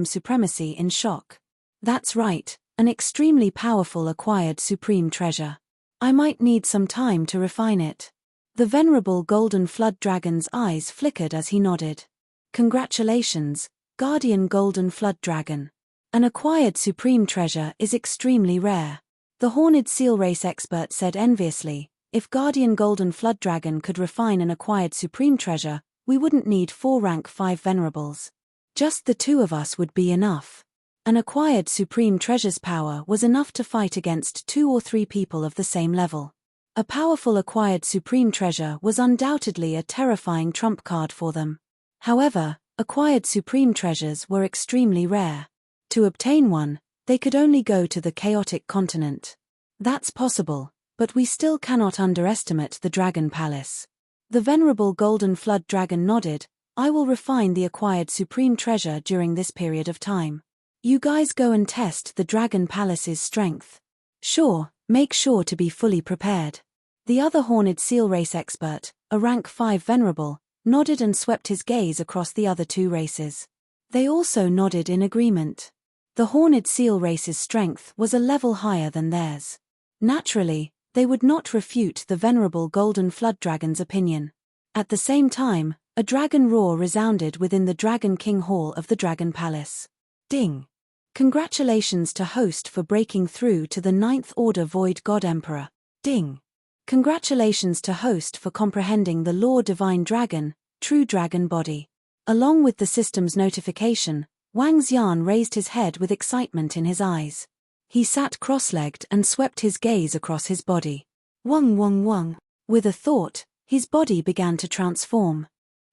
Speaker 1: supremacy in shock. That's right, an extremely powerful acquired supreme treasure. I might need some time to refine it. The venerable Golden Flood Dragon's eyes flickered as he nodded. Congratulations, Guardian Golden Flood Dragon. An acquired supreme treasure is extremely rare. The horned seal race expert said enviously, if Guardian Golden Flood Dragon could refine an acquired supreme treasure, we wouldn't need 4 rank 5 venerables. Just the 2 of us would be enough. An acquired supreme treasure's power was enough to fight against 2 or 3 people of the same level. A powerful acquired supreme treasure was undoubtedly a terrifying trump card for them. However, acquired supreme treasures were extremely rare. To obtain one, they could only go to the chaotic continent. That's possible, but we still cannot underestimate the Dragon Palace. The venerable Golden Flood Dragon nodded. I will refine the acquired supreme treasure during this period of time. You guys go and test the Dragon Palace's strength. Sure, make sure to be fully prepared. The other horned seal race expert, a rank 5 venerable, nodded and swept his gaze across the other 2 races. They also nodded in agreement. The horned seal race's strength was a level higher than theirs. Naturally, they would not refute the venerable Golden Flood Dragon's opinion. At the same time, a dragon roar resounded within the Dragon King Hall of the Dragon Palace. Ding! Congratulations to host for breaking through to the 9th Order Void God Emperor. Ding! Congratulations to host for comprehending the Law Divine Dragon, True Dragon Body. Along with the system's notification, Wang Xian raised his head with excitement in his eyes. He sat cross-legged and swept his gaze across his body. Wang. With a thought, his body began to transform.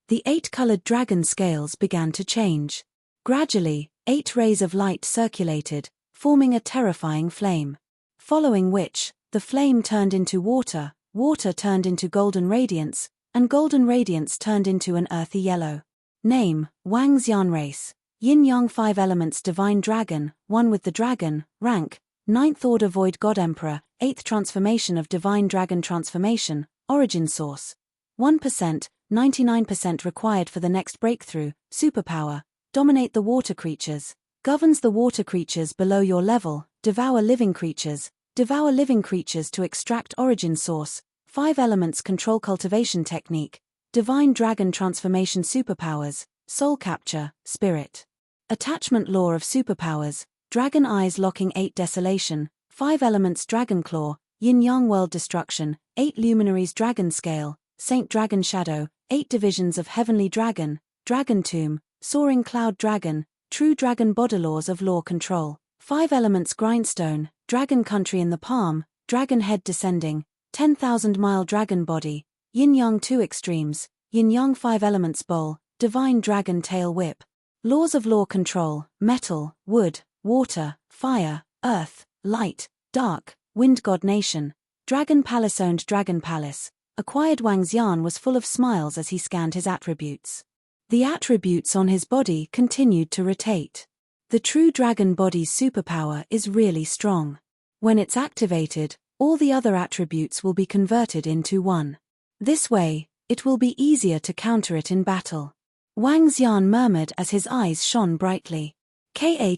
Speaker 1: The 8-colored dragon scales began to change. Gradually, 8 rays of light circulated, forming a terrifying flame. Following which, the flame turned into water, water turned into golden radiance, and golden radiance turned into an earthy yellow. Name, Wang Xian Race. Yin-Yang 5 Elements Divine Dragon, 1 with the Dragon, rank, 9th Order Void God Emperor, 8th Transformation of Divine Dragon Transformation, Origin Source. 1%, 99% required for the next breakthrough, Superpower, Dominate the Water Creatures, governs the water creatures below your level, devour living creatures to extract Origin Source, 5 Elements Control Cultivation Technique, Divine Dragon Transformation Superpowers, Soul Capture, Spirit. Attachment Law of Superpowers, Dragon Eyes Locking 8 Desolation, 5 Elements Dragon Claw, yin-yang world destruction, 8 luminaries dragon scale, saint dragon shadow, 8 divisions of heavenly dragon, dragon tomb, soaring cloud dragon, true dragon body laws of law control, 5 elements grindstone, dragon country in the palm, dragon head descending, 10,000-mile dragon body, yin-yang 2 extremes, yin-yang 5 elements bowl, divine dragon tail whip. Laws of law control, metal, wood, water, fire, earth, light, dark, wind god nation, dragon palace owned dragon palace. Acquired Wang Xian was full of smiles as he scanned his attributes. The attributes on his body continued to rotate. The true dragon body's superpower is really strong. When it's activated, all the other attributes will be converted into one. This way, it will be easier to counter it in battle. Wang Xian murmured as his eyes shone brightly. Ka.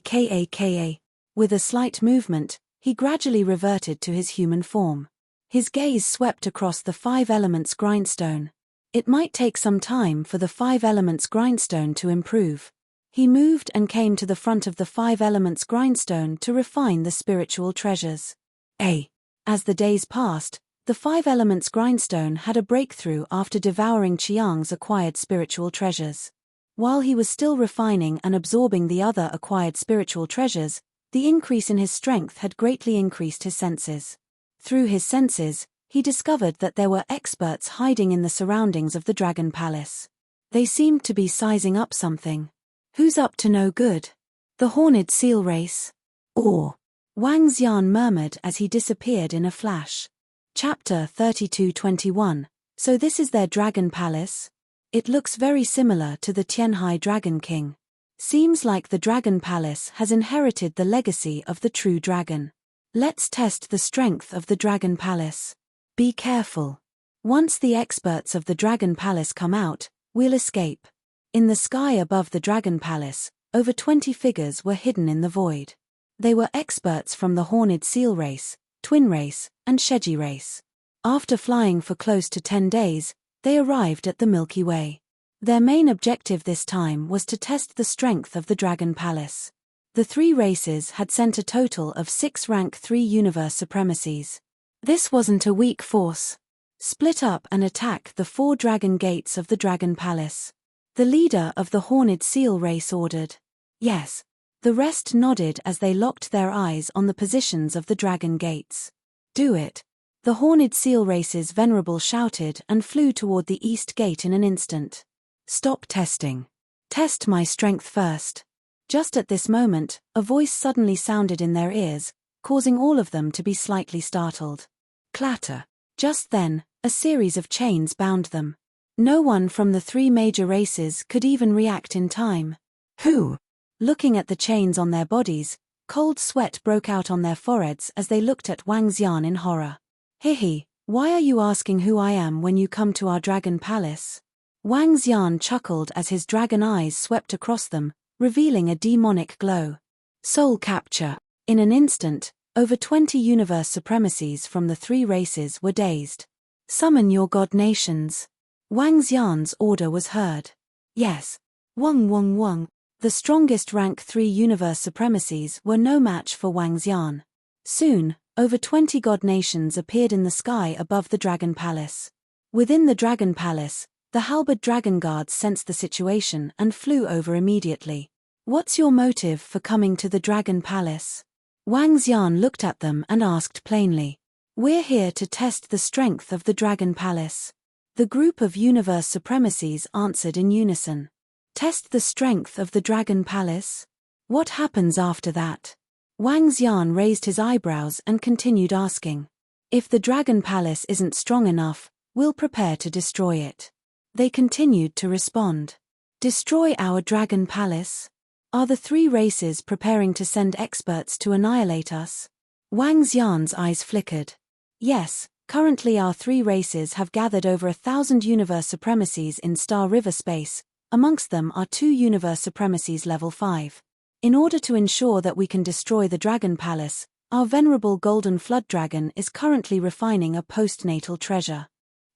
Speaker 1: With a slight movement, he gradually reverted to his human form. His gaze swept across the 5 elements grindstone. It might take some time for the 5 elements grindstone to improve. He moved and came to the front of the 5 elements grindstone to refine the spiritual treasures. As the days passed, the 5 elements grindstone had a breakthrough after devouring Chiang's acquired spiritual treasures. While he was still refining and absorbing the other acquired spiritual treasures, the increase in his strength had greatly increased his senses. Through his senses, he discovered that there were experts hiding in the surroundings of the Dragon Palace. They seemed to be sizing up something. Who's up to no good? The Horned Seal Race? Or? Wang Xian murmured as he disappeared in a flash. Chapter 32:21. So this is their Dragon Palace? It looks very similar to the Tianhai Dragon King. Seems like the Dragon Palace has inherited the legacy of the true dragon. Let's test the strength of the Dragon Palace. Be careful. Once the experts of the Dragon Palace come out, we'll escape. In the sky above the Dragon Palace, over 20 figures were hidden in the void. They were experts from the Horned Seal Race, Twin Race, and Sheji Race. After flying for close to 10 days, they arrived at the Milky Way. Their main objective this time was to test the strength of the Dragon Palace. The 3 races had sent a total of 6 rank 3 universe supremacies. This wasn't a weak force. Split up and attack the 4 dragon gates of the Dragon Palace. The leader of the Horned Seal Race ordered. Yes. The rest nodded as they locked their eyes on the positions of the dragon gates. Do it. The Horned Seal Race's venerable shouted and flew toward the east gate in an instant. Stop testing. Test my strength first. Just at this moment, a voice suddenly sounded in their ears, causing all of them to be slightly startled. Clatter. Just then, a series of chains bound them. No one from the 3 major races could even react in time. Who? Looking at the chains on their bodies, cold sweat broke out on their foreheads as they looked at Wang Xian in horror. Hihi, why are you asking who I am when you come to our Dragon Palace? Wang Xian chuckled as his dragon eyes swept across them, revealing a demonic glow. Soul capture. In an instant, over 20 universe supremacies from the 3 races were dazed. Summon your god nations. Wang Xian's order was heard. Yes. Wang. The strongest rank 3 universe supremacies were no match for Wang Xian. Soon, over 20 god nations appeared in the sky above the Dragon Palace. Within the Dragon Palace, the halberd dragon guards sensed the situation and flew over immediately. What's your motive for coming to the Dragon Palace? Wang Xian looked at them and asked plainly. We're here to test the strength of the Dragon Palace. The group of universe supremacies answered in unison. Test the strength of the Dragon Palace? What happens after that? Wang Xian raised his eyebrows and continued asking. If the Dragon Palace isn't strong enough, we'll prepare to destroy it. They continued to respond. Destroy our Dragon Palace? Are the 3 races preparing to send experts to annihilate us? Wang Xian's eyes flickered. Yes, currently our 3 races have gathered over 1,000 universe supremacies in Star River space. Amongst them are 2 universe supremacies level 5. In order to ensure that we can destroy the Dragon Palace, our venerable Golden Flood Dragon is currently refining a postnatal treasure.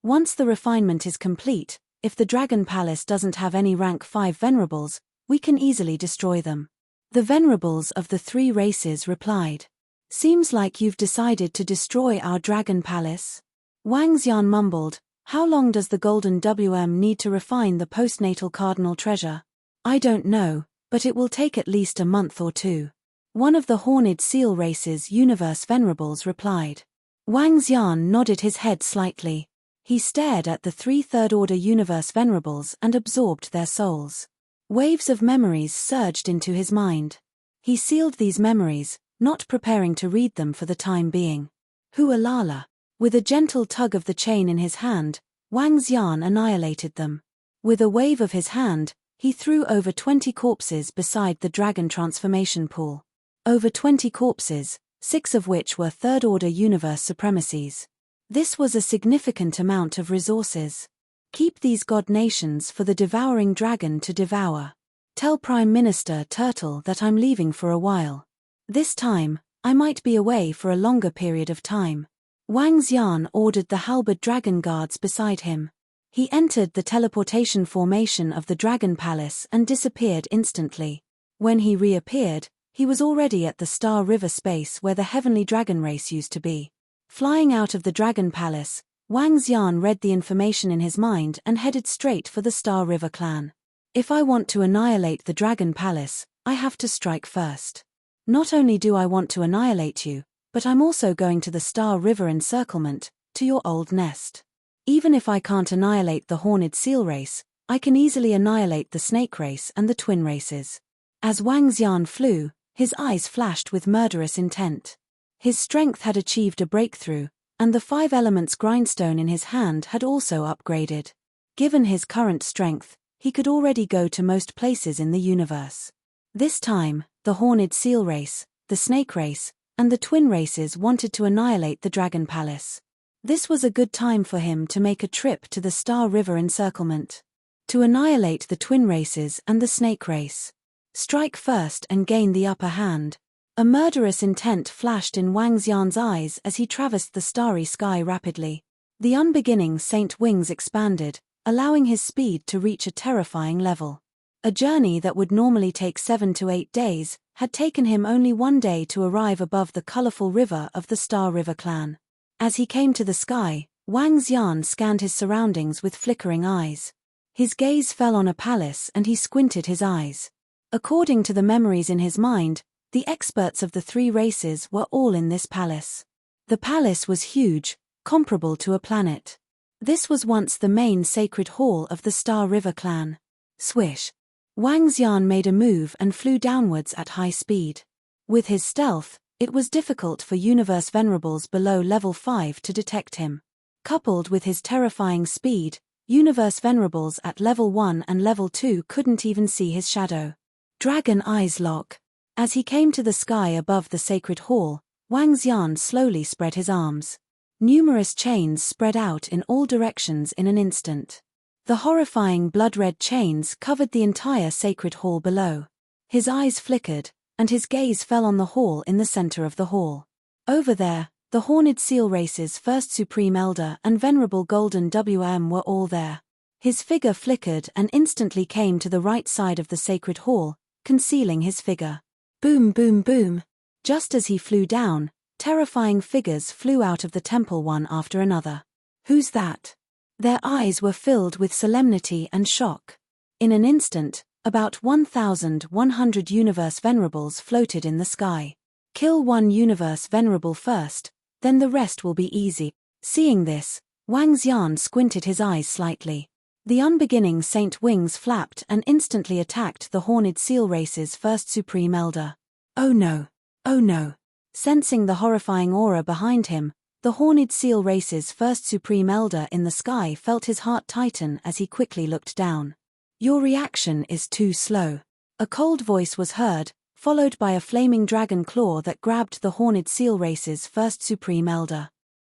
Speaker 1: Once the refinement is complete, if the Dragon Palace doesn't have any rank 5 venerables, we can easily destroy them. The venerables of the 3 races replied. Seems like you've decided to destroy our dragon palace. Wang Xian mumbled, how long does the golden WM need to refine the postnatal cardinal treasure? I don't know, but it will take at least a month or two. One of the horned seal race's universe venerables replied. Wang Xian nodded his head slightly. He stared at the 3/3 order universe venerables and absorbed their souls. Waves of memories surged into his mind. He sealed these memories, not preparing to read them for the time being. Hualala. With a gentle tug of the chain in his hand, Wang Xian annihilated them. With a wave of his hand, he threw over 20 corpses beside the dragon transformation pool. Over 20 corpses, 6 of which were 3rd order universe supremacies. This was a significant amount of resources. Keep these god nations for the devouring dragon to devour. Tell Prime Minister Turtle that I'm leaving for a while. This time, I might be away for a longer period of time. Wang Xian ordered the halberd dragon guards beside him. He entered the teleportation formation of the Dragon Palace and disappeared instantly. When he reappeared, he was already at the Star River space where the heavenly dragon race used to be. Flying out of the Dragon Palace, Wang Xian read the information in his mind and headed straight for the Star River clan. If I want to annihilate the Dragon Palace, I have to strike first. Not only do I want to annihilate you, but I'm also going to the Star River encirclement, to your old nest. Even if I can't annihilate the horned seal race, I can easily annihilate the snake race and the twin races. As Wang Xian flew, his eyes flashed with murderous intent. His strength had achieved a breakthrough, and the 5 elements grindstone in his hand had also upgraded. Given his current strength, he could already go to most places in the universe. This time, the horned seal race, the snake race, and the twin races wanted to annihilate the Dragon Palace. This was a good time for him to make a trip to the Star River encirclement. To annihilate the twin races and the snake race. Strike first and gain the upper hand. A murderous intent flashed in Wang Xian's eyes as he traversed the starry sky rapidly. The unbeginning saint wings expanded, allowing his speed to reach a terrifying level. A journey that would normally take 7 to 8 days, had taken him only 1 day to arrive above the colorful river of the Star River clan. As he came to the sky, Wang Xian scanned his surroundings with flickering eyes. His gaze fell on a palace and he squinted his eyes. According to the memories in his mind, the experts of the 3 races were all in this palace. The palace was huge, comparable to a planet. This was once the main sacred hall of the Star River clan. Swish. Wang Xian made a move and flew downwards at high speed. With his stealth, it was difficult for universe venerables below level 5 to detect him. Coupled with his terrifying speed, universe venerables at level 1 and level 2 couldn't even see his shadow. Dragon eyes lock. As he came to the sky above the sacred hall, Wang Xian slowly spread his arms. Numerous chains spread out in all directions in an instant. The horrifying blood-red chains covered the entire sacred hall below. His eyes flickered, and his gaze fell on the hall in the center of the hall. Over there, the horned seal race's first supreme elder and venerable golden WM were all there. His figure flickered and instantly came to the right side of the sacred hall, concealing his figure. Boom boom boom. Just as he flew down, terrifying figures flew out of the temple one after another. Who's that? Their eyes were filled with solemnity and shock. In an instant, about 1,100 universe venerables floated in the sky. Kill one universe venerable first, then the rest will be easy. Seeing this, Wang Xian squinted his eyes slightly. The unbeginning saint wings flapped and instantly attacked the horned seal race's first supreme elder. Oh no! Oh no! Sensing the horrifying aura behind him, the horned seal race's first supreme elder in the sky felt his heart tighten as he quickly looked down. Your reaction is too slow. A cold voice was heard, followed by a flaming dragon claw that grabbed the horned seal race's first supreme elder.